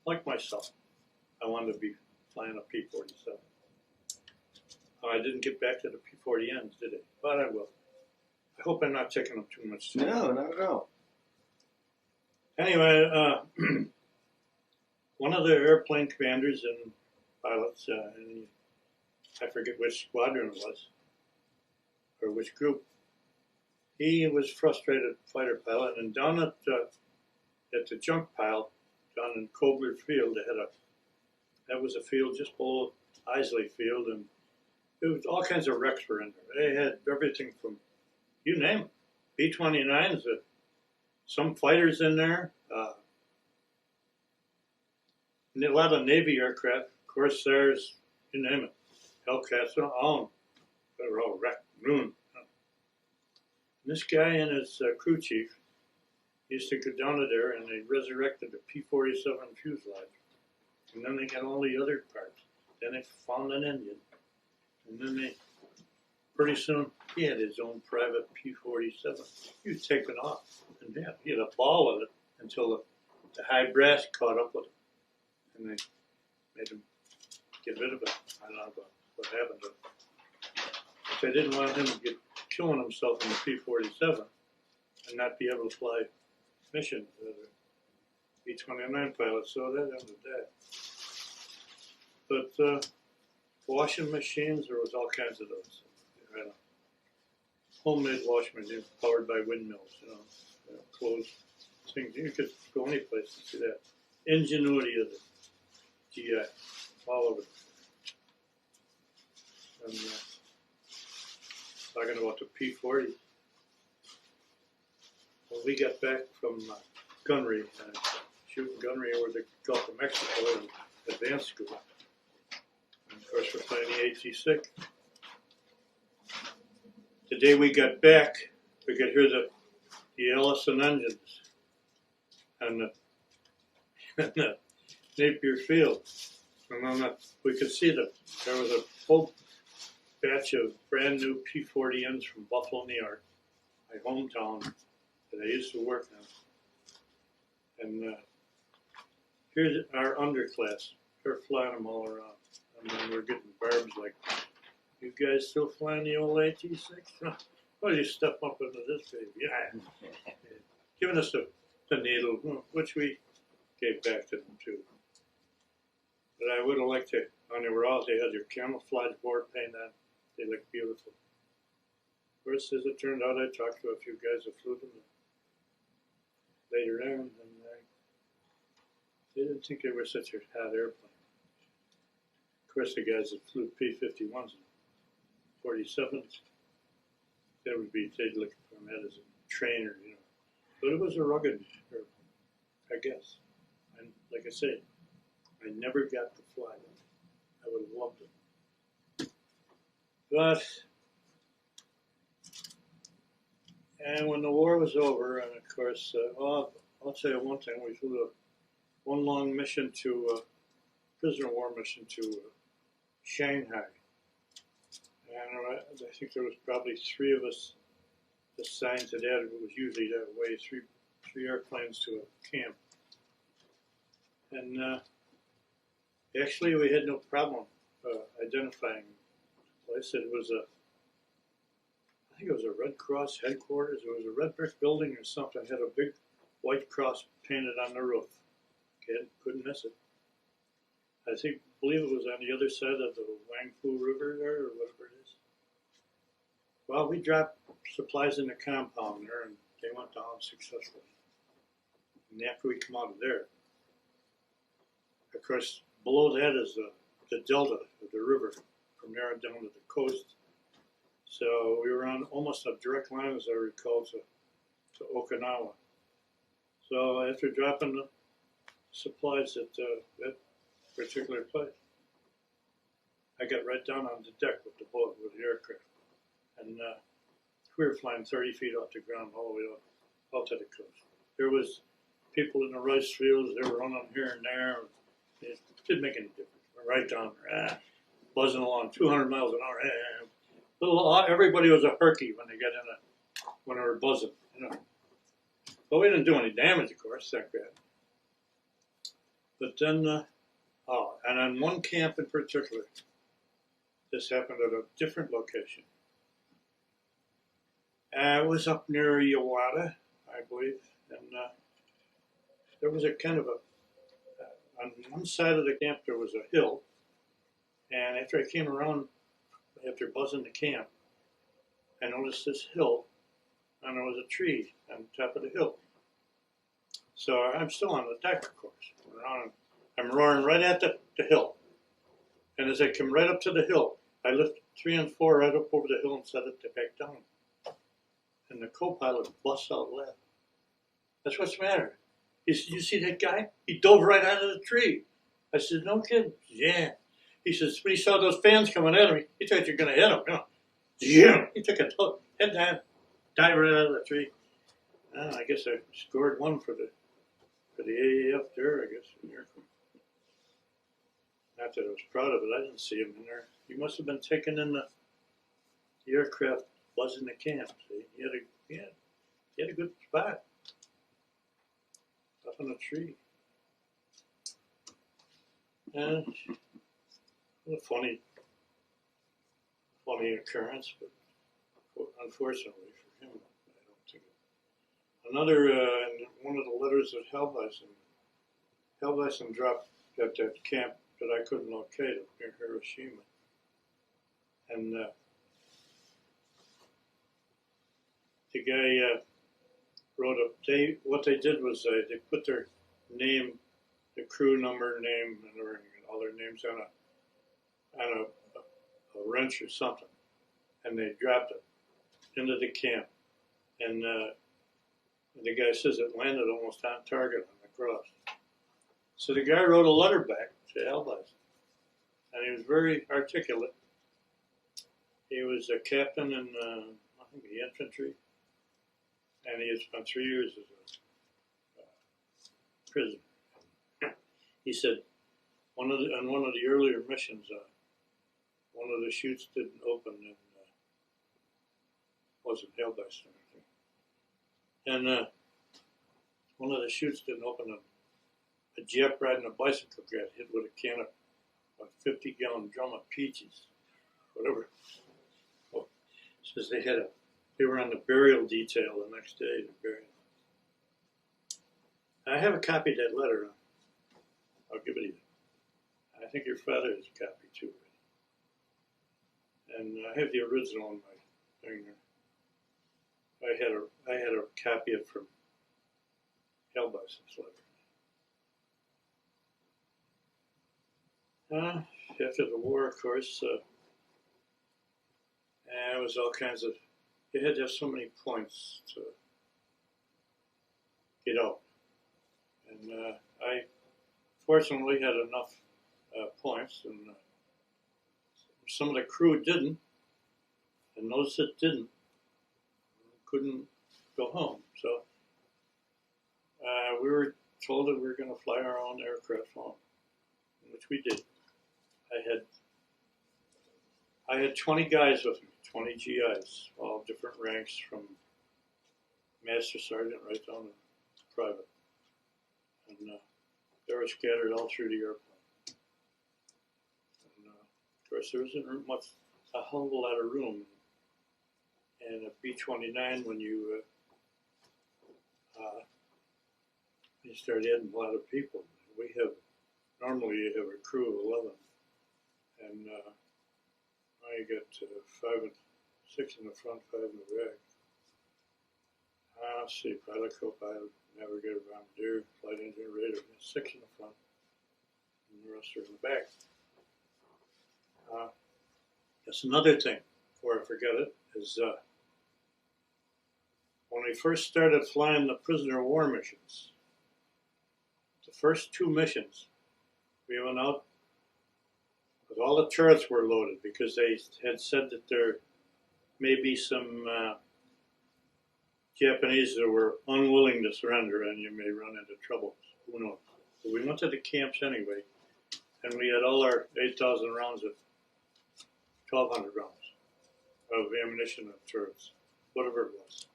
A: like myself. I wanted to be flying a P-47. I didn't get back to the P-40Ns, did I? But I will. I hope I'm not taking up too much time.
C: No, not at all.
A: Anyway, one of the airplane commanders and pilots, and I forget which squadron it was, or which group, he was frustrated fighter pilot, and down at the junk pile, down in Kobler Field, that was a field just below Isley Field, and it was all kinds of wrecks were in there. They had everything from, you name it, B-29s, some fighters in there, and a lot of Navy aircraft, Corsairs, you name it, Hellcats, all they were all wrecked, ruined. And this guy and his crew chief used to go down to there, and they resurrected the P-47 fuselage. And then they got all the other parts. Then they found an engine. And then pretty soon, he had his own private P-47. He was taken off. And yeah, he had a ball with it until the high brass caught up with him. And they made him get rid of it. I don't know what happened to him. But they didn't want him to get killing himself in the P-47 and not be able to fly missions as a B-29 pilot, so that ended that. But washing machines, there was all kinds of those. You know, homemade washing machines powered by windmills, clothes, things. You could go any place to see that. Ingenuity of the GI, all over. And talking about the P-40, when we got back from gunnery, shooting gunnery over the Gulf of Mexico in advanced school. And of course, we're flying the AT-6. The day we got back, we could hear the Ellison engines and the Napier Field. And then we could see that there was a whole batch of brand new P-40Ns from Buffalo, New York, my hometown, that I used to work on. And here's our underclass. They're flying them all around. And then we're getting barbs like, you guys still flying the old AT-6? Well, you step up into this baby. Yeah. Giving us the needle, which we gave back to them too. But I would have liked to, when they were out, they had their camouflage board paint on. They looked beautiful. Of course, as it turned out, I talked to a few guys that flew them later on, and they didn't think they were such a hot airplane. Of course, the guys that flew P-51s and 47s, they'd look at that as a trainer, But it was a rugged airplane, I guess. And like I say, I never got to fly them. I would have loved it. But And when the war was over, and of course, well, I'll tell you one thing: we flew one long mission to prisoner of war mission to Shanghai, and I think there was probably three of us assigned to that. It was usually that way: three airplanes to a camp, and actually we had no problem identifying the place. It was I think it was a Red Cross headquarters. It was a red brick building or something. It had a big white cross painted on the roof. Couldn't miss it. I believe it was on the other side of the Wangfu River there, or whatever it is. Well, we dropped supplies in the compound there, and they went down successfully. And after we come out of there, of course, below that is the delta of the river, from there down to the coast. So we were on almost a direct line, as I recall, to Okinawa. So after dropping the supplies at that particular place, I got right down on the deck with the boat, with the aircraft. And we were flying 30 feet off the ground all the way out to the coast. There was people in the rice fields, they were running here and there. It didn't make any difference. We're right down there, buzzing along 200 miles an hour. Everybody was a herky when they got when they were buzzing, you know. But we didn't do any damage, of course, thank God. But then, and on one camp in particular, this happened at a different location. It was up near Iwata, I believe, and there was a kind of on one side of the camp there was a hill, and after I came around, after buzzing the camp, I noticed this hill, and there was a tree on top of the hill. So I'm still on the deck, of course. I'm roaring right at the hill. And as I come right up to the hill, I lift 3 and 4 right up over the hill and set it back down. And the co-pilot busts out laughing. That's what's the matter. He said, "You see that guy? He dove right out of the tree." I said, "No kidding." "Yeah." He says, when he saw those fans coming at him, he thought you were going to hit him. You know. Yeah. He took a head down, dived right out of the tree. I guess I scored one for the AAF there, I guess. Not that I was proud of it. I didn't see him in there. He must have been taken in the aircraft buzzing the camp. See, he had a good spot up in a tree. And a funny occurrence, but unfortunately for him, I don't think it. Another, in one of the letters that Helbison dropped at that camp that I couldn't locate up near Hiroshima. And the guy wrote what they did was they put their name, the crew number, name, and all their names on a wrench or something, and they dropped it into the camp. And the guy says it landed almost on target on the cross. So the guy wrote a letter back to Helbison, and he was very articulate. He was a captain in, I think, the infantry, and he had spent 3 years as a prisoner. He said on one of the earlier missions, one of the chutes didn't open, and wasn't Helbison or anything. And one of the chutes didn't open, and a Jap riding a bicycle got hit with a can of a 50-gallon drum of peaches, whatever. Well, says they were on the burial detail the next day to bury him. I have a copy of that letter. I'll give it to you. I think your father has a copy too. And I have the original in my thing there. I had a copy of it from Helbison's letter. After the war, of course, it was all kinds of. You had to have so many points to get out, and I fortunately had enough points, and some of the crew didn't, and those that didn't couldn't go home. So we were told that we were going to fly our own aircraft home, which we did. I had 20 guys with me, 20 GIs, all different ranks from master sergeant right down to private. And they were scattered all through the airplane. And of course, there wasn't a whole lot of room. And a B-29, when you start adding a lot of people, normally you have a crew of 11, and I got 6 in the front, 5 in the back. Let's see, pilot, co-pilot, navigator, bombardier, flight engineer, radar. 6 in the front, and the rest are in the back. That's another thing, before I forget it, is when we first started flying the prisoner of war missions, the first 2 missions, we went out, but all the turrets were loaded because they had said that there may be some Japanese that were unwilling to surrender and you may run into trouble. Who knows? But we went to the camps anyway, and we had all our 8,000 rounds of 1,200 rounds of ammunition and turrets, whatever it was.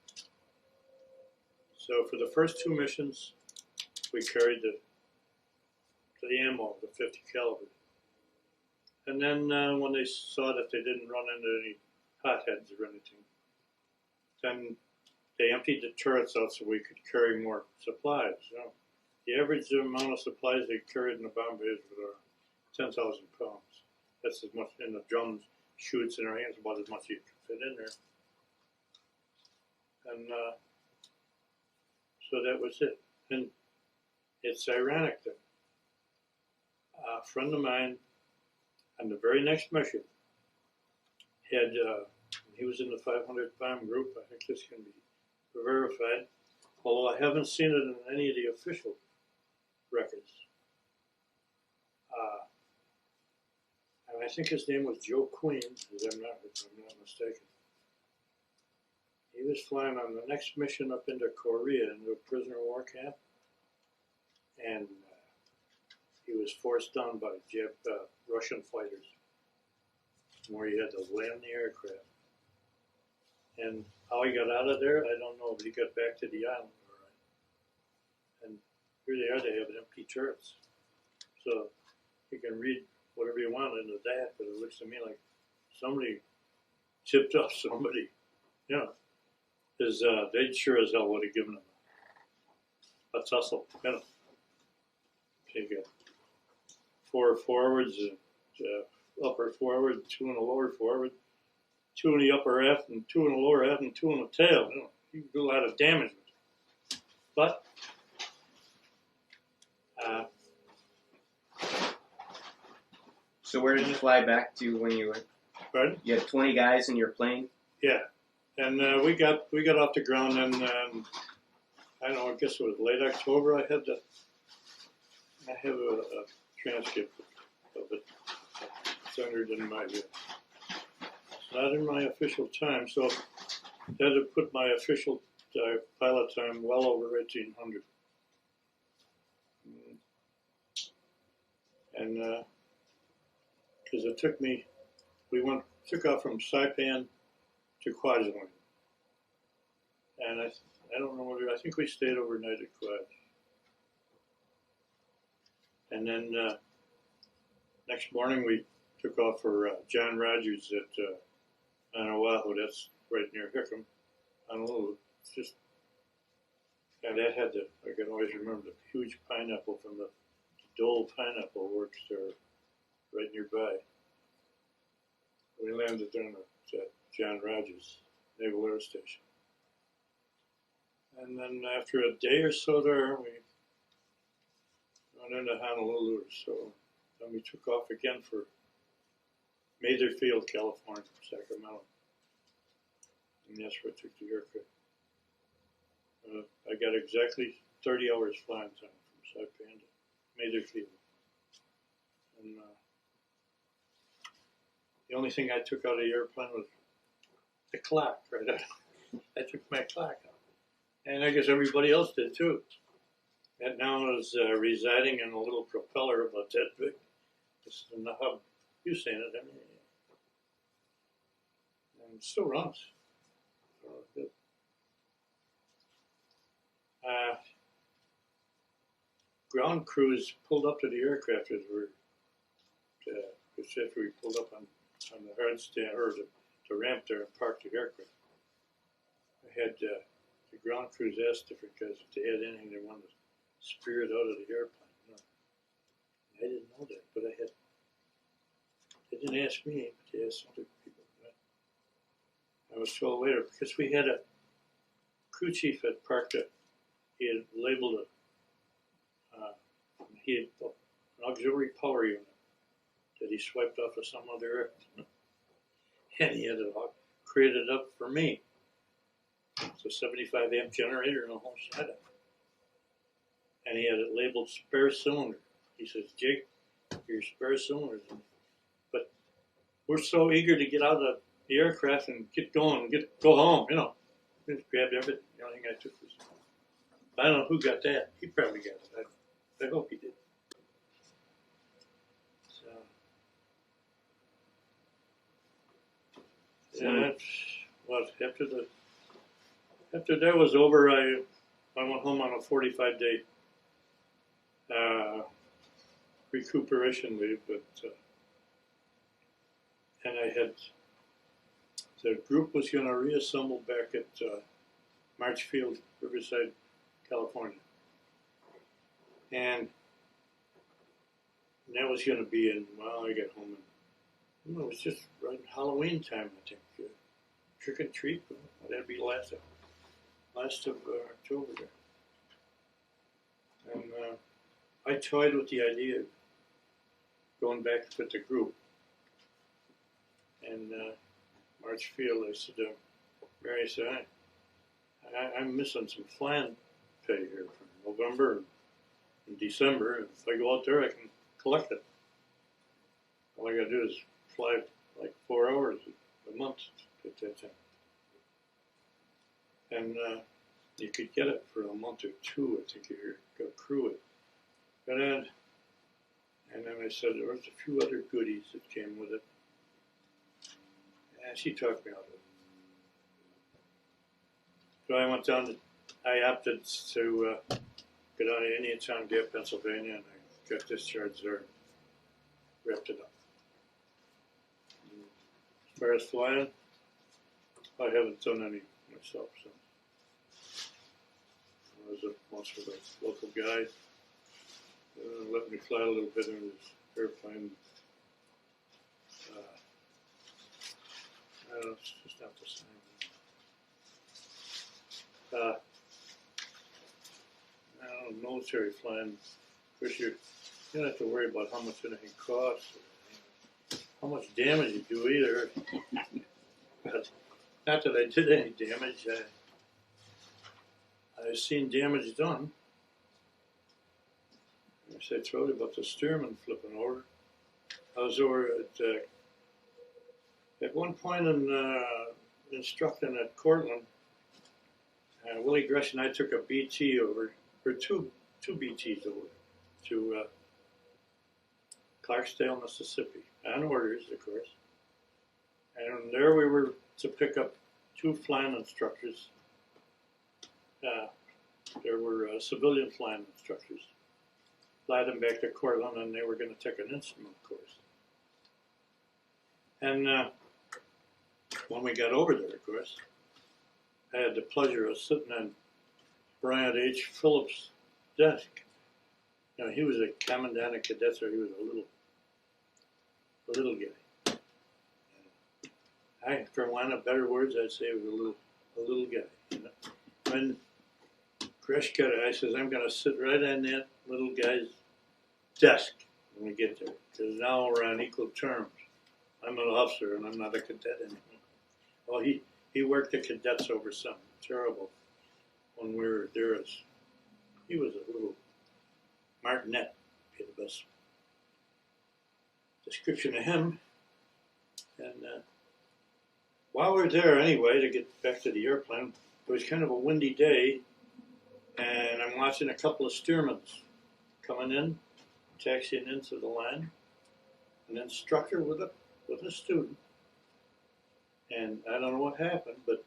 A: So for the first 2 missions, we carried the ammo, the 50 caliber. And then when they saw that they didn't run into any hotheads or anything, then they emptied the turrets out so we could carry more supplies. You know, the average amount of supplies they carried in the bomb bays was 10,000 pounds. That's as much in the drums, chutes in our hands, about as much as you could fit in there. And so that was it. And it's ironic that a friend of mine on the very next mission had, he was in the 500 bomb group. I think this can be verified, although I haven't seen it in any of the official records. And I think his name was Joe Queen, if I'm not mistaken. He was flying on the next mission up into Korea, into a prisoner of war camp, and he was forced down by Russian fighters, where he had to land the aircraft. And how he got out of there, I don't know, but he got back to the island all right. And here they are, they have empty turrets. So you can read whatever you want into that, but it looks to me like somebody tipped off somebody, you know, because they sure as hell would have given him a tussle, you know. So you got 4 forwards, upper forward, 2 in the lower forward, 2 in the upper aft, and 2 in the lower aft, and 2 in the tail. You know, you can do a lot of damage with it. But
C: So where did you fly back to when you were?
A: pardon?
C: You had 20 guys in your plane?
A: Yeah, and we got off the ground, and I don't know, I guess it was late October. I have a transcript of it. It's entered in my. It's not in my official time, so that would put my official pilot time well over 1800. And because it took me, took off from Saipan to Kwajalein, and I don't know whether, I think we stayed overnight at Kwaj. And then next morning we took off for John Rogers at on Oahu. That's right near Hickam, Honolulu. It's just, and that had I can always remember the huge pineapple from the Dole Pineapple Works there, right nearby. We landed down at John Rogers Naval Air Station. And then after a day or so there, we went into Honolulu or so. Then we took off again for Mather Field, California, Sacramento. And that's where I took the aircraft. I got exactly 30 hours flying time from Saipan to Mather Field. And the only thing I took out of the airplane was the clock, right? I took my clock out. And I guess everybody else did too. That now is residing in a little propeller about that big. It's in the hub. You've seen it, I mean. And it still runs. So good. Ground crews pulled up to the aircraft as we're, after we pulled up on the hard stand, or the ramp there and parked the aircraft. I had the ground crews asked different guys if they had anything they wanted to spear it out of the airplane. No. I didn't know that, but I had. They didn't ask me, but they asked other people. I was told later because we had a crew chief at parked it. He had labeled it. He had an auxiliary power unit that he swiped off of some other airplane, and he had it all created up for me. It's a 75 amp generator and a whole setup. And he had it labeled spare cylinder. He says, Jake, your spare cylinders. But we're so eager to get out of the aircraft and get going, go home, you know. Just grabbed everything. The only thing I took was, I don't know who got that. He probably got it. I hope he did. So, yeah, well, after that was over, I went home on a 45-day recuperation leave, but and I had the group was going to reassemble back at Marchfield, Riverside, California, and that was going to be in. Well, I got home and it was just right Halloween time, I think. Trick and treat. That'd be last of October there. And I toyed with the idea of going back with the group. And Marchfield, I said, Mary said, I'm missing some flan pay here for November and December. If I go out there, I can collect it. All I got to do is fly like 4 hours a month at that time. And you could get it for a month or two, I think, if you could accrue it. And then I said there was a few other goodies that came with it. And she talked me out of it. So I went down I opted to go down to Indiantown Gap, Pennsylvania, and I got discharged there and wrapped it up. And as far as flying, I haven't done any myself. So I was once with a local guy. Let me fly a little bit in his airplane. I don't know, it's just not the same. I don't know, military flying, of course you don't have to worry about how much anything costs or how much damage you do either. But not that I did any damage. I've seen damage done. I told you about the Stearman flipping over. I was over at one point in instructing at Cortland. Willie Gresh and I took a BT over, or two BTs over to Clarksdale, Mississippi, on orders, of course. And there we were to pick up 2 flying instructors. There were civilian flying instructors. Fly them back to Cortland, and they were going to take an instrument course. And when we got over there, of course, I had the pleasure of sitting on Bryant H. Phillips' desk. You know, he was a commandant of cadets, or he was a little guy. And for want of better words, I'd say he was a little guy. You know? When Gresh got it, I says, I'm going to sit right on that little guy's desk when we get there, because now we're on equal terms. I'm an officer and I'm not a cadet anymore. Well, he worked the cadets over something terrible when we were there. He was a little martinet, be the best description of him. And while we were there anyway, to get back to the airplane, it was kind of a windy day. and I'm watching a couple of steermen coming in, taxiing into the line, an instructor with a student, and I don't know what happened, but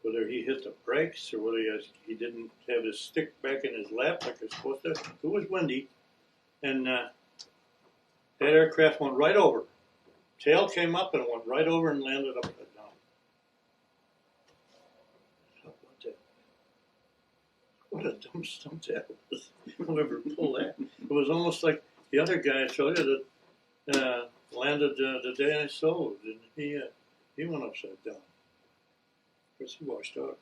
A: whether he hit the brakes or whether he didn't have his stick back in his lap like it's supposed to. It was windy, and that aircraft went right over. Tail came up and went right over and landed upside down. How about that? What a dumb stunt that was. Whoever pulled that. It was almost like the other guy I showed you that landed the day I sold, and he went upside down. Of course, he washed out,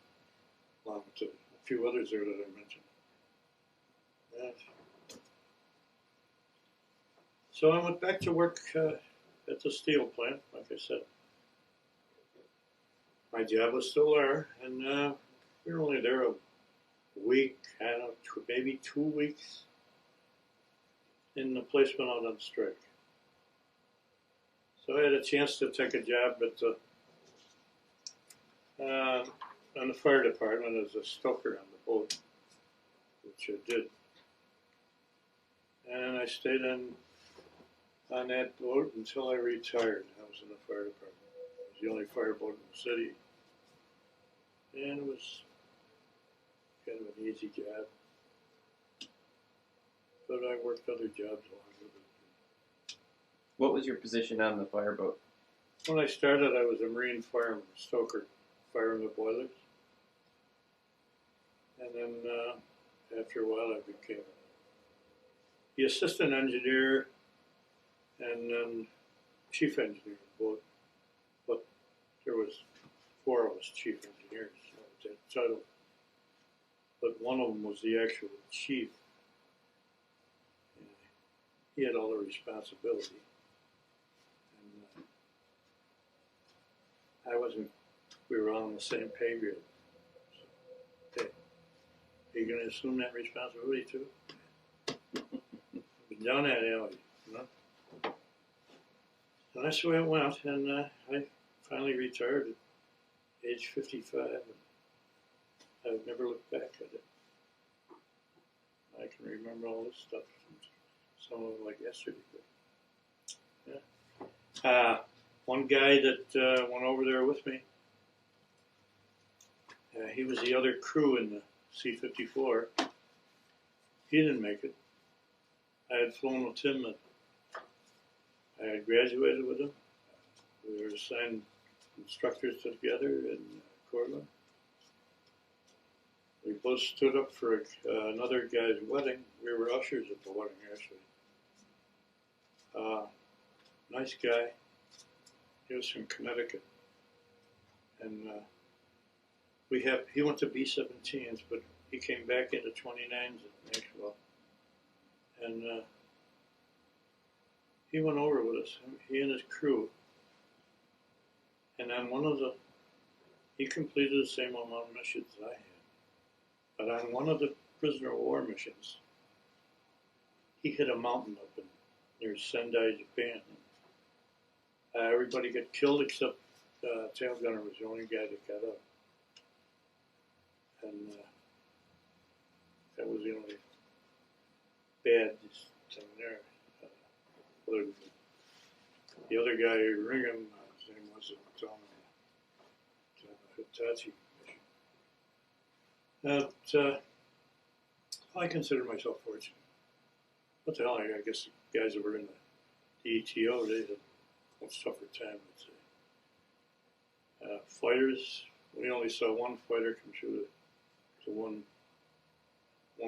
A: along with a few others there that I mentioned. Yeah. So I went back to work at the steel plant, like I said. My job was still there, and we were only there a week, I don't know, maybe 2 weeks, and the place went out on strike. So I had a chance to take a job at on the fire department as a stoker on the boat, which I did. And I stayed on that boat until I retired. I was in the fire department. It was the only fireboat in the city. And it was kind of an easy job. But I worked other jobs along with it.
C: What was your position on the fireboat?
A: When I started, I was a marine fireman, stoker, firing the boilers. And then after a while, I became the assistant engineer and then chief engineer both. But there was 4 of us chief engineers at that title. But one of them was the actual chief. And he had all the responsibility. And I wasn't, we were all on the same pay grade. So, hey, are you going to assume that responsibility too? Down that alley, you know? And that's the way it went, and I finally retired at age 55, and I've never looked back at it. I can remember all this stuff, some of it like yesterday, but yeah. One guy that went over there with me, he was the other crew in the C-54. He didn't make it. I had flown with him, and I had graduated with him. We were assigned instructors together in Cortland. We both stood up for another guy's wedding. We were ushers at the wedding, actually. Nice guy. He was from Connecticut. And he went to B-17s, but he came back into 29s at Maxwell. And he went over with us, he and his crew. And on he completed the same amount of missions I had. But on one of the prisoner of war missions, he hit a mountain up near Sendai, Japan. Everybody got killed except Tail Gunner was the only guy that got up. And that was the only bad thing there. The other guy, Ringham, his name was on Hitachi mission. I consider myself fortunate. What the hell, I guess the guys that were in the ETO, they had a much tougher time, I'd say. Fighters, we only saw one fighter come through the one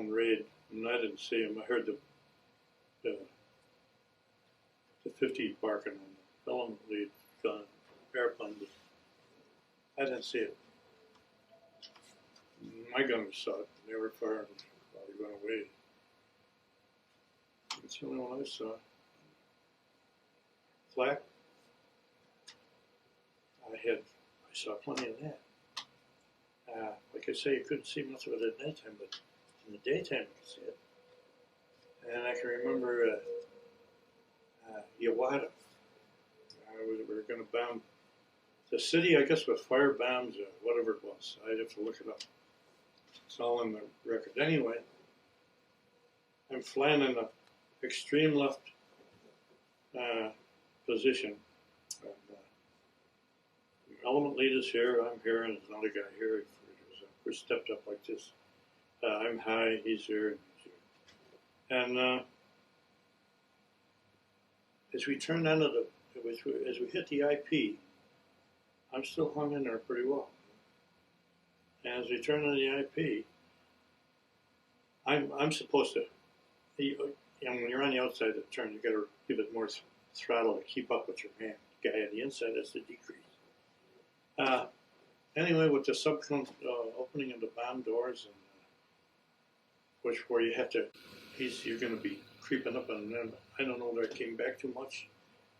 A: raid, and I didn't see him. I heard the 50 barking on the element lead gun airplane, but I didn't see it. My gunners saw it. They were firing while he went away. That's the only one I saw. Flak, I saw plenty of that. Like I say, you couldn't see much of it at nighttime, but in the daytime you could see it. And I can remember Yawata. We were going to bomb the city, I guess, with fire bombs or whatever it was. I'd have to look it up. It's all in the record. Anyway, I'm flying in the extreme left position. And, element leader's here, I'm here, and there's another guy here. We're stepped up like this. I'm high, he's here, and he's here. And as we turned onto as we hit the IP, I'm still hung in there pretty well. And as we turn on the IP, I'm supposed to, when you're on the outside of the turn, you got to give it more throttle to keep up with your man. The guy on the inside has to decrease. Anyway, with the opening of the bomb doors, and where you have to, you're going to be creeping up, and then I don't know that I came back too much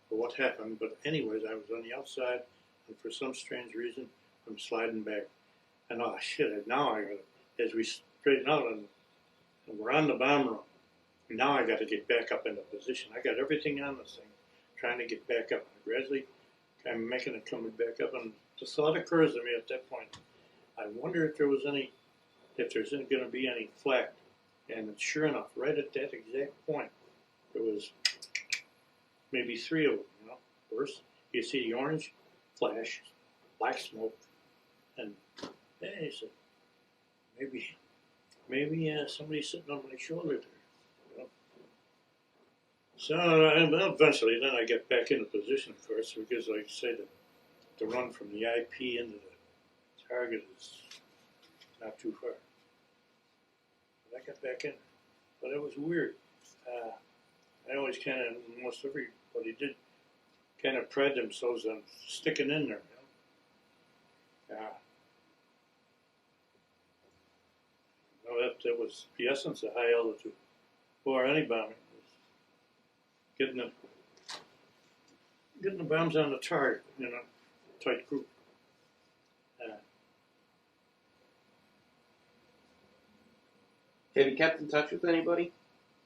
A: or what happened, but anyways, I was on the outside, and for some strange reason, I'm sliding back. And oh shit! Now I got, as we straighten out, and we're on the bomb run. Now I got to get back up into position. I got everything on this thing, trying to get back up. Gradually, I'm making it coming back up, and the thought occurs to me at that point. I wonder if there's going to be any flak. And sure enough, right at that exact point, there was maybe 3 of them. You know, first you see the orange flash, black smoke, and hey, I said, maybe somebody's sitting on my shoulder there. You know? So eventually, then I get back into position, of course, because like I say, the run from the IP into the target is not too far. But I got back in, but it was weird. I always kind of, almost everybody did, kind of pride themselves on sticking in there. You know? That was the essence of high altitude, or any bombing. Getting the bombs on the target in a tight group.
C: Have you kept in touch with anybody?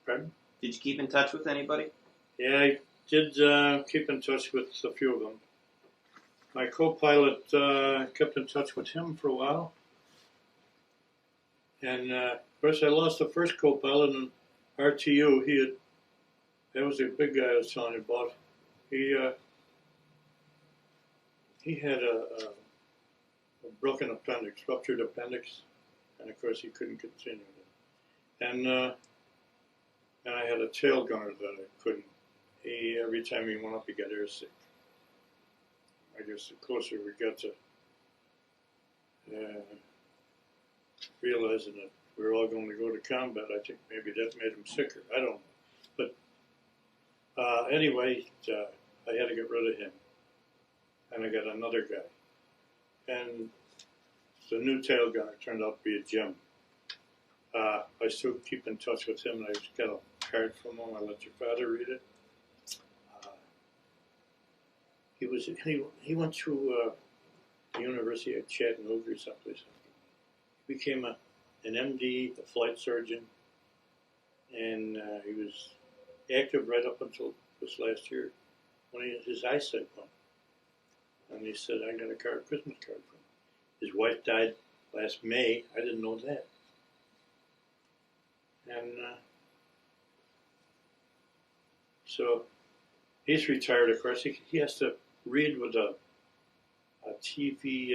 A: Pardon?
C: Did you keep in touch with anybody?
A: Yeah, I did keep in touch with a few of them. My co-pilot kept in touch with him for a while. And of course, I lost the first co-pilot in RTU. That was a big guy I was telling you about. He had a broken appendix, ruptured appendix, and of course he couldn't continue it. And I had a tail gunner that I couldn't. Every time he went up, he got airsick. I guess the closer we got to realizing that we were all going to go to combat, I think maybe that made him sicker. I don't know. But anyway, I had to get rid of him. And I got another guy. And the new tail gunner turned out to be a Jim. I still keep in touch with him. I just got a card from him. I let your father read it. He went through the University of Chattanooga or someplace. He became an MD, a flight surgeon, and he was active right up until this last year when his eyesight went. And he said, I got a Christmas card from him. His wife died last May. I didn't know that. And so he's retired, of course. He has to read with a TV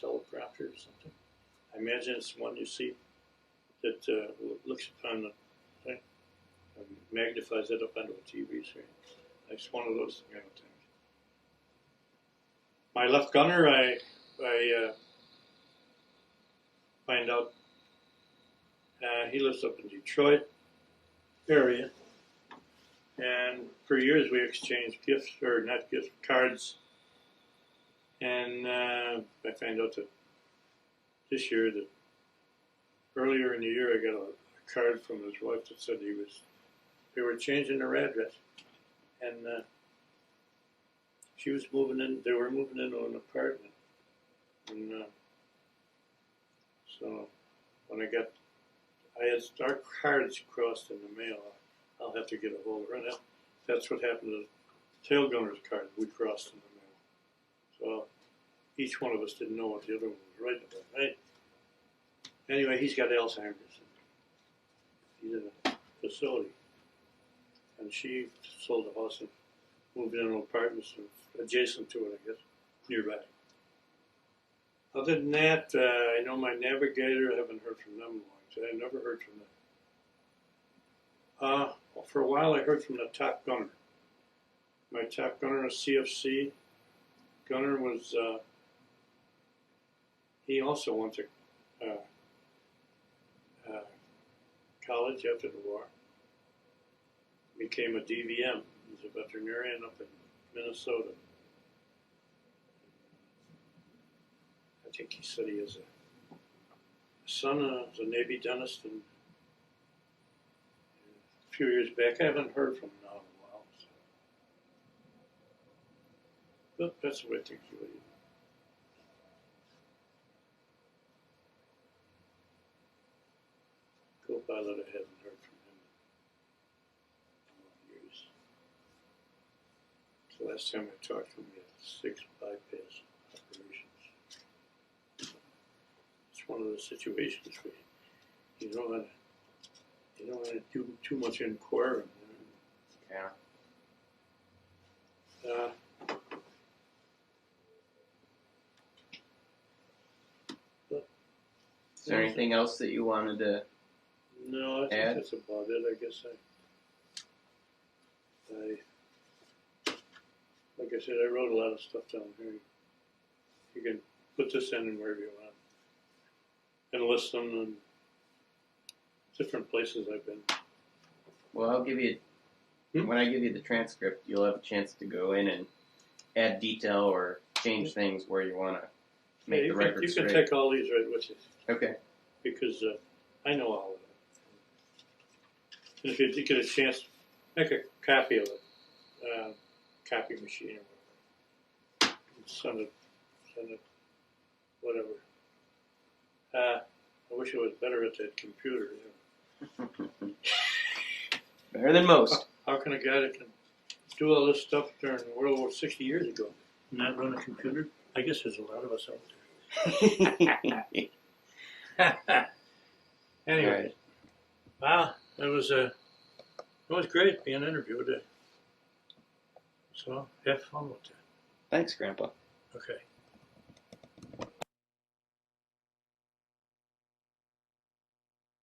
A: teleprompter or something. I imagine it's one you see that looks upon the thing and magnifies it up onto a TV screen. It's one of those kind of things. My left gunner, I find out he lives up in Detroit area, and for years we exchanged cards. And I found out that this year, that earlier in the year, I got a card from his wife that said they were changing their address, and she was moving in. They were moving into an apartment, and so when I had our cards crossed in the mail. I'll have to get a hold of her. That's what happened to the tail gunner's card. We crossed in the mail. So each one of us didn't know what the other one was writing about, right? Anyway, he's got Alzheimer's. He's in a facility. And she sold the house and moved into apartments adjacent to it, I guess, nearby. Other than that, I know my navigator. I haven't heard from them in a long time. I never heard from them. For a while, I heard from the top gunner. My top gunner, a CFC gunner, was he also went to college after the war. Became a DVM. He's a veterinarian up in Minnesota. I think he said he has a son is a Navy dentist, and a few years back, I haven't heard from him now in a while. So. But that's the way things really are. Co-pilot, I haven't heard from him in a lot of years. The last time I talked to him, he had 6 bypass operations. It's one of those situations where you don't want to do too much inquiring.
C: Yeah. Is there anything else that you wanted to
A: No, I think
C: add?
A: that's about it. I guess like I said, I wrote a lot of stuff down here. You can put this in wherever you want, and list them in different places I've been.
C: Well, I'll give you, when I give you the transcript, you'll have a chance to go in and add detail or change things where you want to make the record
A: You
C: straight.
A: can take all these right with you,
C: Okay.
A: because I know all of it. And if you get a chance, make a copy of it, copy machine or whatever. Send it, whatever. I wish I was better at that computer.
C: Better than most.
A: How can a guy that can do all this stuff during World War 60 years ago not run a computer? I guess there's a lot of us out there. Anyway, wow, it was great being interviewed. So have fun with that.
C: Thanks, Grandpa.
A: Okay.